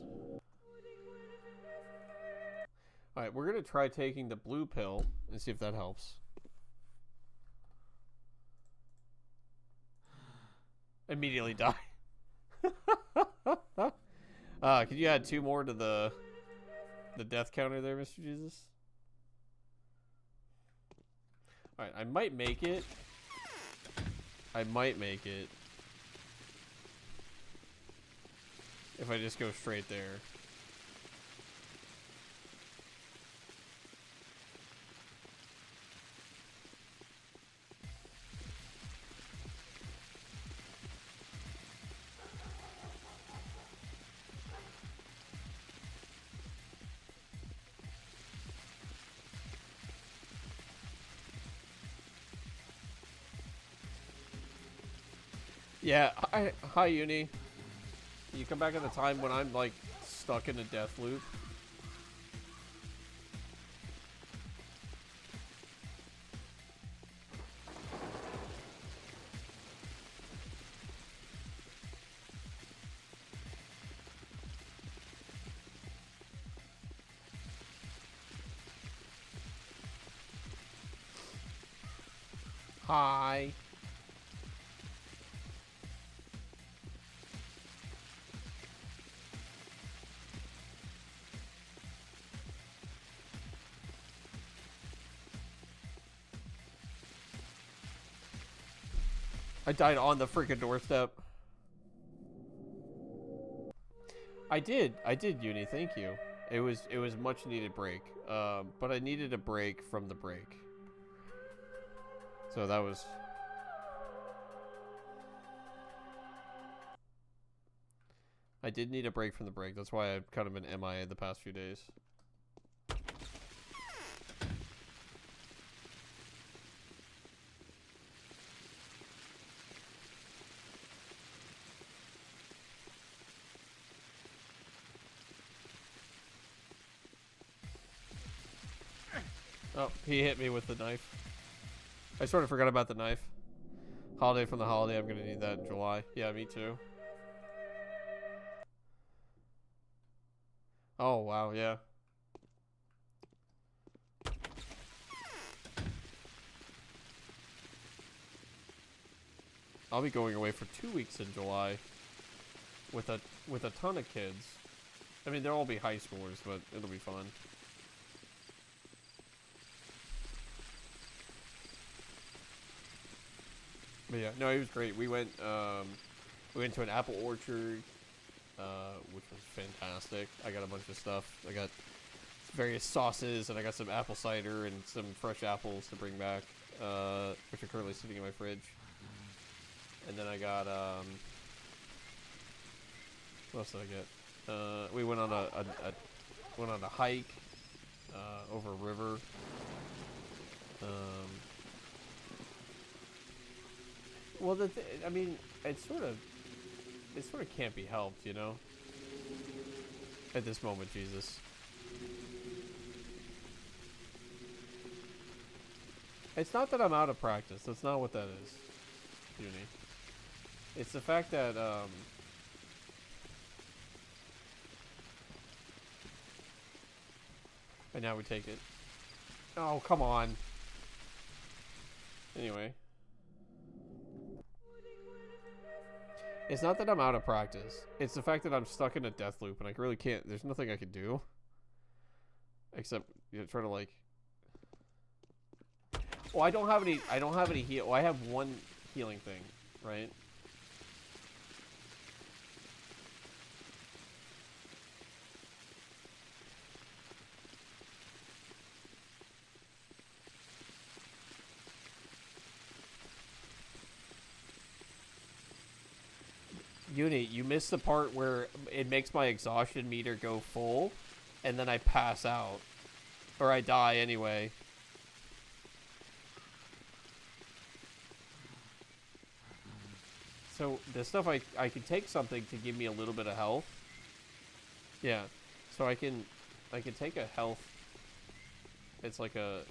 Alright, we're gonna try taking the blue pill and see if that helps. Immediately die. Can you add 2 more to the death counter there, Mr. Jesus? Alright, I might make it. I might make it. If I just go straight there. Yeah, hi Uni. You come back at the time when I'm like stuck in a death loop. Hi. I died on the freaking doorstep. I did, Uni, thank you. It was much needed break. But I needed a break from the break. So that was... I did need a break from the break. That's why I've kind of been MIA the past few days. Oh, he hit me with the knife. I sort of forgot about the knife. Holiday from the holiday, I'm gonna need that in July. Yeah, me too. Oh, wow, yeah. I'll be going away for 2 weeks in July with a ton of kids. I mean, they'll all be high schoolers, but it'll be fun. But yeah, no, it was great. We went to an apple orchard, which was fantastic. I got a bunch of stuff. I got various sauces, and I got some apple cider and some fresh apples to bring back, which are currently sitting in my fridge. And then I got, what else did I get? We went on a hike, over a river. Well, I mean, it sort of can't be helped, you know? At this moment, Jesus. It's not that I'm out of practice. That's not what that is, Uni. It's the fact that, and now we take it. Oh, come on. Anyway. It's not that I'm out of practice. It's the fact that I'm stuck in a death loop and I really can't. There's nothing I can do. Except, you know, try to like... Well, I don't have any heal. Well, I have one healing thing, right? Uni, you missed the part where it makes my exhaustion meter go full, and then I pass out. Or I die anyway. So, the stuff I can take something to give me a little bit of health. Yeah. So I can take a health... It's like a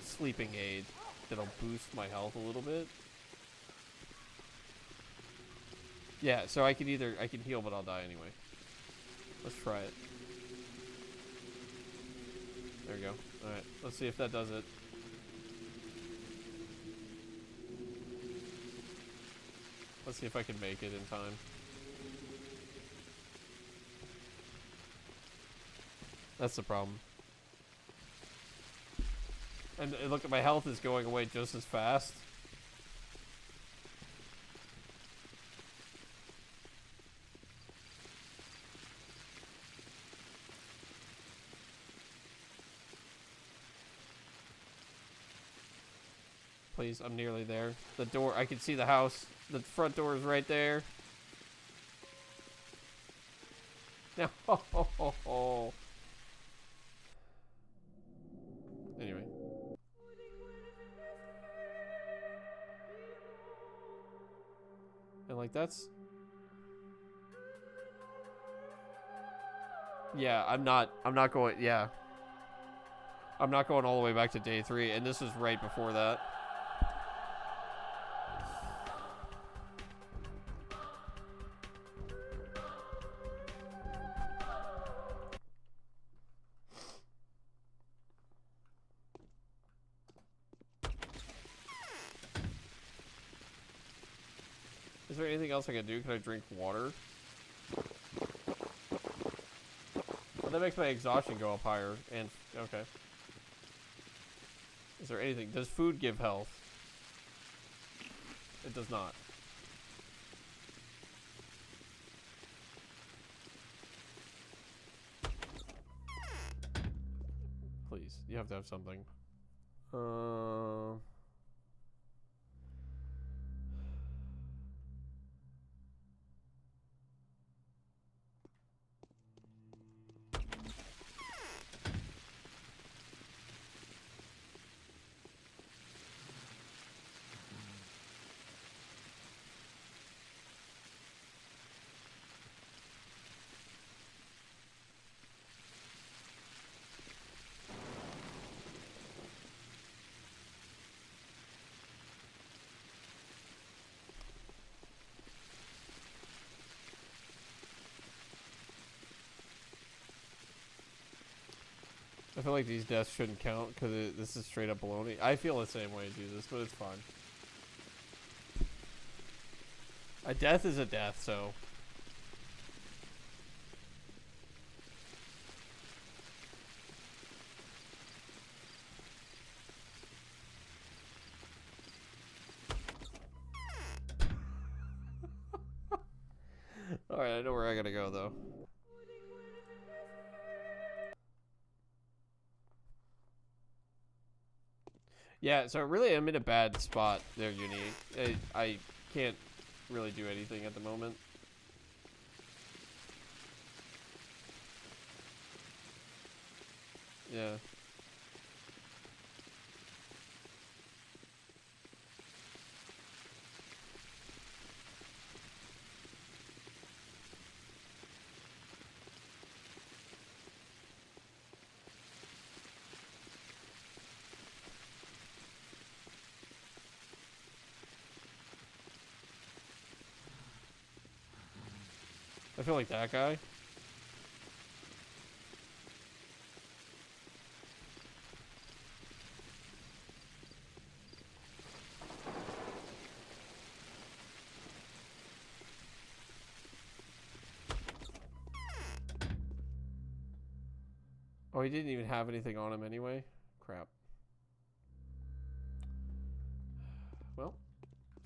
sleeping aid that'll boost my health a little bit. Yeah, so I can heal, but I'll die anyway. Let's try it. There we go. Alright, let's see if that does it. Let's see if I can make it in time. That's the problem. And look, at my health is going away just as fast. Please, I'm nearly there. The door, I can see the house. The front door is right there. No. Anyway. And like that's... Yeah, I'm not going, yeah. I'm not going all the way back to day 3, and this is right before that. Is there anything else I can do? Can I drink water? Well, that makes my exhaustion go up higher. And okay. Is there anything? Does food give health? It does not. Please, you have to have something. I feel like these deaths shouldn't count because this is straight up baloney. I feel the same way, Jesus, but it's fine. A death is a death, so. Alright, I know where I gotta go, though. Yeah, so really I'm in a bad spot there, Uni. I can't really do anything at the moment. Yeah. I feel like that guy. Oh, he didn't even have anything on him anyway? Crap. Well,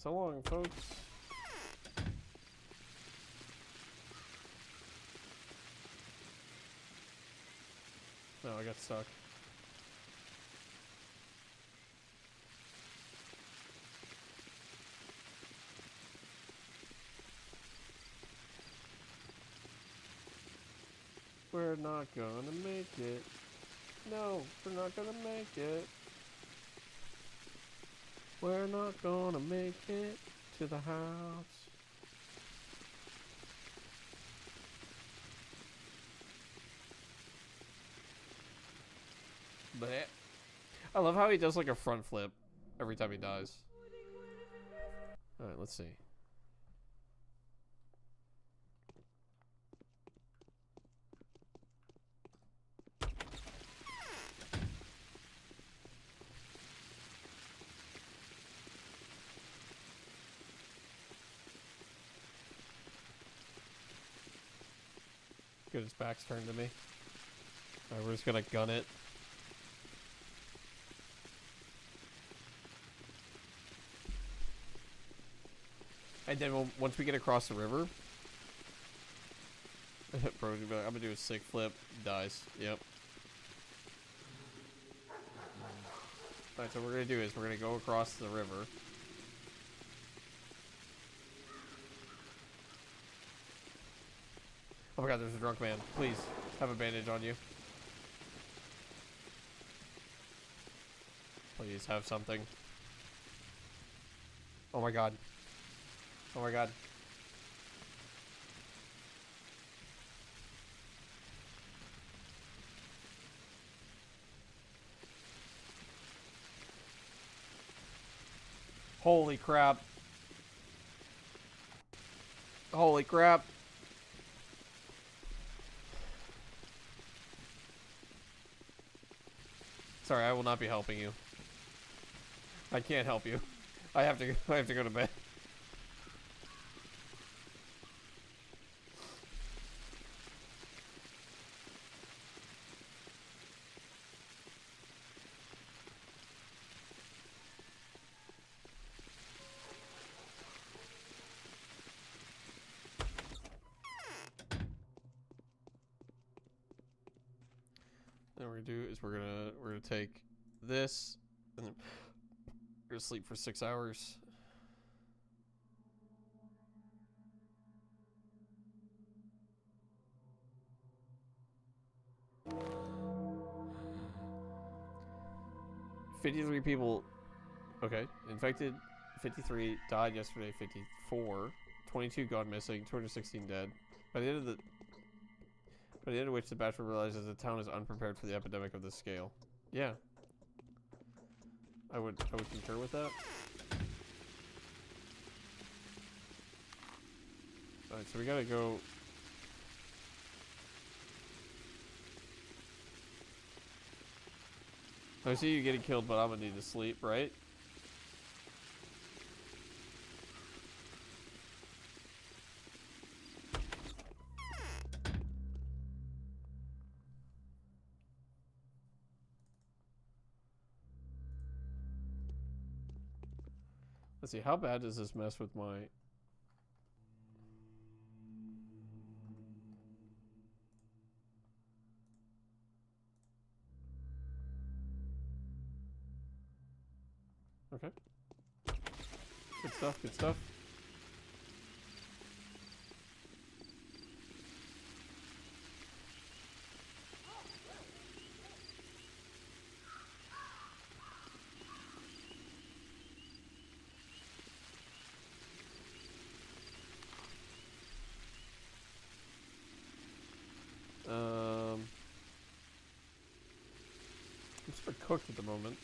so long, folks. No, I got stuck. We're not gonna make it. No, we're not gonna make it. We're not gonna make it to the house. But I love how he does like a front flip every time he dies. Alright, let's see. Good, his back's turned to me. Alright, we're just gonna gun it. And then once we get across the river, bro, I'm gonna do a sick flip. Dies. Yep. Alright, so what we're gonna do is we're gonna go across the river. Oh my god, there's a drunk man. Please, have a bandage on you. Please, have something. Oh my god. Oh my god. Holy crap. Holy crap. Sorry, I will not be helping you. I can't help you. I have to go to bed. Then what we're gonna do is we're gonna take this and then we're gonna sleep for 6 hours. $53 people, okay, infected, 53 died yesterday, 54, 22 gone missing, 216 dead. By the end of which the Bachelor realizes the town is unprepared for the epidemic of this scale. Yeah. I would concur with that. Alright, so we gotta go. I see you getting killed, but I'm gonna need to sleep, right? Let's see, how bad does this mess with my... Okay. Good stuff, good stuff. I'm sort of cooked at the moment.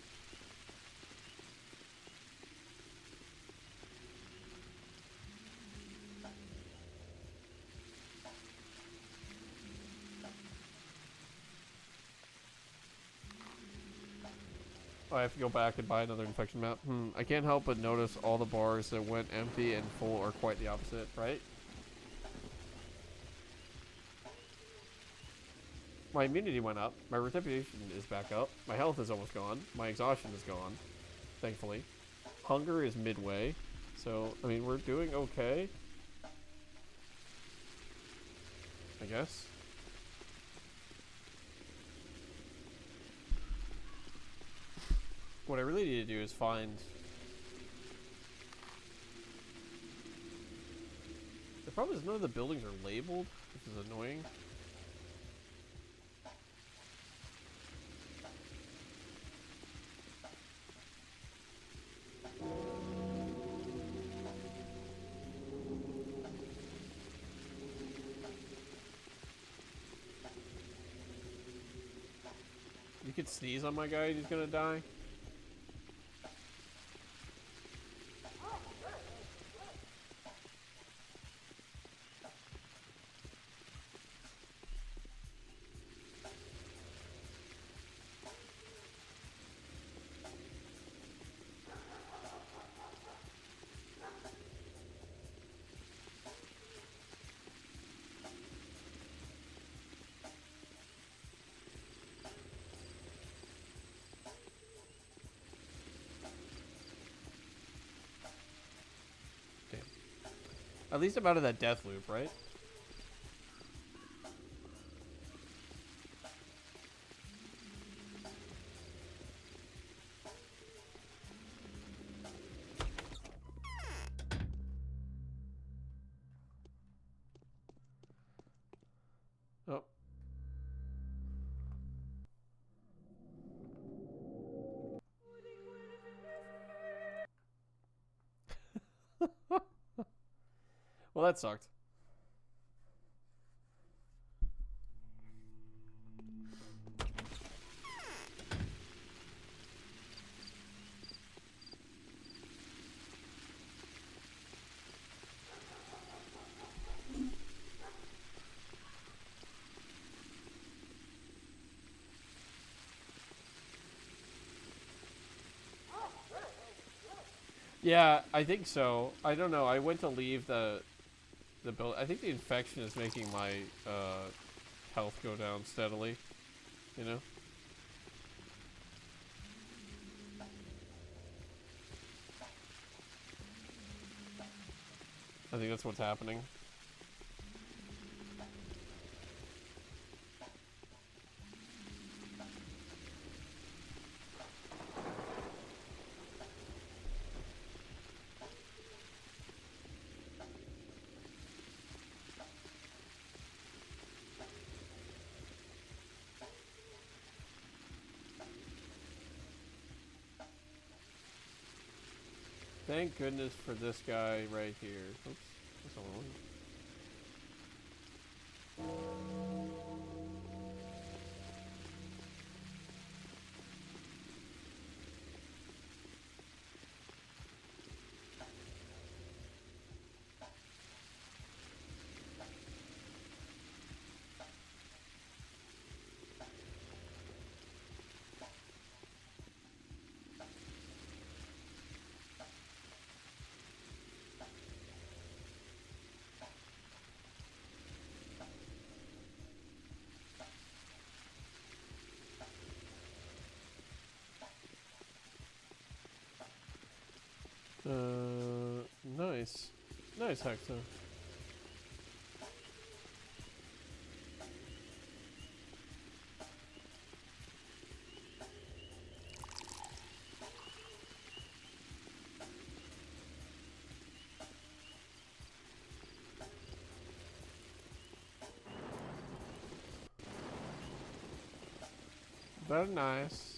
Oh, I have to go back and buy another infection map. I can't help but notice all the bars that went empty and full are quite the opposite, right? My immunity went up. My reputation is back up. My health is almost gone. My exhaustion is gone, thankfully. Hunger is midway. So, I mean, we're doing okay, I guess. What I really need to do is find... The problem is none of the buildings are labeled, which is annoying. You could sneeze on my guy, he's gonna die. At least I'm out of that death loop, right? Oh. Well, that sucked. Yeah, I think so. I don't know. I went to leave the build. I think the infection is making my health go down steadily. You know? I think that's what's happening. Thank goodness for this guy right here. Oops, that's all wrong. Nice. Nice, Hector. Very nice.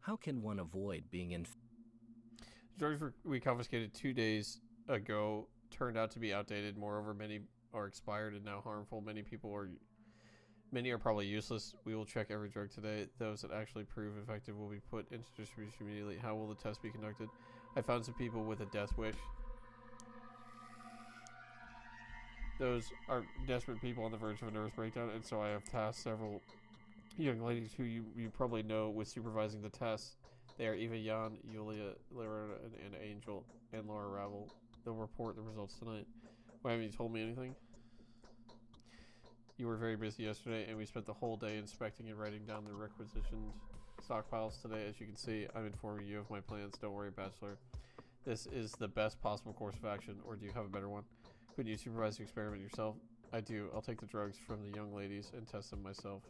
How can one avoid being Drugs we confiscated 2 days ago turned out to be outdated. Moreover, many are expired and now harmful. Many are probably useless. We will check every drug today. Those that actually prove effective will be put into distribution immediately. How will the test be conducted? I found some people with a death wish. Those are desperate people on the verge of a nervous breakdown, and so I have tasked several young ladies who you probably know with supervising the tests. They are Eva Jan, Yulia, Lara, and Angel, and Laura Ravel. They'll report the results tonight. Why haven't you told me anything? You were very busy yesterday, and we spent the whole day inspecting and writing down the requisitioned stockpiles today. As you can see, I'm informing you of my plans. Don't worry, Bachelor. This is the best possible course of action, or do you have a better one? Couldn't you supervise the experiment yourself? I do. I'll take the drugs from the young ladies and test them myself.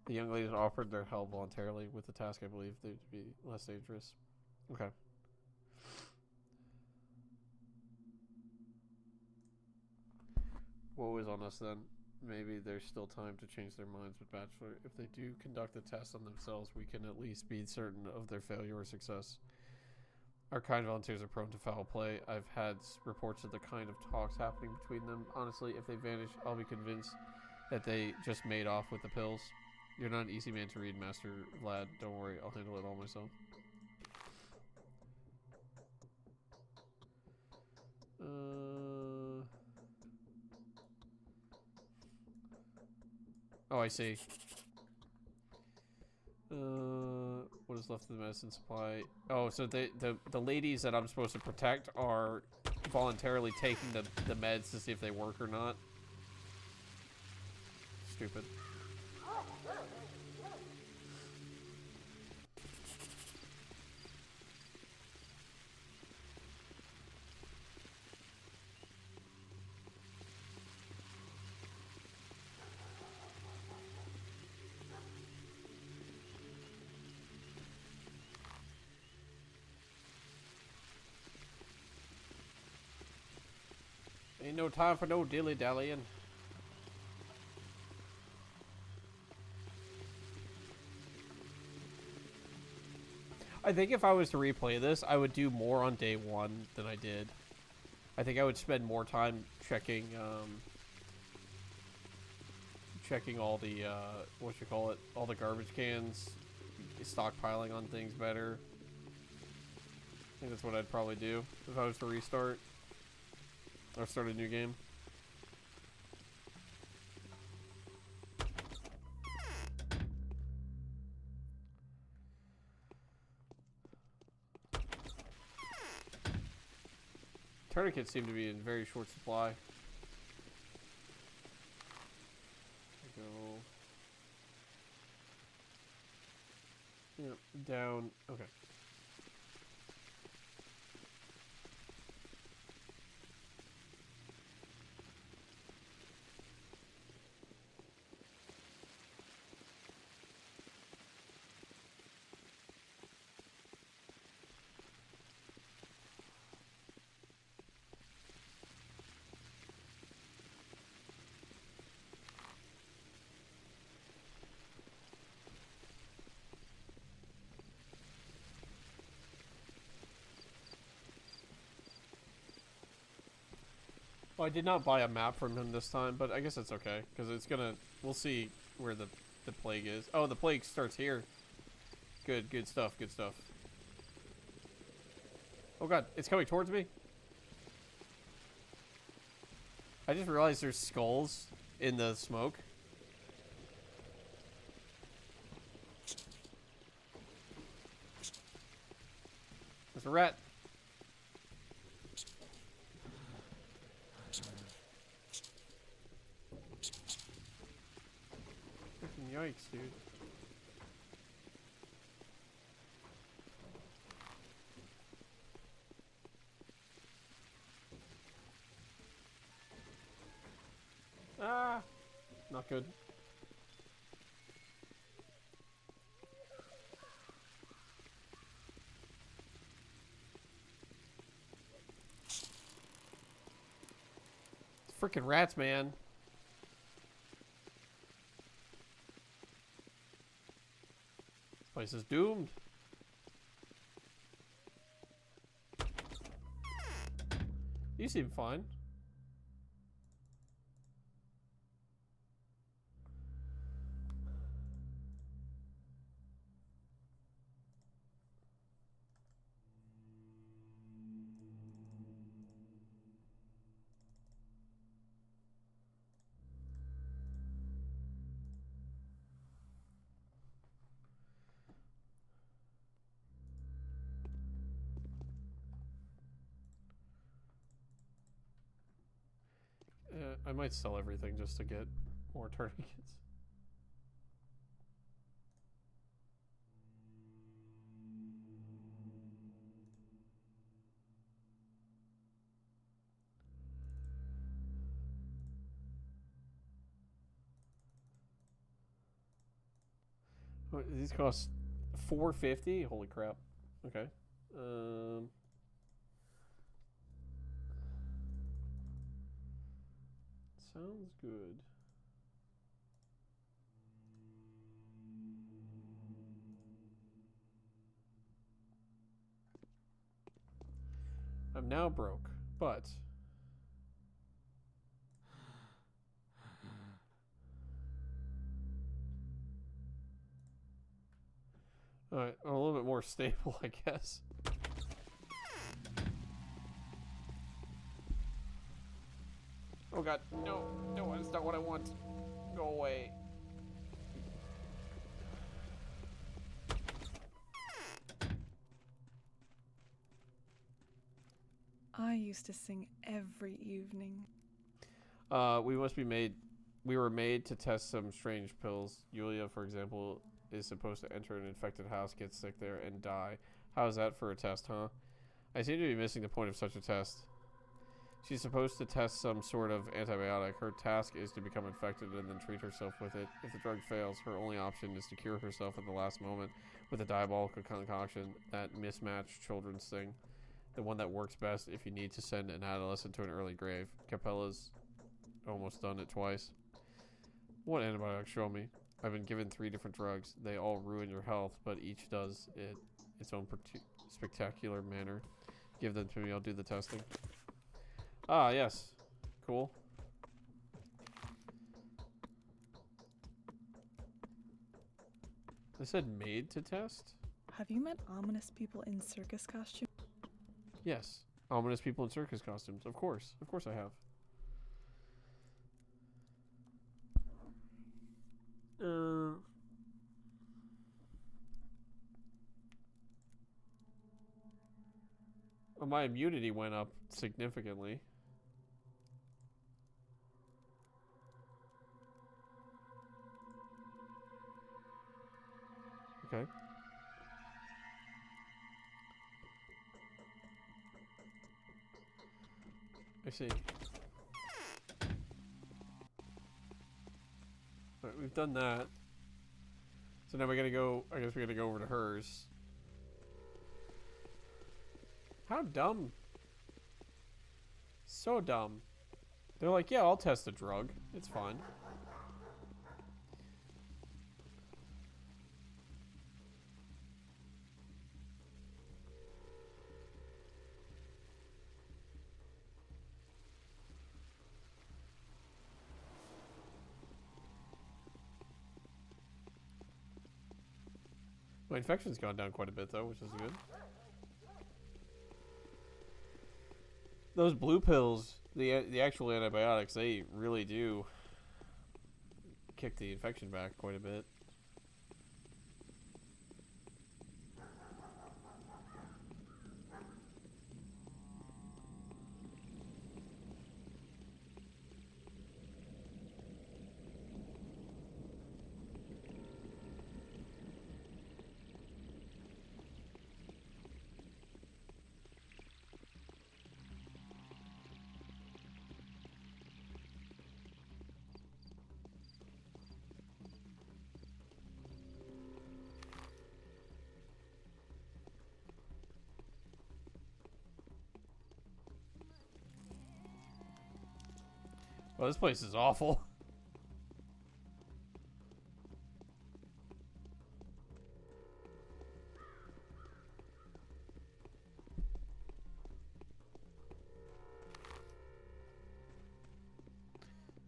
The young ladies offered their help voluntarily. With the task, I believe they'd be less dangerous. Okay. What was on us then? Maybe there's still time to change their minds with Bachelor. If they do conduct the test on themselves, we can at least be certain of their failure or success. Our kind volunteers are prone to foul play. I've had reports of the kind of talks happening between them. Honestly, if they vanish, I'll be convinced that they just made off with the pills. You're not an easy man to read, Master Vlad. Don't worry, I'll handle it all myself. Oh, I see. What What is left of the medicine supply? Oh, so the ladies that I'm supposed to protect are voluntarily taking the meds to see if they work or not. Stupid. Ain't no time for no dilly-dallying. I think if I was to replay this, I would do more on day one than I did. I think I would spend more time checking, checking all the, all the garbage cans, stockpiling on things better. I think that's what I'd probably do if I was to restart. Or start a new game. Tourniquets seem to be in very short supply. Go. Yep, down. Okay. Well, I did not buy a map from him this time, but I guess it's okay, because it's gonna... We'll see where the plague is. Oh, the plague starts here. Good stuff, good stuff. Oh god, it's coming towards me? I just realized there's skulls in the smoke. There's a rat. Freaking yikes, dude. Ah! Not good. Freaking rats, man. This place is doomed. You seem fine. I might sell everything just to get more tourniquets. Oh, these cost $4.50. Holy crap! Okay. Sounds good. I'm now broke, but alright, I'm a little bit more stable, I guess. Oh god, no, no, that's not what I want. Go away. I used to sing every evening. We were made to test some strange pills. Yulia, for example, is supposed to enter an infected house, get sick there, and die. How is that for a test, huh? I seem to be missing the point of such a test. She's supposed to test some sort of antibiotic. Her task is to become infected and then treat herself with it. If the drug fails, her only option is to cure herself at the last moment with a diabolical concoction, that mismatched children's thing. The one that works best if you need to send an adolescent to an early grave. Capella's almost done it twice. What antibiotics? Show me. I've been given 3 different drugs. They all ruin your health, but each does it its own spectacular manner. Give them to me. I'll do the testing. Ah, yes. Cool. I said made to test? Have you met ominous people in circus costume? Yes. Ominous people in circus costumes. Of course. Of course I have. Well, my immunity went up significantly. Okay. I see. Alright, we've done that. So now we're gonna go, I guess we're gonna go over to hers. How dumb. So dumb. They're like, yeah, I'll test the drug. It's fine. My infection's gone down quite a bit though, which is good. Those blue pills, the actual antibiotics, they really do kick the infection back quite a bit. Well, this place is awful.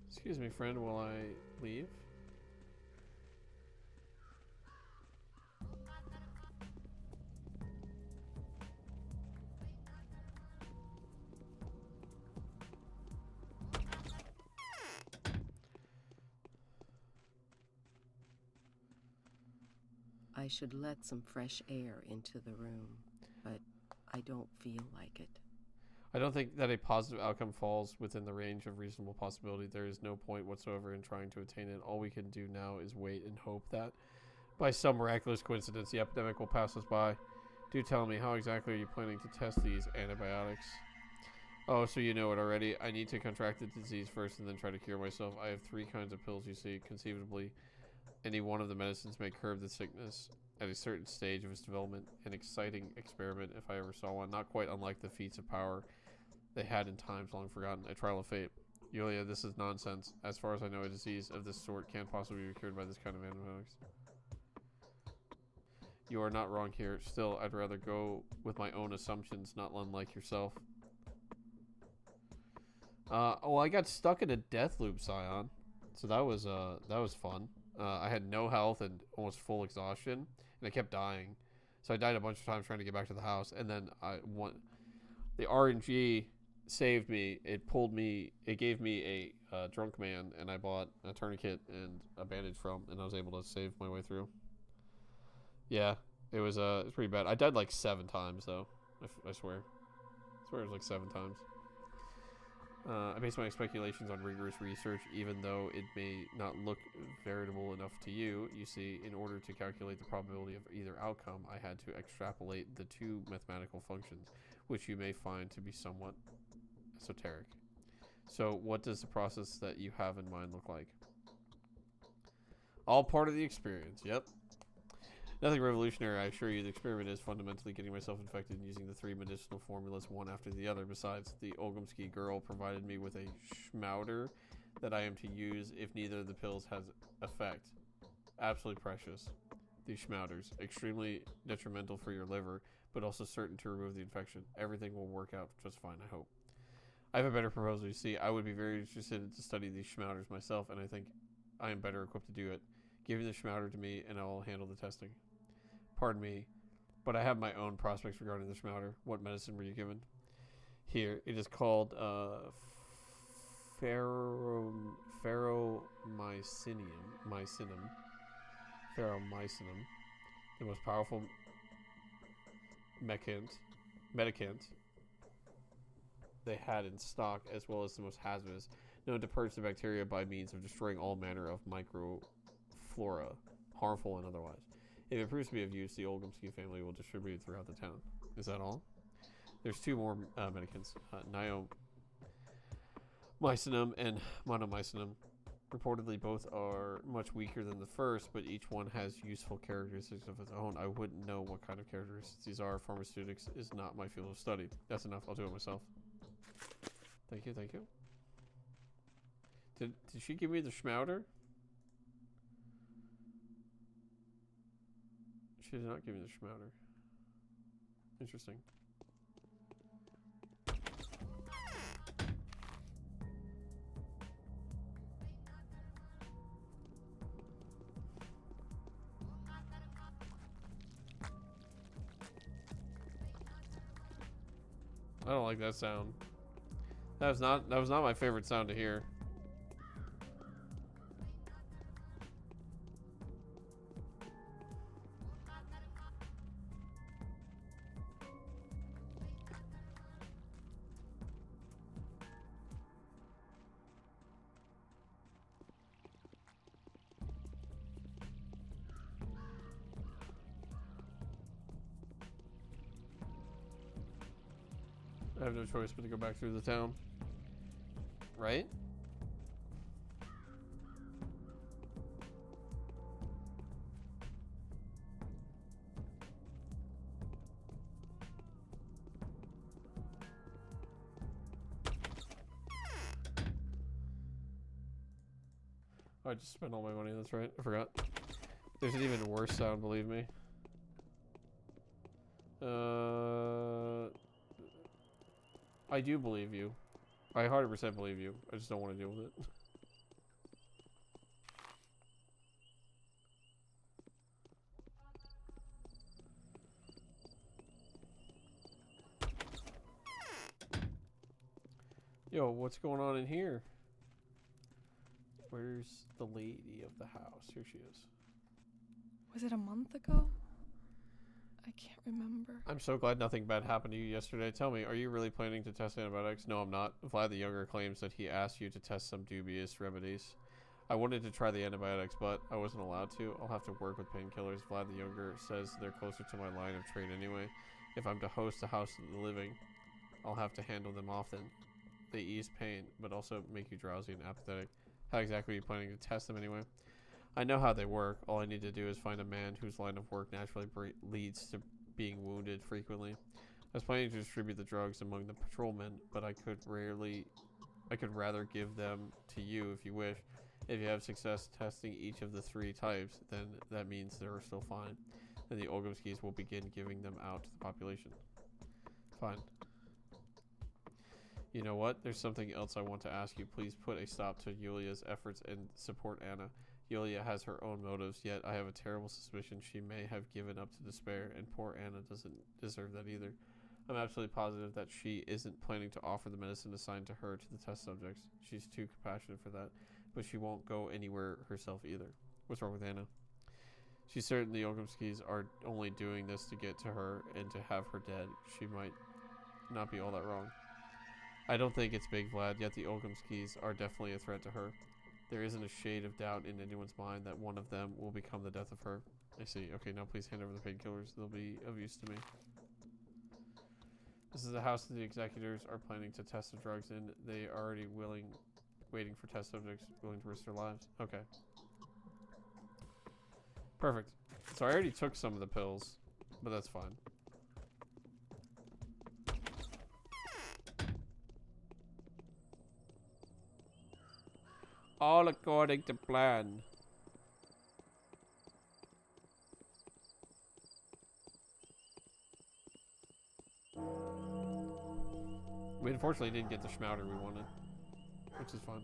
Excuse me, friend, while I leave. I should let some fresh air into the room, but I don't feel like it. I don't think that a positive outcome falls within the range of reasonable possibility. There is no point whatsoever in trying to attain it. All we can do now is wait and hope that, by some miraculous coincidence, the epidemic will pass us by. Do tell me, how exactly are you planning to test these antibiotics? Oh, so you know it already. I need to contract the disease first and then try to cure myself. I have 3 kinds of pills, you see. Conceivably, any one of the medicines may curb the sickness at a certain stage of its development. An exciting experiment, if I ever saw one. Not quite unlike the feats of power they had in times long forgotten. A trial of fate. Yulia, this is nonsense. As far as I know, a disease of this sort can't possibly be cured by this kind of antibiotics. You are not wrong here. Still, I'd rather go with my own assumptions, not unlike yourself. Oh, I got stuck in a death loop, Scion. So that was fun. I had no health and almost full exhaustion, and I kept dying. So I died a bunch of times trying to get back to the house, and then the RNG saved me. It pulled me. It gave me a drunk man, and I bought a tourniquet and a bandage from, and I was able to save my way through. Yeah, it was pretty bad. I died like 7 times though. I swear. swear it was like 7 times. I base my speculations on rigorous research, even though it may not look veritable enough to you. You see, in order to calculate the probability of either outcome, I had to extrapolate the 2 mathematical functions, which you may find to be somewhat esoteric. So, what does the process that you have in mind look like? All part of the experience, yep. Nothing revolutionary, I assure you. The experiment is fundamentally getting myself infected and using the 3 medicinal formulas one after the other. Besides, the Olgomsky girl provided me with a schmouder that I am to use if neither of the pills has effect. Absolutely precious. These schmouders, extremely detrimental for your liver, but also certain to remove the infection. Everything will work out just fine, I hope. I have a better proposal. You see, I would be very interested to study these schmouders myself, and I think I am better equipped to do it. Give the schmouder to me, and I will handle the testing. Pardon me, but I have my own prospects regarding the schmouder. What medicine were you given? Here, it is called ferromycinum, the most powerful medicant they had in stock, as well as the most hazardous, known to purge the bacteria by means of destroying all manner of microflora, harmful and otherwise. If it proves to be of use, the Olgomsky family will distribute it throughout the town. Is that all? There's 2 more medicaments, niomycinum and monomycinum. Reportedly, both are much weaker than the first, but each one has useful characteristics of its own. I wouldn't know what kind of characteristics these are. Pharmaceutics is not my field of study. That's enough. I'll do it myself. Thank you, thank you. Did she give me the schmouder? She did not give me the schmouder. Interesting. I don't like that sound. That was not my favorite sound to hear. I have no choice but to go back through the town. Right? I just spent all my money, that's right. I forgot. There's an even worse sound, believe me. I do believe you. I 100% believe you. I just don't want to deal with it. Yo, what's going on in here? Where's the lady of the house? Here she is. Was it a month ago? I can't remember. I'm so glad nothing bad happened to you yesterday. Tell me, are you really planning to test antibiotics? No, I'm not. Vlad the Younger claims that he asked you to test some dubious remedies. I wanted to try the antibiotics, but I wasn't allowed to. I'll have to work with painkillers. Vlad the Younger says they're closer to my line of trade anyway. If I'm to host a house of the living, I'll have to handle them often. They ease pain, but also make you drowsy and apathetic. How exactly are you planning to test them anyway? I know how they work. All I need to do is find a man whose line of work naturally leads to being wounded frequently. I was planning to distribute the drugs among the patrolmen, but I could rather give them to you if you wish. If you have success testing each of the 3 types, then that means they're still fine. Then the Olgomskis will begin giving them out to the population. Fine. You know what? There's something else I want to ask you. Please put a stop to Yulia's efforts and support Anna. Yulia has her own motives, yet I have a terrible suspicion she may have given up to despair, and poor Anna doesn't deserve that either. I'm absolutely positive that she isn't planning to offer the medicine assigned to her to the test subjects. She's too compassionate for that, but she won't go anywhere herself either. What's wrong with Anna? She's certain the Olgomskis are only doing this to get to her and to have her dead. She might not be all that wrong. I don't think it's Big Vlad, yet the Ogham's keys are definitely a threat to her. There isn't a shade of doubt in anyone's mind that one of them will become the death of her. I see. Okay, now please hand over the painkillers. They'll be of use to me. This is the house that the executors are planning to test the drugs in. They are already waiting for test subjects willing to risk their lives. Okay. Perfect. So I already took some of the pills, but that's fine. All according to plan. We unfortunately didn't get the schmouter we wanted, which is fun.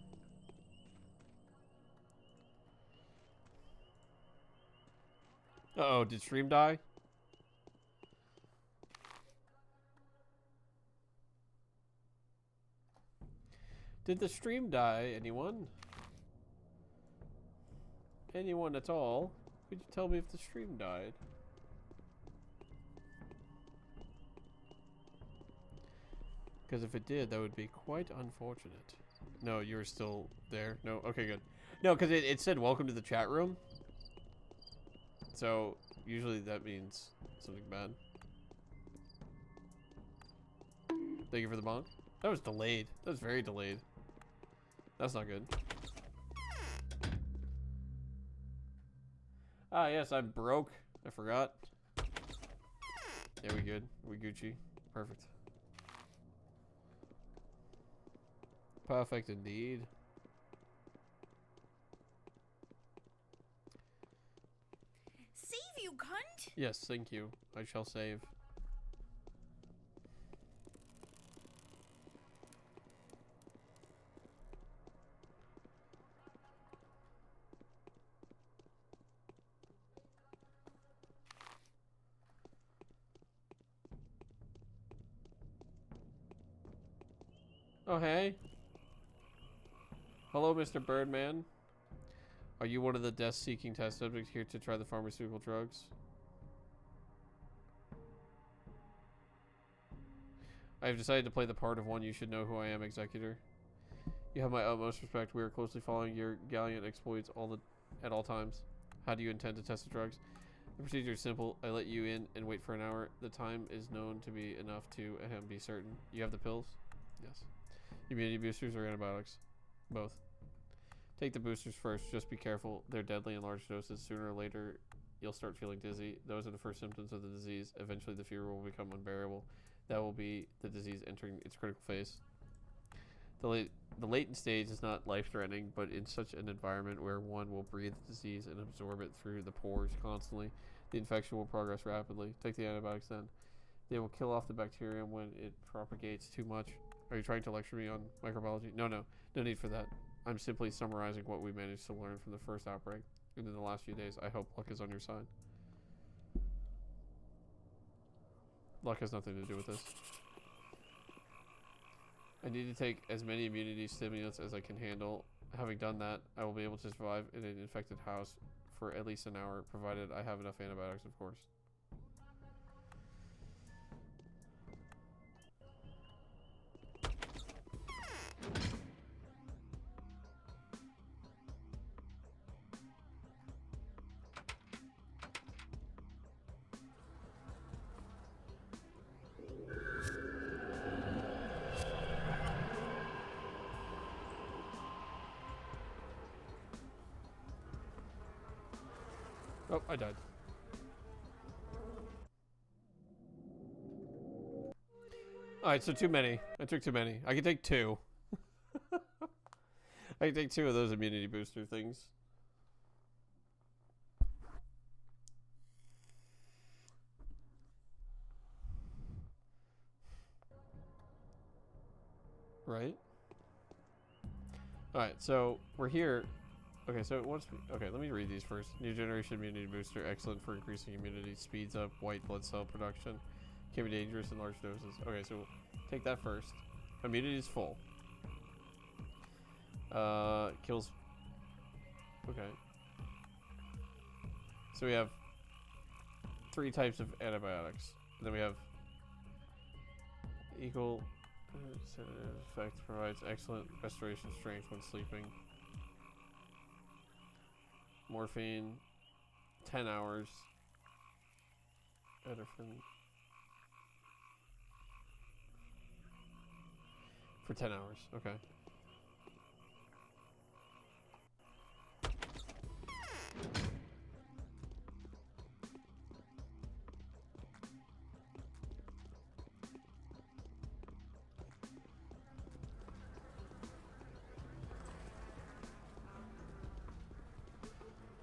Uh-oh, did stream die? Did the stream die, anyone? Anyone at all? Could you tell me if the stream died? Because if it did, that would be quite unfortunate. No, you're still there? No? Okay, good. No, because it said welcome to the chat room. So, usually that means something bad. Thank you for the bonk. That was delayed. That was very delayed. That's not good. Ah, yes, I'm broke. I forgot. Yeah, we good. We Gucci. Perfect. Perfect indeed. Save you, cunt! Yes, thank you. I shall save. Oh, hey. Hello, Mr. Birdman. Are you one of the death-seeking test subjects here to try the pharmaceutical drugs? I have decided to play the part of one you should know who I am, Executor. You have my utmost respect. We are closely following your gallant exploits at all times. How do you intend to test the drugs? The procedure is simple. I let you in and wait for an hour. The time is known to be enough to be certain. You have the pills? Yes. Immunity boosters or antibiotics? Both. Take the boosters first. Just be careful. They're deadly in large doses. Sooner or later, you'll start feeling dizzy. Those are the first symptoms of the disease. Eventually, the fever will become unbearable. That will be the disease entering its critical phase. The latent stage is not life-threatening, but in such an environment where one will breathe the disease and absorb it through the pores constantly, the infection will progress rapidly. Take the antibiotics then. They will kill off the bacterium when it propagates too much. Are you trying to lecture me on microbiology? No need for that. I'm simply summarizing what we managed to learn from the first outbreak. And in the last few days, I hope luck is on your side. Luck has nothing to do with this. I need to take as many immunity stimulants as I can handle. Having done that, I will be able to survive in an infected house for at least an hour, provided I have enough antibiotics, of course. Oh, I died. Alright, so too many. I took too many. I can take two. I can take two of those immunity booster things. Right? Alright, so we're here. Okay, so okay, let me read these first. New generation immunity booster, excellent for increasing immunity, speeds up white blood cell production, can be dangerous in large doses. Okay, so take that first. Immunity is full. Kills. Okay. So we have 3 types of antibiotics. And then we have Equal sedative effect, provides excellent restoration strength when sleeping. Morphine, 10 hours. Edifin. For 10 hours, okay.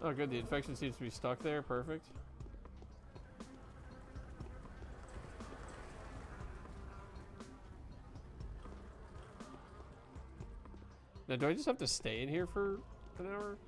Oh good, the infection seems to be stuck there, perfect. Now do I just have to stay in here for an hour?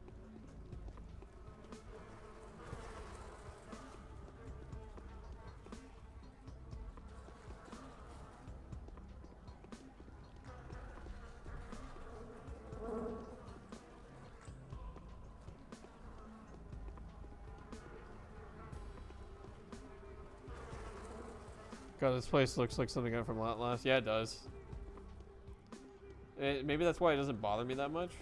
God, this place looks like something out from last. Yeah, it does. Maybe that's why it doesn't bother me that much.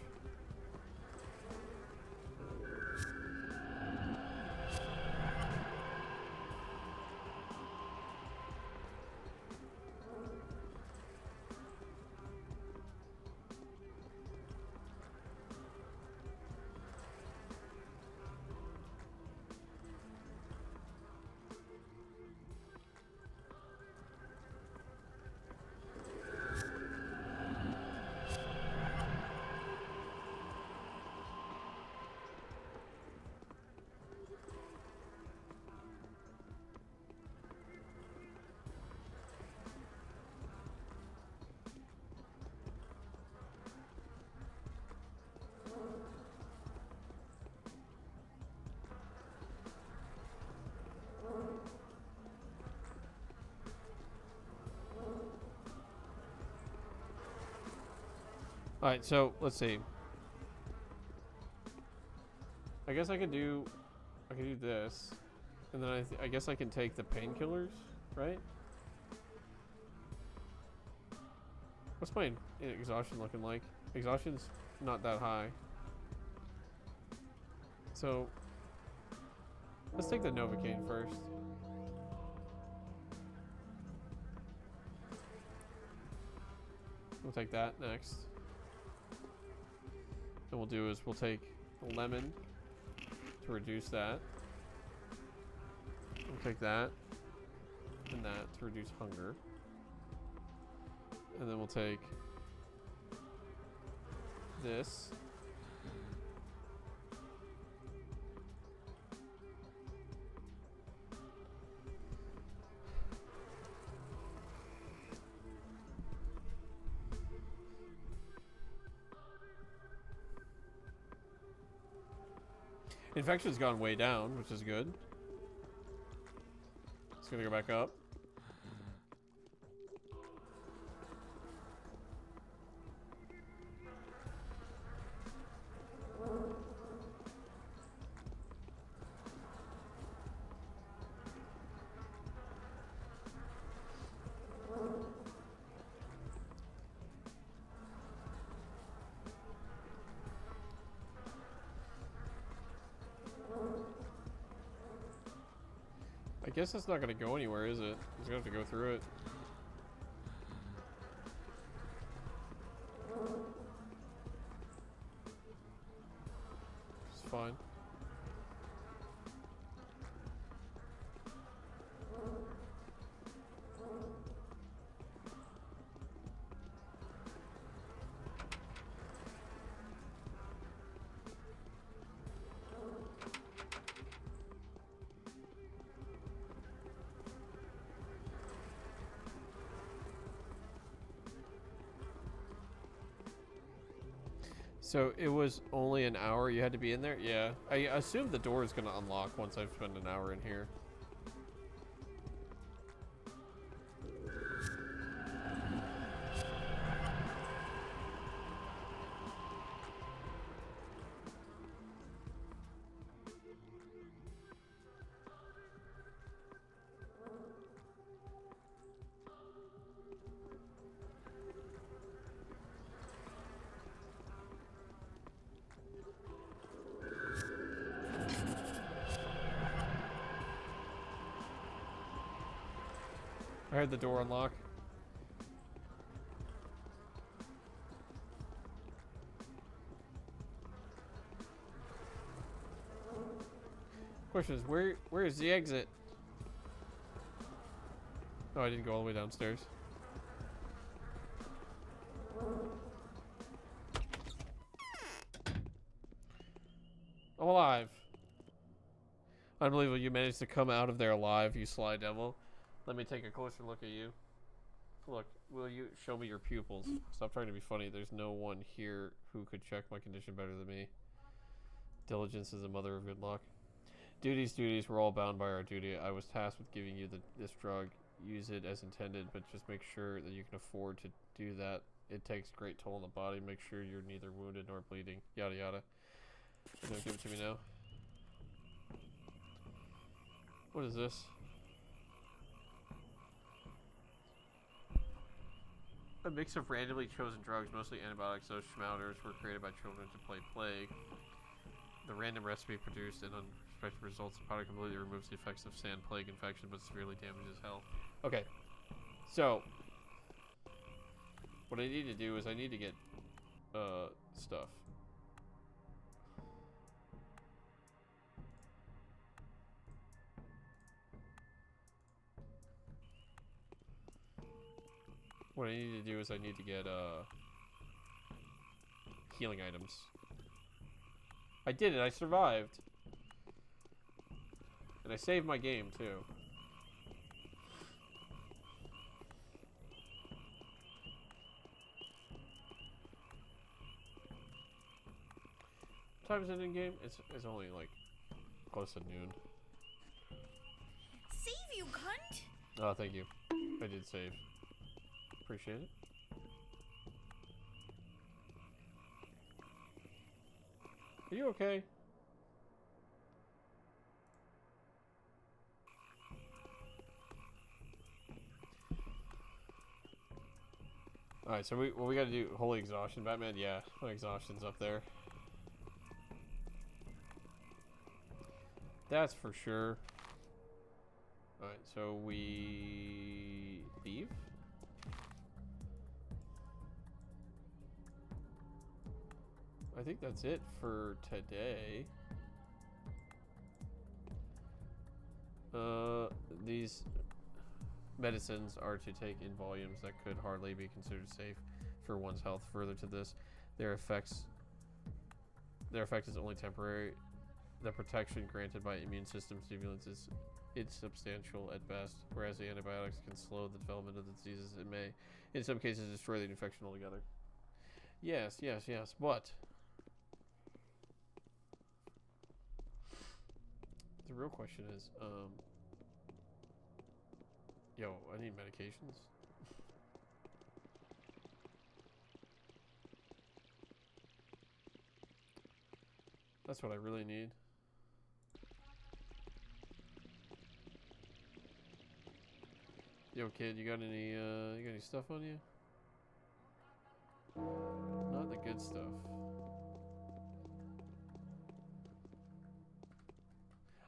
Alright, so let's see. I guess I could do this, and then I guess I can take the painkillers, right? What's my exhaustion looking like? Exhaustion's not that high. So let's take the Novocaine first. We'll take that next. Then we'll do is we'll take the lemon to reduce that. We'll take that and that to reduce hunger. And then we'll take this. Infection's gone way down, which is good. It's gonna go back up. I guess it's not gonna go anywhere, is it? It's gonna have to go through it. It's fine. So it was only an hour you had to be in there? Yeah. I assume the door is going to unlock once I've spent an hour in here. heard the door unlock. Question is, where is the exit? Oh, I didn't go all the way downstairs. I'm alive. Unbelievable, you managed to come out of there alive, you sly devil. Let me take a closer look at you. Look, will you show me your pupils? Stop trying to be funny. There's no one here who could check my condition better than me. Diligence is the mother of good luck. Duties, we're all bound by our duty. I was tasked with giving you this drug. Use it as intended, but just make sure that you can afford to do that. It takes great toll on the body. Make sure you're neither wounded nor bleeding. Yada yada. No, give it to me now. What is this? A mix of randomly chosen drugs, mostly antibiotics. Those schmouters were created by children to play plague. The random recipe produced and unexpected results. The product completely removes the effects of sand plague infection, but severely damages health. Okay, so what I need to do is I need to get stuff. What I need to do is I need to get healing items. I did it, I survived. And I saved my game too. What time is it in game? It's only like close to noon. Save you, cunt! Oh, thank you. I did save. Appreciate it. Are you okay? Alright, so we gotta do holy exhaustion, Batman. Yeah, my exhaustion's up there. That's for sure. Alright, so we leave. I think that's it for today. These medicines are to take in volumes that could hardly be considered safe for one's health. Further to this, their effect is only temporary. The protection granted by immune system stimulants is insubstantial at best, whereas the antibiotics can slow the development of the diseases. It may, in some cases, destroy the infection altogether. Yes, but the real question is, yo, I need medications. That's what I really need. Yo, kid, you got any stuff on you? Not the good stuff.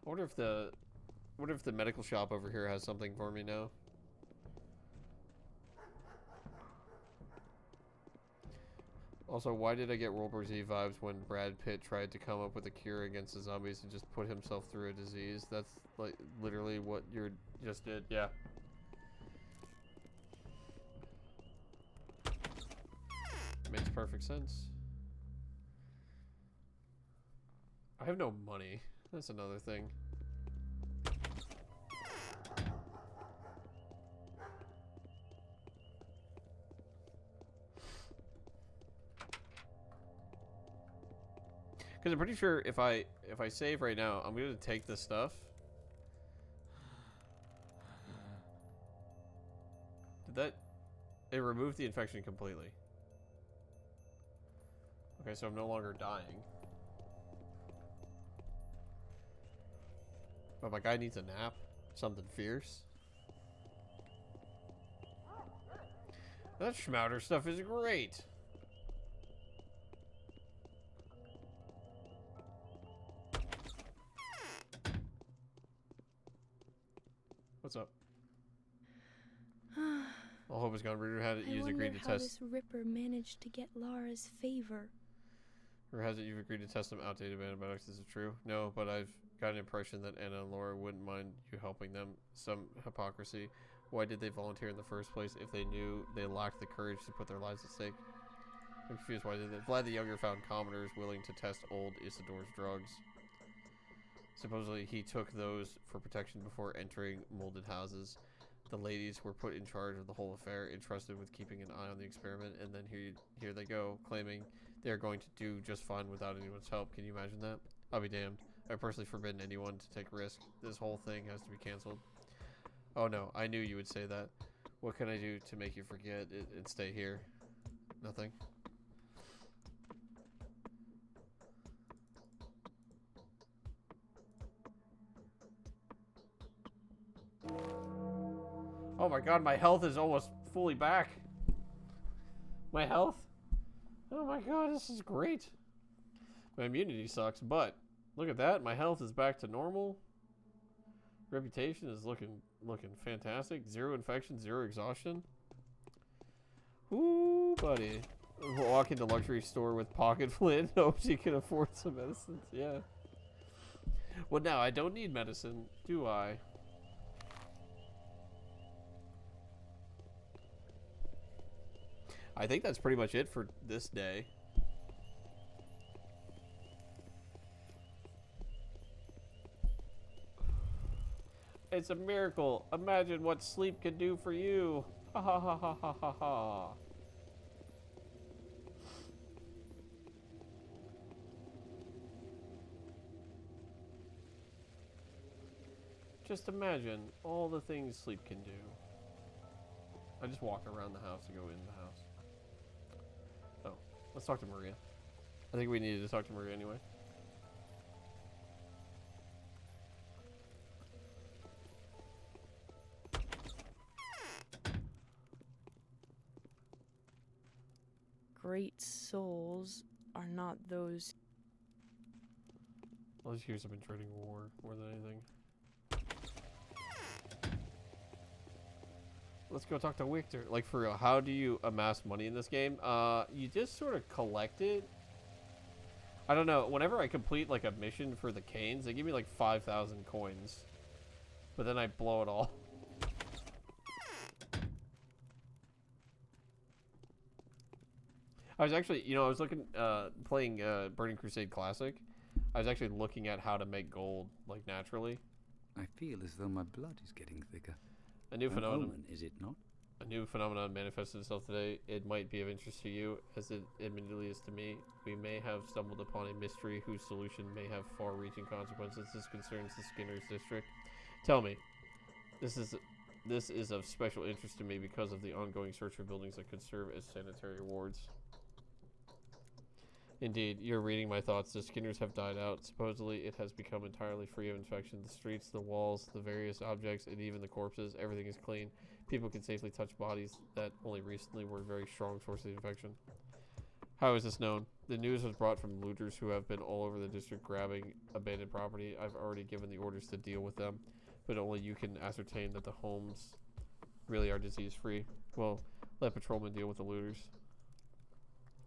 I wonder if the medical shop over here has something for me now. Also, why did I get World War Z vibes when Brad Pitt tried to come up with a cure against the zombies and just put himself through a disease? That's like literally what you just did. Yeah. Makes perfect sense. I have no money. That's another thing. Because I'm pretty sure if I save right now, I'm going to take this stuff. Did that... It removed the infection completely. Okay, so I'm no longer dying. But my guy needs a nap. Something fierce. That schmouter stuff is great. What's up? All hope is gone. Rumor had it I you've wonder agreed to how test. this Ripper managed to get Lara's favor. Rumor has it you've agreed to test some outdated antibiotics. Is it true? No, but I've got an impression that Anna and Laura wouldn't mind you helping them. Some hypocrisy. Why did they volunteer in the first place if they knew they lacked the courage to put their lives at stake? I'm confused. Why did they? Vlad the Younger found commoners willing to test old Isidore's drugs. Supposedly, he took those for protection before entering molded houses. The ladies were put in charge of the whole affair, entrusted with keeping an eye on the experiment, and then here they go, claiming they're going to do just fine without anyone's help. Can you imagine that? I'll be damned. I've personally forbidden anyone to take risks. This whole thing has to be canceled. Oh no, I knew you would say that. What can I do to make you forget it and stay here? Nothing. Oh my god, my health is almost fully back. My health? Oh my god, this is great. My immunity sucks, but look at that. My health is back to normal. Reputation is looking fantastic. 0 infection, 0 exhaustion. Ooh, buddy. Walk into luxury store with pocket flint. Hopes you can afford some medicines. Yeah. Well, now I don't need medicine, do I? I think that's pretty much it for this day. It's a miracle. Imagine what sleep can do for you. Ha ha ha ha ha ha ha. Just imagine all the things sleep can do. I just walk around the house to go in the house. Oh, let's talk to Maria. I think we needed to talk to Maria anyway. Great souls are not those. All these years I've been trading war more than anything. Let's go talk to Victor. Like, for real, how do you amass money in this game? You just sort of collect it. I don't know. Whenever I complete, like, a mission for the Canes, they give me, like, 5,000 coins. But then I blow it all. I was actually, you know, I was looking, playing Burning Crusade Classic. I was actually looking at how to make gold, like, naturally. I feel as though my blood is getting thicker. A new phenomenon, omen, is it not? A new phenomenon manifested itself today. It might be of interest to you, as it admittedly is to me. We may have stumbled upon a mystery whose solution may have far-reaching consequences. This concerns the Skinner's district. Tell me, this is of special interest to me because of the ongoing search for buildings that could serve as sanitary wards. Indeed, you're reading my thoughts. The Skinners have died out. Supposedly, it has become entirely free of infection. The streets, the walls, the various objects, and even the corpses, everything is clean. People can safely touch bodies that only recently were a very strong source of infection. How is this known? The news was brought from looters who have been all over the district grabbing abandoned property. I've already given the orders to deal with them, but only you can ascertain that the homes really are disease-free. Well, let patrolmen deal with the looters.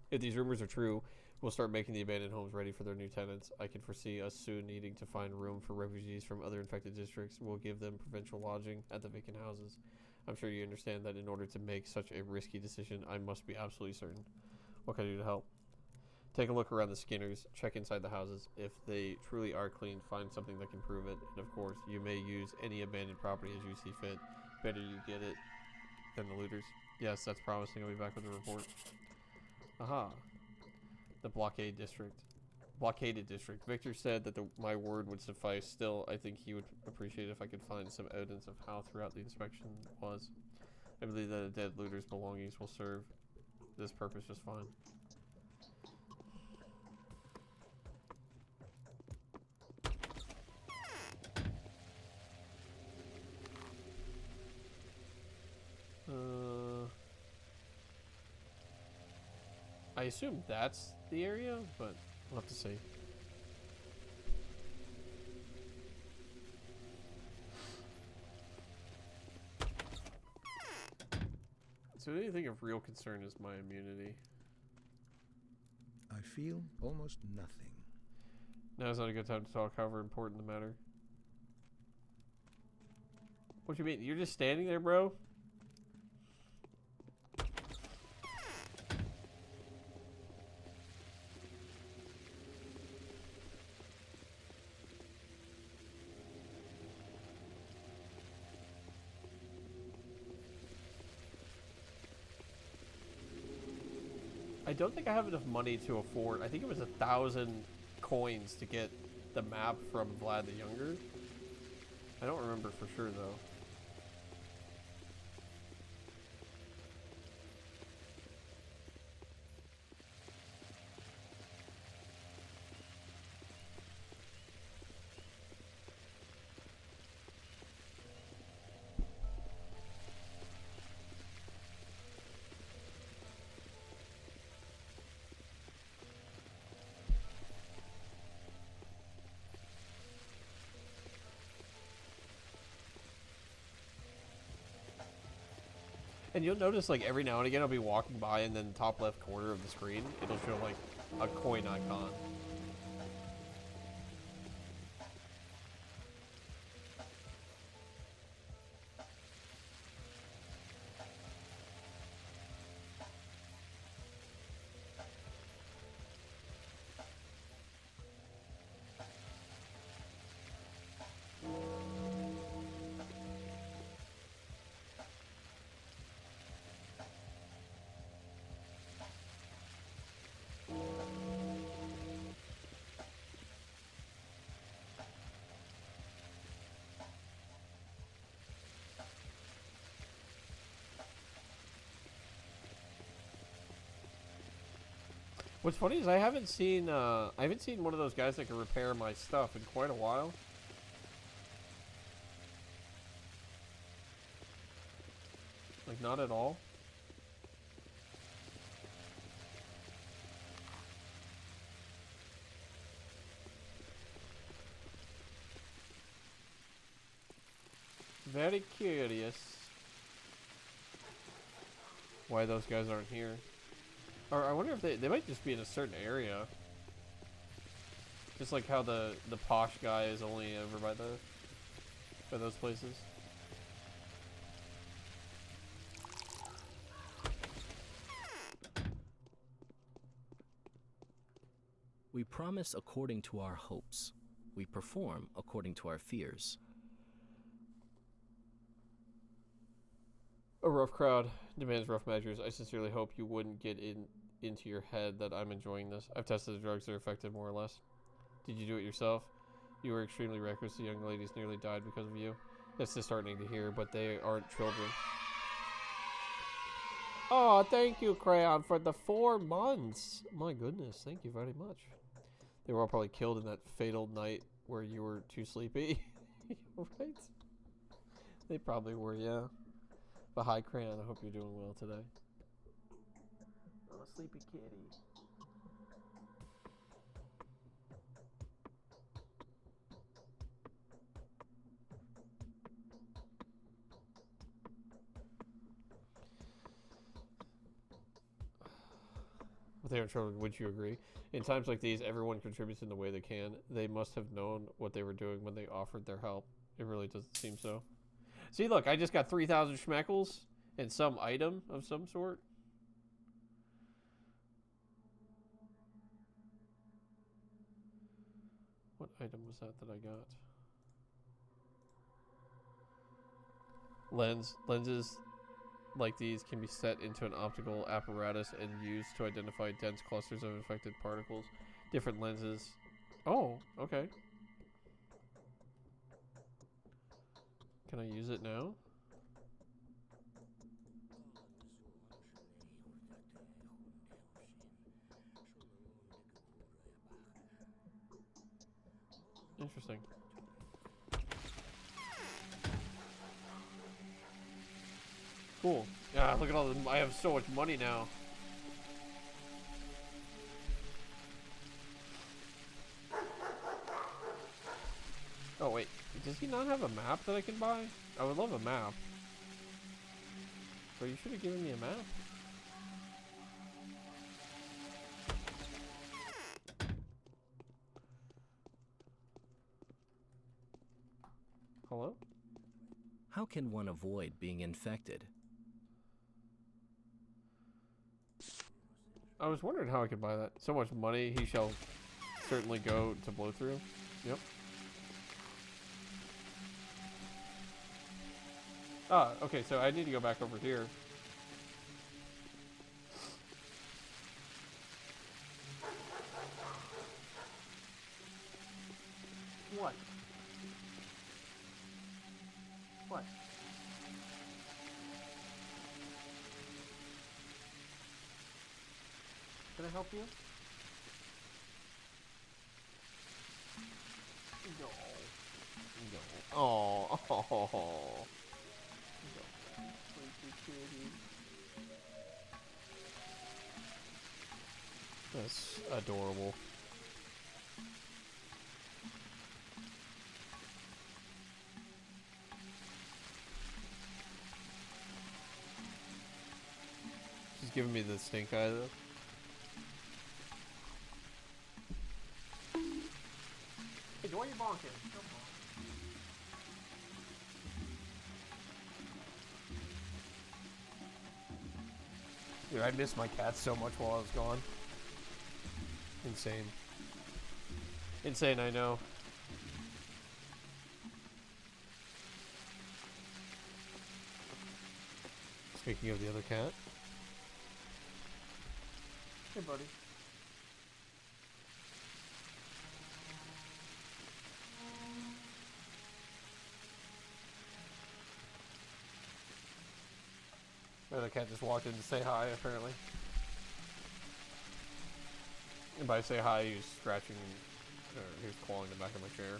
If these rumors are true, we'll start making the abandoned homes ready for their new tenants. I can foresee us soon needing to find room for refugees from other infected districts. We'll give them provincial lodging at the vacant houses. I'm sure you understand that in order to make such a risky decision, I must be absolutely certain. What can I do to help? Take a look around the Skinners. Check inside the houses. If they truly are clean, find something that can prove it. And of course, you may use any abandoned property as you see fit. Better you get it than the looters. Yes, that's promising. I'll be back with a report. Aha. The blockaded district. Victor said that my word would suffice. Still, I think he would appreciate if I could find some evidence of how throughout the inspection was. I believe that a dead looter's belongings will serve this purpose just fine. I assume that's the area, but we'll have to see. So the only thing of real concern is my immunity. I feel almost nothing. Now's not a good time to talk, however important the matter. What you mean? You're just standing there, bro? I don't think I have enough money to afford. I think it was 1,000 coins to get the map from Vlad the Younger. I don't remember for sure though. And you'll notice, like, every now and again I'll be walking by and then the top left corner of the screen, it'll show, like, a coin icon. What's funny is I haven't seen one of those guys that can repair my stuff in quite a while. Like, not at all. Very curious why those guys aren't here. Or I wonder if they might just be in a certain area. Just like how the posh guy is only over by those places. We promise according to our hopes. We perform according to our fears. A rough crowd demands rough measures. I sincerely hope you wouldn't get into your head that I'm enjoying this. I've tested the drugs that are effective more or less. Did you do it yourself? You were extremely reckless. The young ladies nearly died because of you. It's disheartening to hear, but they aren't children. Oh, thank you, Crayon, for the 4 months. My goodness, thank you very much. They were all probably killed in that fatal night where you were too sleepy. Right? They probably were, yeah. But hi, Crayon. I hope you're doing well today. Oh, sleepy kitty. But they are children, would you agree? In times like these, everyone contributes in the way they can. They must have known what they were doing when they offered their help. It really doesn't seem so. See, look, I just got 3,000 schmeckles and some item of some sort. What item was that I got? Lenses like these can be set into an optical apparatus and used to identify dense clusters of infected particles. Different lenses. Oh, okay. Can I use it now? Interesting. Cool. Yeah, look at all the... I have so much money now. Oh, wait. Does he not have a map that I can buy? I would love a map. but you should have given me a map. Hello? How can one avoid being infected? I was wondering how I could buy that. So much money, he shall certainly go to blow through. Yep. Ah, okay, so I need to go back over here. What? What? Can I help you? No. No. Oh. Oh. That's adorable. She's giving me the stink eye though. Hey, why are you bonking? Come on. Dude, I missed my cat so much while I was gone. Insane. Insane, I know. Speaking of the other cat. Hey, buddy. The other cat just walked in to say hi, apparently. And by say hi, he was scratching, or he was clawing the back of my chair.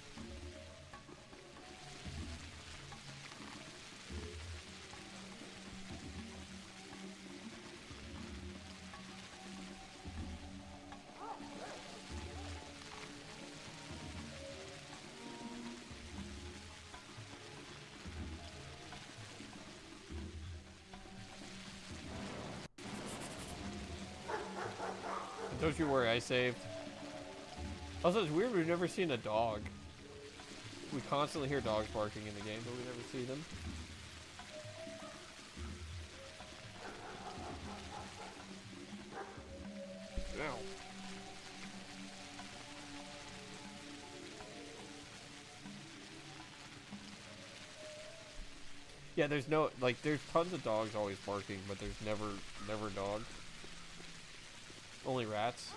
Don't you worry, I saved. Also, it's weird we've never seen a dog. We constantly hear dogs barking in the game, but we never see them. Ow. Yeah, there's no, like, there's tons of dogs always barking, but there's never dogs. Only rats.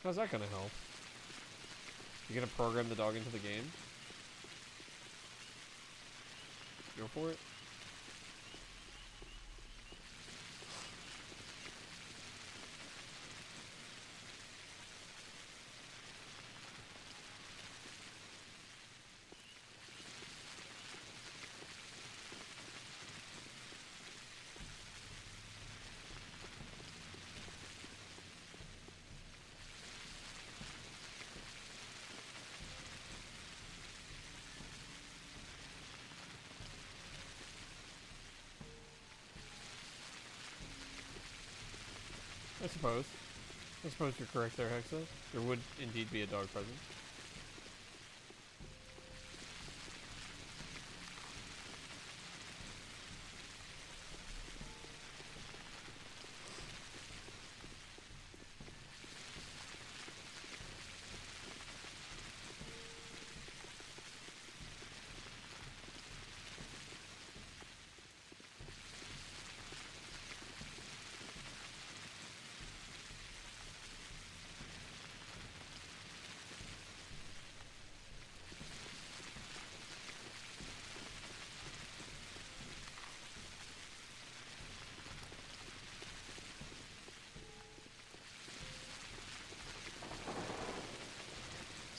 How's that gonna help? You gonna program the dog into the game? Go for it. I suppose. I suppose you're correct there, Hexa. There would indeed be a dog present.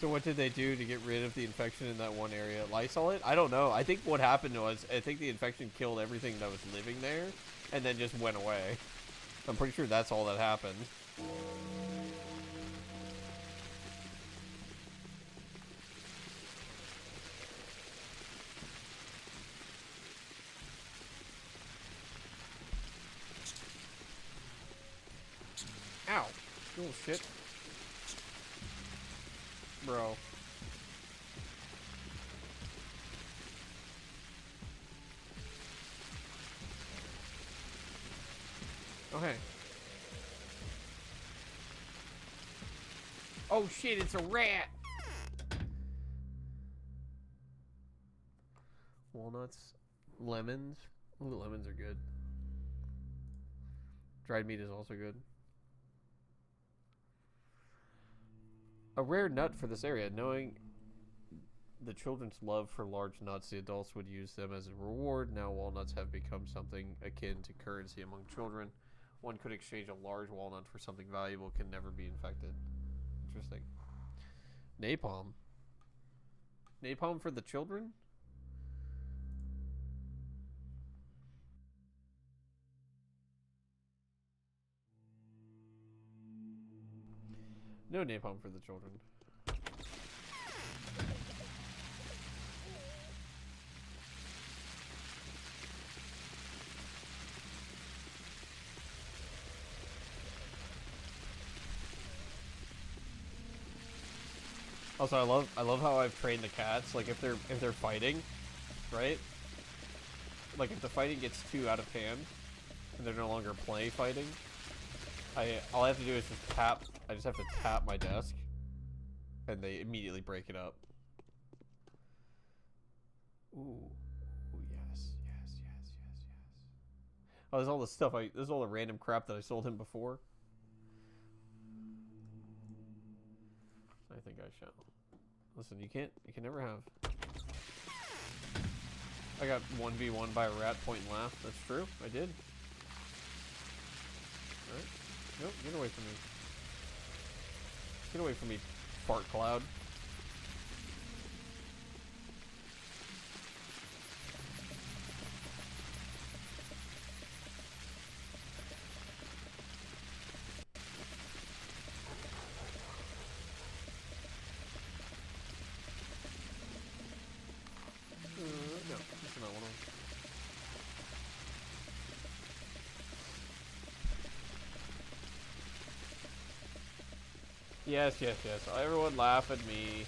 So what did they do to get rid of the infection in that one area? Lysol it? I don't know. I think what happened was, I think the infection killed everything that was living there, and then just went away. I'm pretty sure that's all that happened. Ow. Little shit. Bro. Okay. Oh shit, it's a rat! Walnuts. Lemons. Ooh, lemons are good. Dried meat is also good. A rare nut for this area. Knowing the children's love for large nuts, the adults would use them as a reward. Now walnuts have become something akin to currency among children. One could exchange a large walnut for something valuable, can never be infected. Interesting. Napalm. Napalm for the children? No napalm for the children. Also, I love how I've trained the cats. Like if they're fighting, right? Like if the fighting gets too out of hand and they're no longer play fighting, all I have to do is just tap. I just have to tap my desk, and they immediately break it up. Ooh, ooh, yes. Oh, there's all the stuff there's all the random crap that I sold him before. I think I shall. Listen, you can never have. I got 1v1 by a rat, point and laugh. That's true. I did. Alright. Nope, get away from me. Get away from me, fart cloud. No, that's not one of them. Yes. Everyone laugh at me.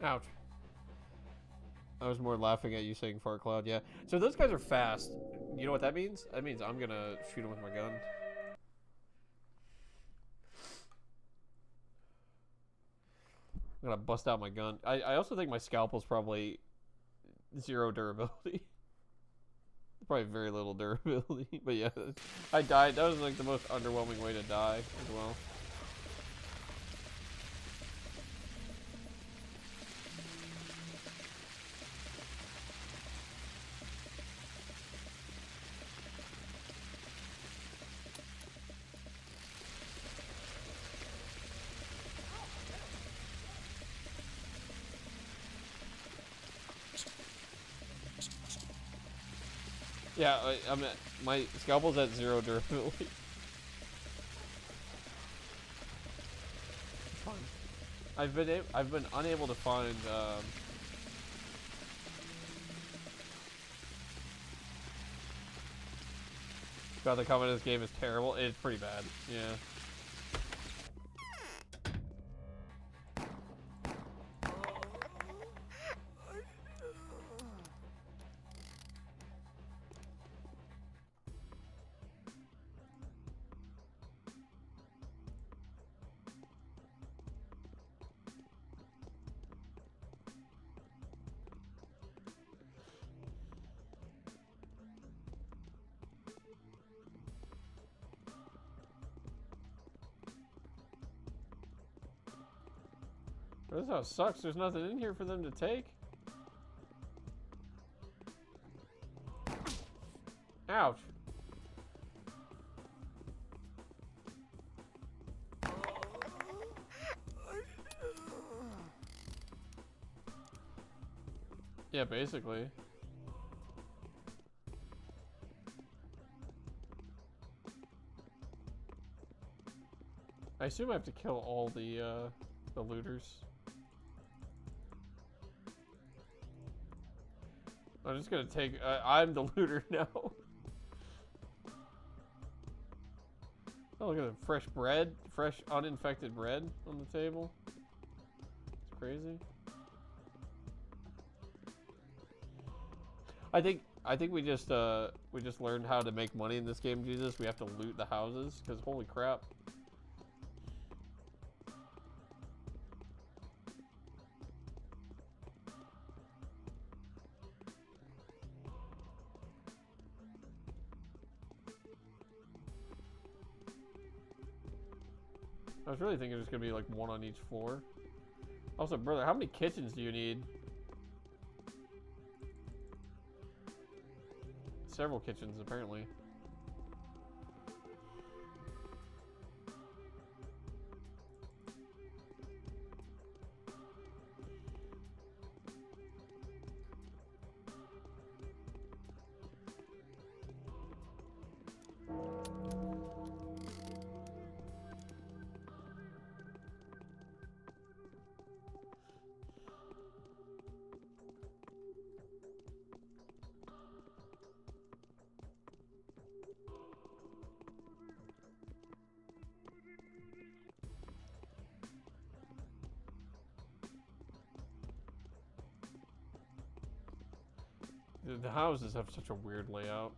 Ouch. I was more laughing at you saying fart cloud, yeah. So those guys are fast. You know what that means? That means I'm gonna shoot them with my gun. I'm gonna bust out my gun. I also think my scalpel's probably 0 durability. Probably very little durability. But yeah, I died. That was like the most underwhelming way to die as well. Yeah, I'm at, my scalpel's at 0 durability. It's fine. I've been unable to find God, the combat in this game is terrible. It's pretty bad. Yeah. This house sucks. There's nothing in here for them to take. Ouch. Yeah, basically. I assume I have to kill all the looters. I'm just gonna take. I'm the looter now. Oh, look at the fresh bread, fresh uninfected bread on the table. It's crazy. I think we just learned how to make money in this game, Jesus. We have to loot the houses because holy crap. I was really thinking there's gonna be like one on each floor. Also, brother, how many kitchens do you need? Several kitchens, apparently. The houses have such a weird layout.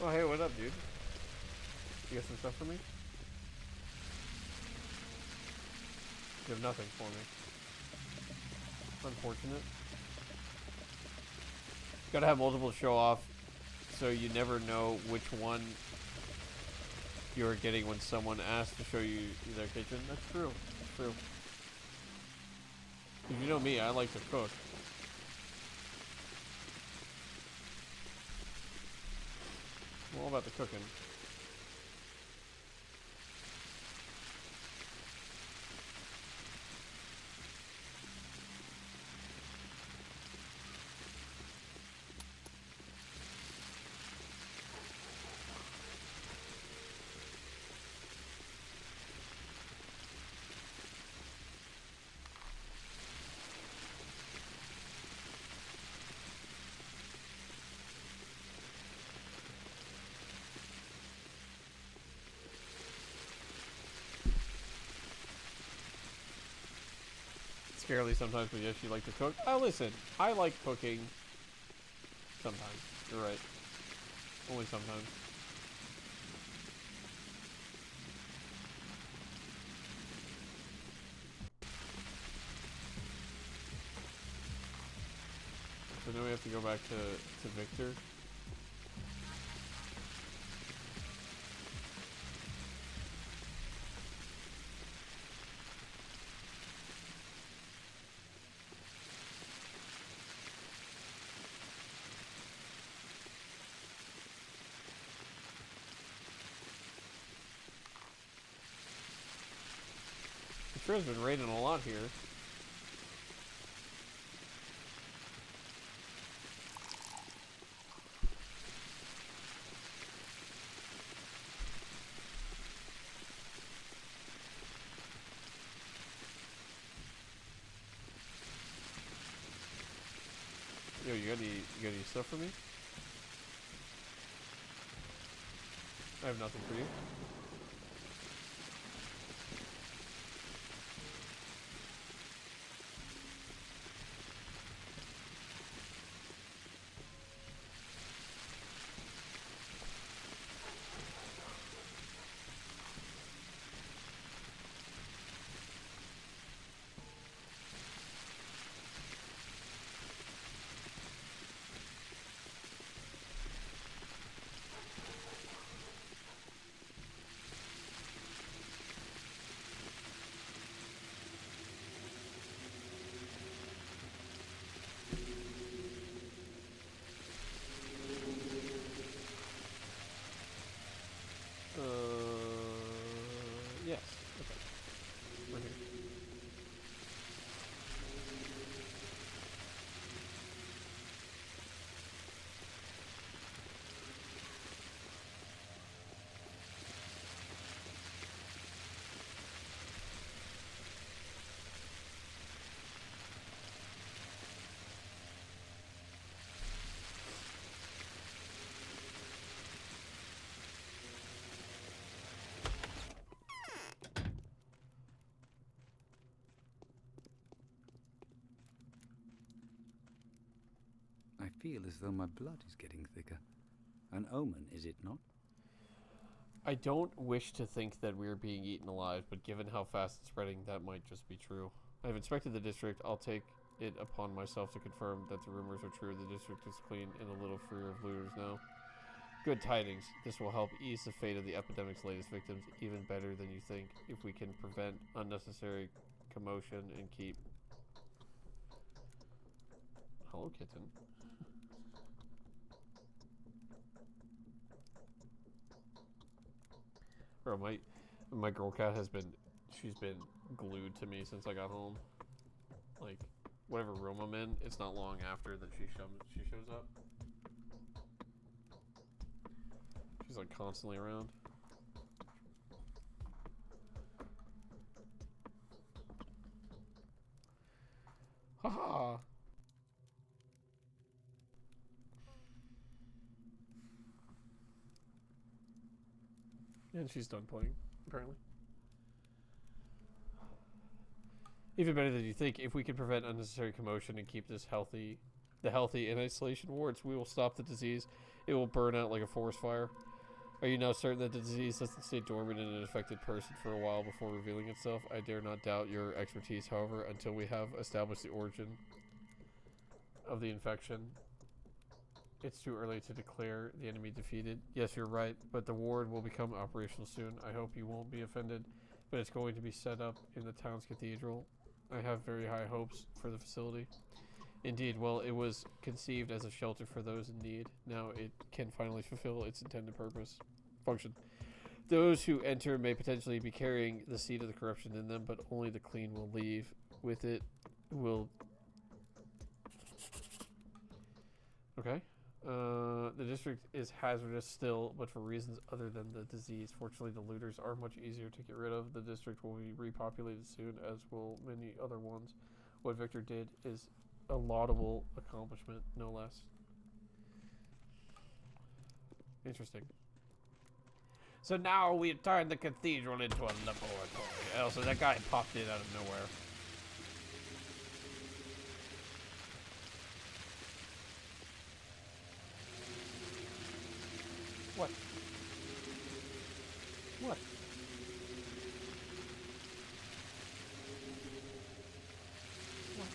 Oh, hey, what up, dude? You got some stuff for me? You have nothing for me. Unfortunate. Gotta have multiple show off, so you never know which one you're getting when someone asks to show you their kitchen. That's true. That's true. If you know me, I like to cook. I'm all about the cooking. Scarily sometimes, but yes, you like to cook. Oh, listen, I like cooking. Sometimes. You're right. Only sometimes. So now we have to go back to Victor. It sure has been raining a lot here. Yo, you got any stuff for me? I have nothing for you. Yes. Okay. We're here. I feel as though my blood is getting thicker. An omen, is it not? I don't wish to think that we're being eaten alive, but given how fast it's spreading, that might just be true. I've inspected the district. I'll take it upon myself to confirm that the rumors are true. The district is clean and a little freer of looters now. Good tidings. This will help ease the fate of the epidemic's latest victims even better than you think if we can prevent unnecessary commotion and keep... Hello, kitten. Bro, my girl cat has been, she's been glued to me since I got home. Like, whatever room I'm in, it's not long after that she shows up. She's like constantly around. Haha. And she's done playing, apparently. Even better than you think, if we can prevent unnecessary commotion and keep this healthy in isolation wards, we will stop the disease. It will burn out like a forest fire. Are you now certain that the disease doesn't stay dormant in an affected person for a while before revealing itself? I dare not doubt your expertise, however, until we have established the origin of the infection. It's too early to declare the enemy defeated. Yes, you're right, but the ward will become operational soon. I hope you won't be offended, but it's going to be set up in the town's cathedral. I have very high hopes for the facility. Indeed, well, it was conceived as a shelter for those in need. Now it can finally fulfill its intended function. Those who enter may potentially be carrying the seed of the corruption in them, but only the clean will leave. With it will... Okay. The district is hazardous still, but for reasons other than the disease. Fortunately, the looters are much easier to get rid of. The district will be repopulated soon, as will many other ones. What Victor did is a laudable accomplishment, no less. Interesting. So now we've turned the cathedral into a laboratory. Oh, so that guy popped in out of nowhere. What? What? What?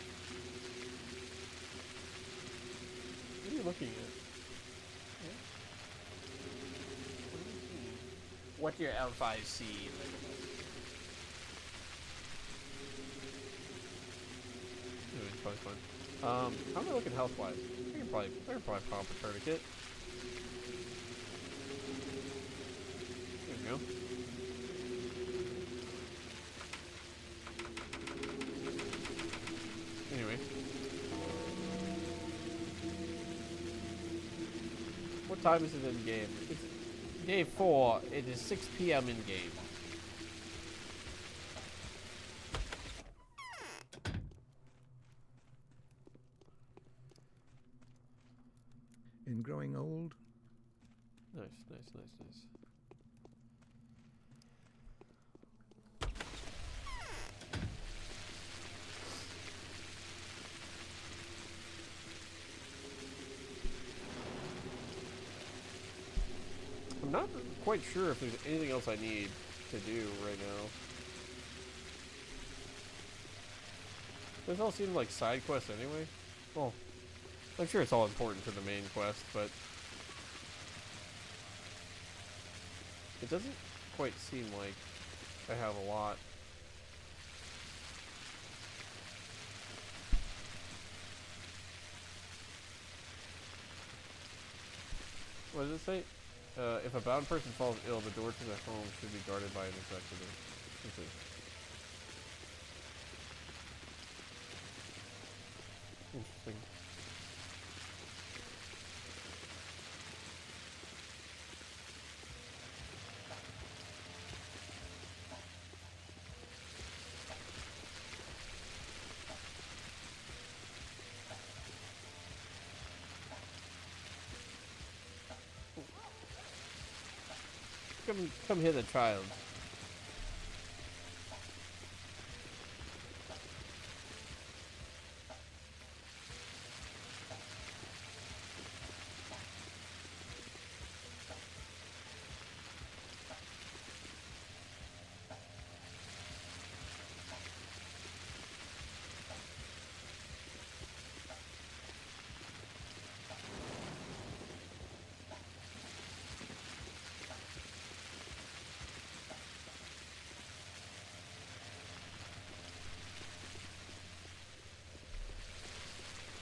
What are you looking at? Yeah? What are you seeing? What's your L5 see? Anyway, it's probably fun. How am I looking health-wise? I can probably pop a tourniquet. There we go. Anyway. What time is it in game? It's day 4. It is 6 p.m. in game. In growing old? Nice. I'm not quite sure if there's anything else I need to do right now. Those all seem like side quests anyway. Well, I'm sure it's all important to the main quest, but it doesn't quite seem like I have a lot. What does it say? If a bound person falls ill, the door to their home should be guarded by an executive. Let's see. Interesting. Come here, the child.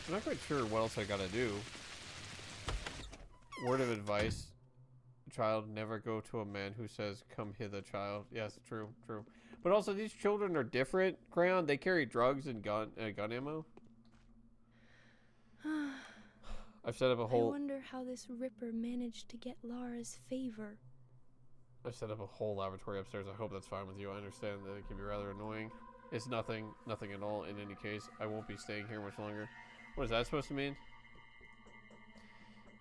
I'm not quite sure what else I gotta do. Word of advice. Child, never go to a man who says, "Come hither, child." Yes, true, true. But also, these children are different, Crayon. They carry drugs and gun ammo. I've set up a whole... I wonder how this Ripper managed to get Lara's favor. I've set up a whole laboratory upstairs. I hope that's fine with you. I understand that it can be rather annoying. It's nothing at all in any case. I won't be staying here much longer. What is that supposed to mean?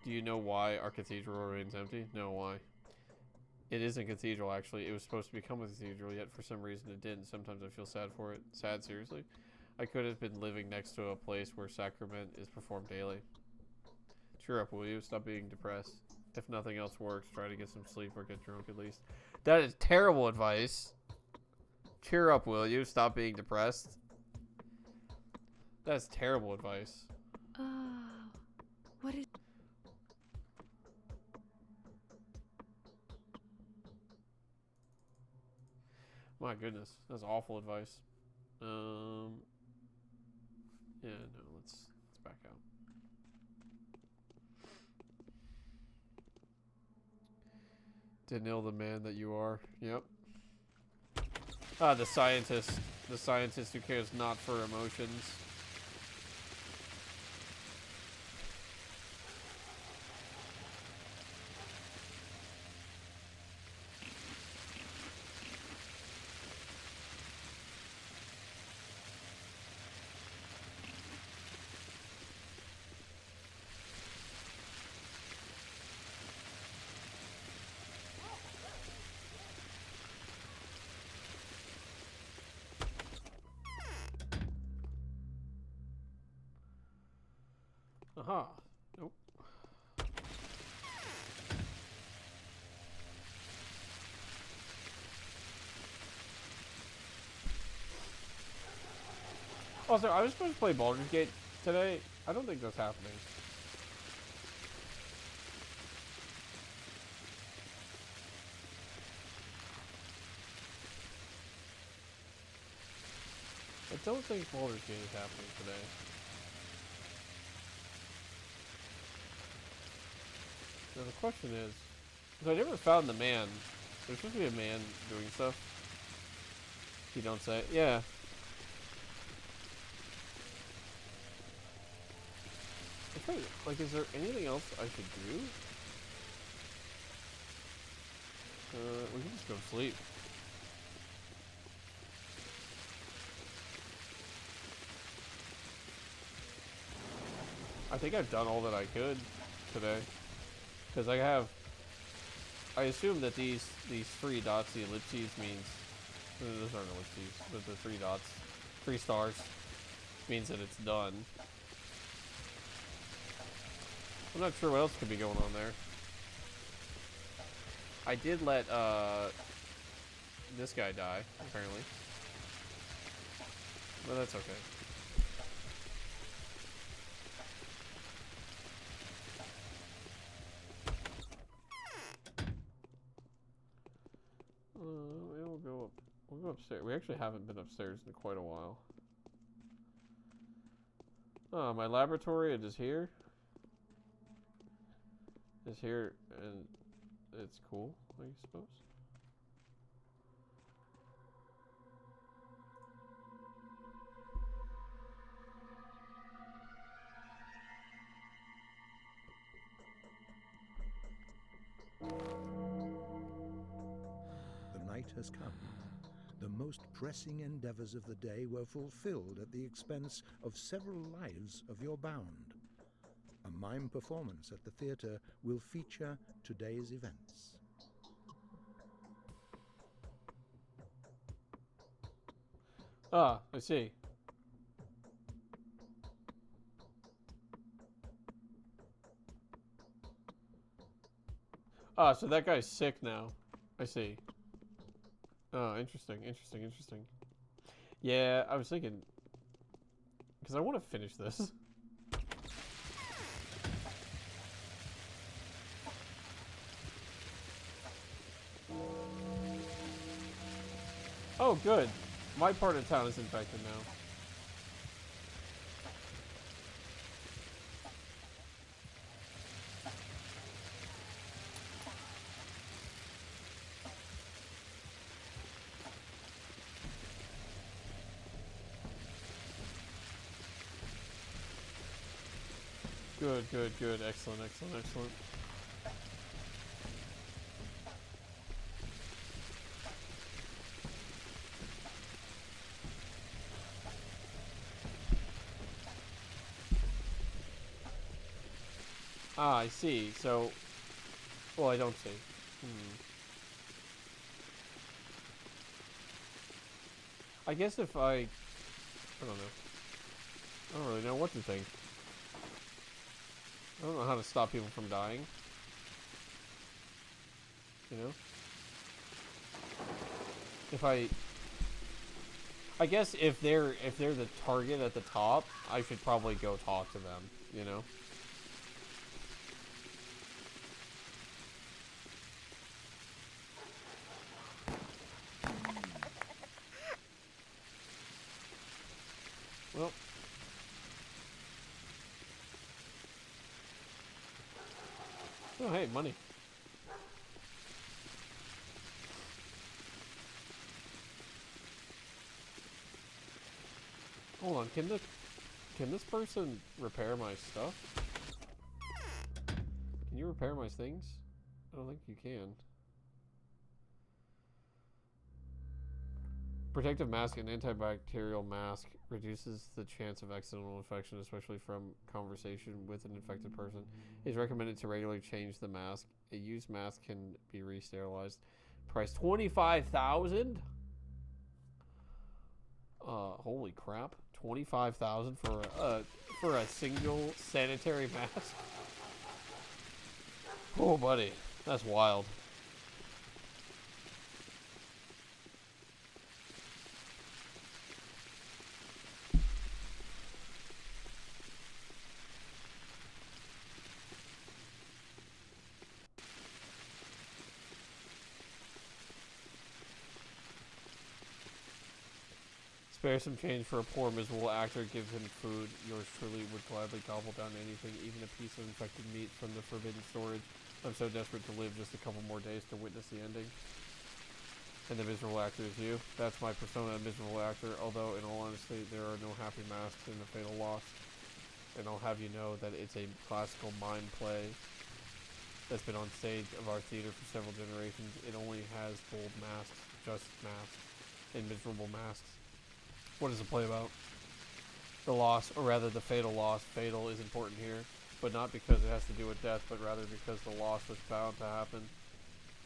Do you know why our cathedral remains empty? No, why? It isn't a cathedral, actually. It was supposed to become a cathedral, yet for some reason it didn't. Sometimes I feel sad for it. Sad, seriously? I could have been living next to a place where sacrament is performed daily. Cheer up, will you? Stop being depressed. If nothing else works, try to get some sleep or get drunk at least. That is terrible advice. Cheer up, will you? Stop being depressed. That's terrible advice. What is... My goodness, that's awful advice. Yeah, no, let's back out. Danil, the man that you are. Yep. Ah, the scientist who cares not for emotions. Aha. Nope. Also, I was supposed to play Baldur's Gate today. I don't think that's happening. I don't think Baldur's Gate is happening today. Now the question is, because I never found the man. There's supposed to be a man doing stuff. You don't say. Yeah. Like, is there anything else I should do? We can just go to sleep. I think I've done all that I could today. Because I assume that these three dots, the ellipses, means, those aren't ellipses, but the 3 dots, 3 stars, means that it's done. I'm not sure what else could be going on there. I did let this guy die, apparently. But that's okay. We'll go upstairs. We actually haven't been upstairs in quite a while. Oh, my laboratory, it is here. It's here, and it's cool, I suppose. night has come. The most pressing endeavors of the day were fulfilled at the expense of several lives of your bound. A mime performance at the theater will feature today's events. Ah, I see. Ah, so that guy's sick now. I see. Oh, interesting, interesting, interesting. Yeah, I was thinking... Because I want to finish this. Oh, good. My part of town is infected now. Good, good, good. Excellent, excellent, excellent. Ah, I see. So, well, I don't see. I guess if I don't know. I don't really know what to think. I don't know how to stop people from dying. You know? If I guess if they're the target at the top, I should probably go talk to them, you know? Well, oh hey, money. Hold on, can this person repair my stuff? Can you repair my things? I don't think you can. Protective mask and antibacterial mask reduces the chance of accidental infection, especially from conversation with an infected person. It is recommended to regularly change the mask. A used mask can be re-sterilized. Price $25,000? Holy crap! $25,000 for a single sanitary mask. Oh, buddy, that's wild. Spare some change for a poor, miserable actor. Give him food. Yours truly would gladly gobble down anything, even a piece of infected meat from the forbidden storage. I'm so desperate to live just a couple more days to witness the ending. And the miserable actor is you. That's my persona, miserable actor. Although, in all honesty, there are no happy masks in The Fatal Loss. And I'll have you know that it's a classical mime play that's been on stage of our theater for several generations. It only has bold masks, just masks, and miserable masks. What is the play about? The loss, or rather the fatal loss. Fatal is important here, but not because it has to do with death, but rather because the loss was bound to happen.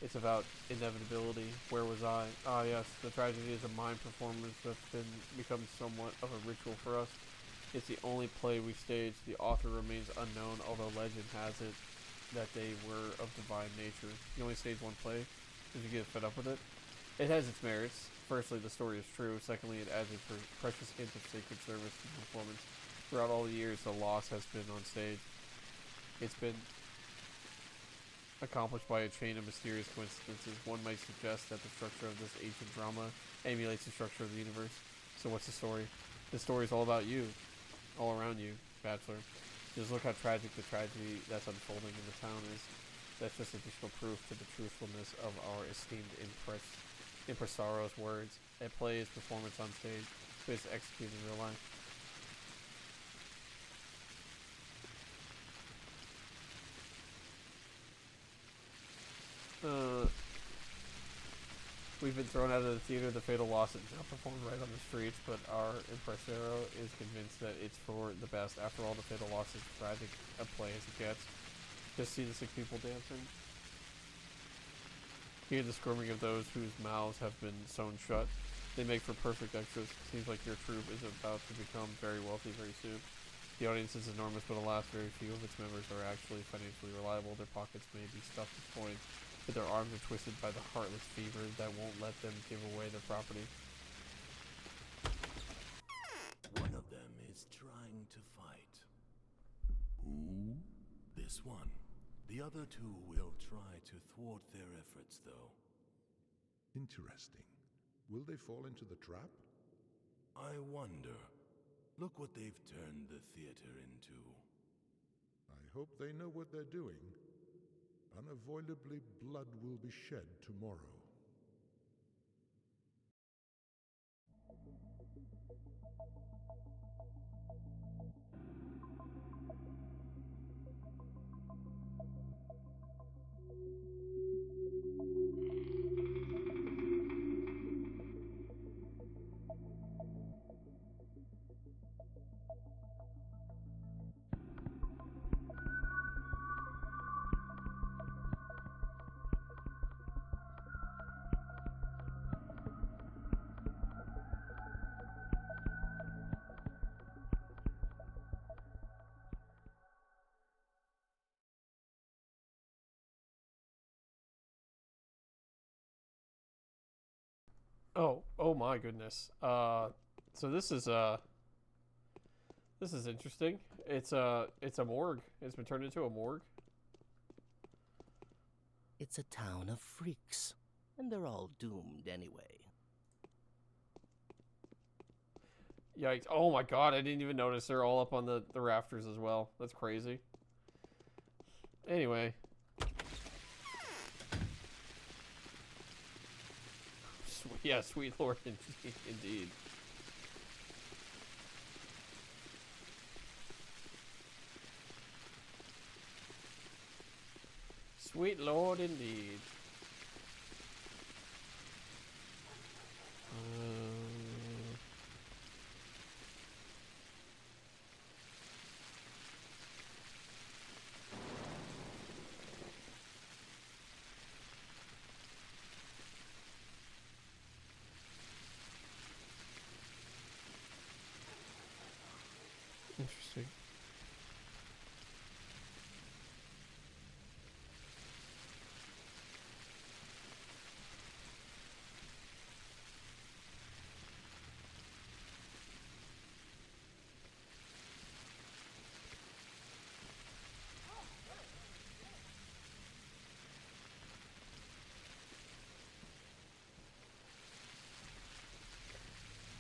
It's about inevitability. Where was I? Ah, yes, the tragedy is a mime performance that's become somewhat of a ritual for us. It's the only play we staged. The author remains unknown, although legend has it that they were of divine nature. You only staged one play? Did you get fed up with it? It has its merits. Firstly, the story is true. Secondly, it adds a precious hint of sacred service to the performance. Throughout all the years, the loss has been on stage. It's been accomplished by a chain of mysterious coincidences. One might suggest that the structure of this ancient drama emulates the structure of the universe. So what's the story? The story is all about you. All around you, Bachelor. Just look how tragic the tragedy that's unfolding in the town is. That's just additional proof to the truthfulness of our esteemed impresaro's words. A play is performance on stage, but it's executed in real life. We've been thrown out of the theater. The Fatal Loss is now performed right on the streets, but our impresario is convinced that it's for the best. After all, the Fatal Loss is tragic a play as it gets. Just see the sick people dancing. Hear the squirming of those whose mouths have been sewn shut. They make for perfect extras. Seems like your troupe is about to become very wealthy very soon. The audience is enormous, but alas, very few of its members are actually financially reliable. Their pockets may be stuffed with coins, but their arms are twisted by the heartless fever that won't let them give away their property. One of them is trying to fight. Who? This one. The other two will try to thwart their efforts, though. Interesting. Will they fall into the trap? I wonder. Look what they've turned the theater into. I hope they know what they're doing. Unavoidably, blood will be shed tomorrow. Oh my goodness. So this is interesting. It's a morgue. It's been turned into a morgue. It's a town of freaks, and they're all doomed anyway. Yikes. Oh my god, I didn't even notice they're all up on the rafters as well. That's crazy. Anyway. Yeah, sweet lord, indeed. Sweet lord, indeed. Interesting.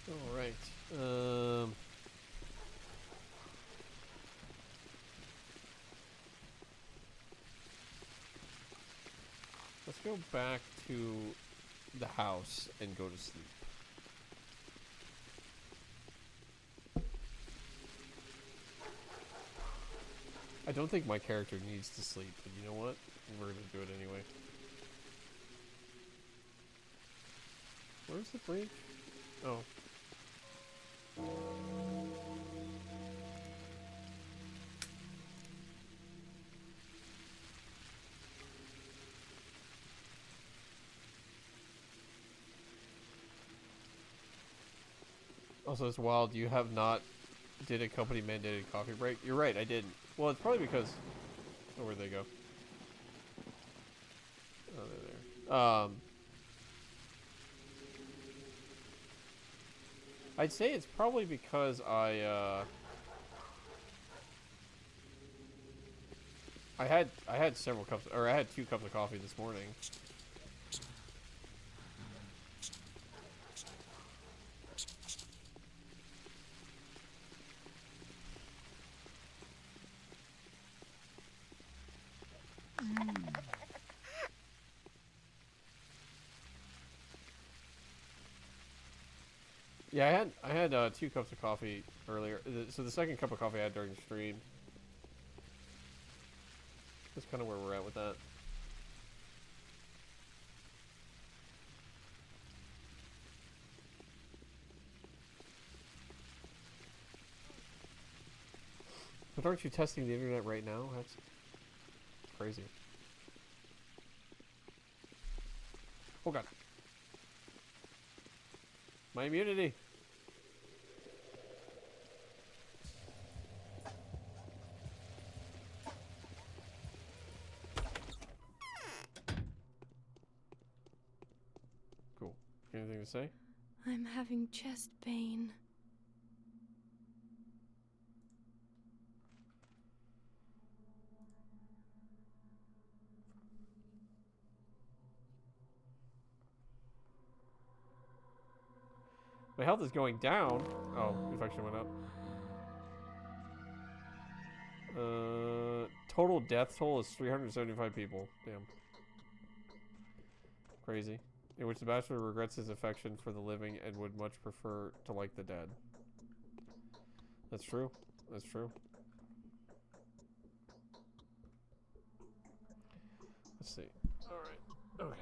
All right. Let's go back to the house and go to sleep. I don't think my character needs to sleep, but you know what? We're gonna do it anyway. Where's the bridge? Oh. Also, it's wild. You have not did a company mandated coffee break. You're right. I didn't. Well, it's probably because. Oh, where'd they go? Oh, they're there. I'd say it's probably because I had several cups, or I had 2 cups of coffee this morning. Yeah, I had 2 cups of coffee earlier. So the second cup of coffee I had during the stream. That's kind of where we're at with that. But aren't you testing the internet right now? That's crazy. Oh god. My immunity. Cool. Anything to say? I'm having chest pain. My health is going down. Oh, infection went up. Total death toll is 375 people. Damn. Crazy. In which the bachelor regrets his affection for the living and would much prefer to like the dead. That's true. That's true. Let's see. Alright. Okay.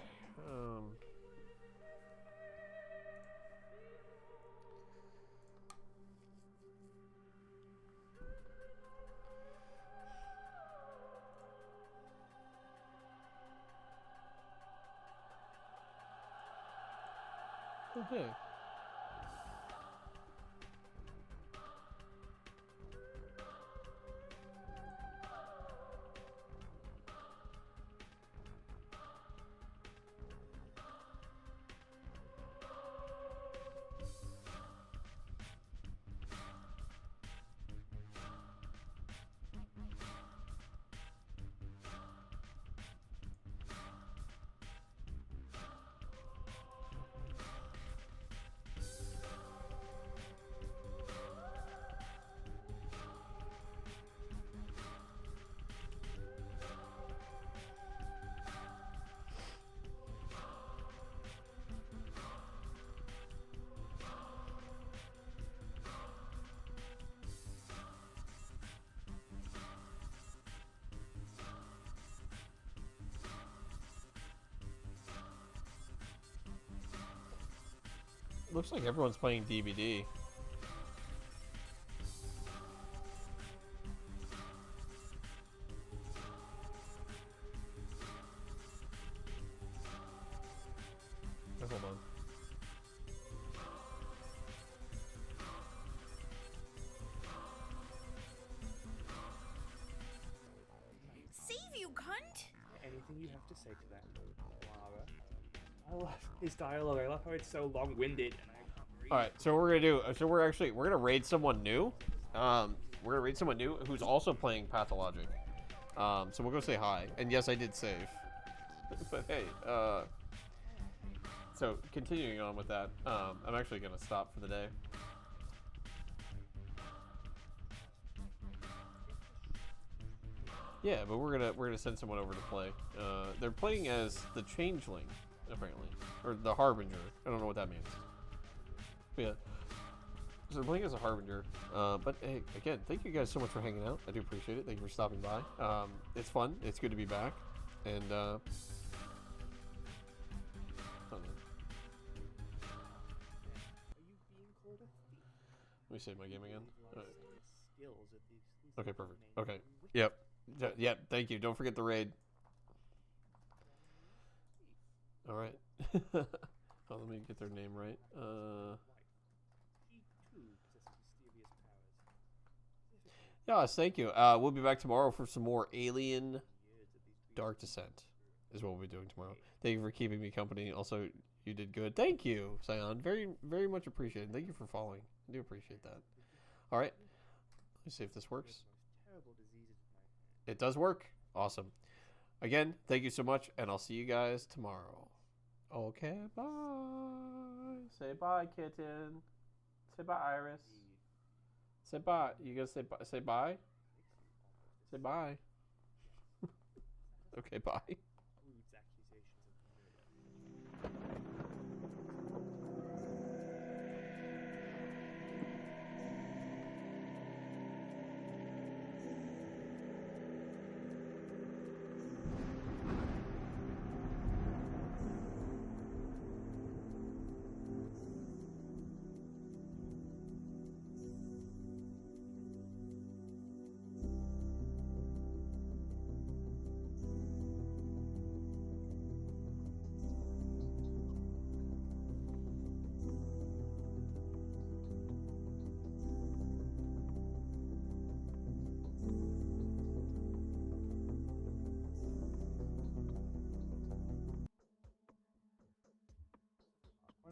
Oh, hey. Looks like everyone's playing DBD. Oh, hold on. Save you, cunt! Anything you have to say to that, Clara? I love his dialogue. I love how it's so long-winded and I can't read. All right, so what we're gonna do. So we're gonna raid someone new. We're gonna raid someone new who's also playing Pathologic. So we'll go say hi. And yes, I did save. But hey, so continuing on with that, I'm actually gonna stop for the day. Yeah, but we're gonna send someone over to play. They're playing as the Changeling, apparently, or the Harbinger. I don't know what that means. But yeah, so they're playing as a Harbinger. But hey, again, thank you guys so much for hanging out. I do appreciate it. Thank you for stopping by. It's fun. It's good to be back. And hold on. Let me save my game again. All right. Okay, perfect. Okay. Yep. Yep. Thank you. Don't forget the raid. All right. Oh, let me get their name right. Yes, thank you. We'll be back tomorrow for some more Alien Dark Descent is what we'll be doing tomorrow. Thank you for keeping me company. Also, you did good. Thank you, Sion. Very, very much appreciated. Thank you for following. I do appreciate that. All right. Let me see if this works. It does work. Awesome. Again, thank you so much, and I'll see you guys tomorrow. Okay, bye. Say bye, kitten. Say bye, Iris. Say bye. You gonna say bye? Say bye? Say bye. Okay, bye.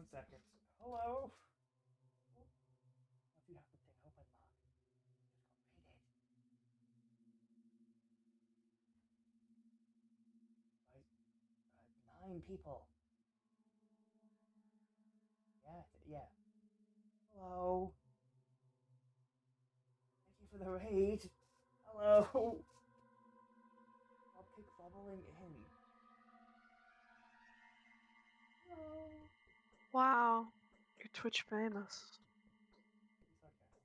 1 second. Hello? Oh, if you have the thing open, Mark. Just go read it. Right. 9 people. Yeah. Hello? Thank you for the raid. Hello? I'll pick bubbling in. Hello? Wow. You're Twitch famous. Be sarcastic.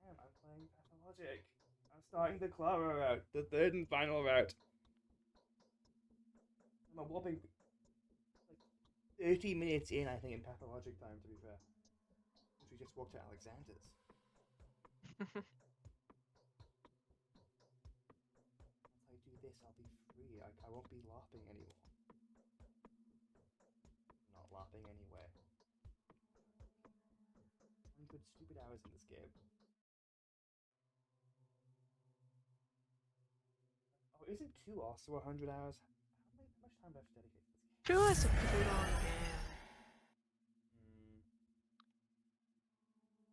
I am. I'm playing Pathologic. I'm starting the Clara route, the third and final route. I'm a whopping like 30 minutes in, I think, in Pathologic time, to be fair. Since we just walked to Alexander's. Once I do this, I'll be free. I won't be LARPing anymore. I'm not LARPing anyway. 20 good stupid hours in this game. Oh, isn't 2 also 100 hours? How much time do I have to dedicate to this game? 2 is a pretty long game.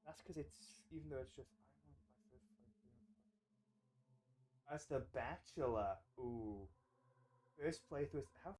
That's because it's, even though it's just, I want my first playthrough. As the Bachelor. Ooh. First playthrough. How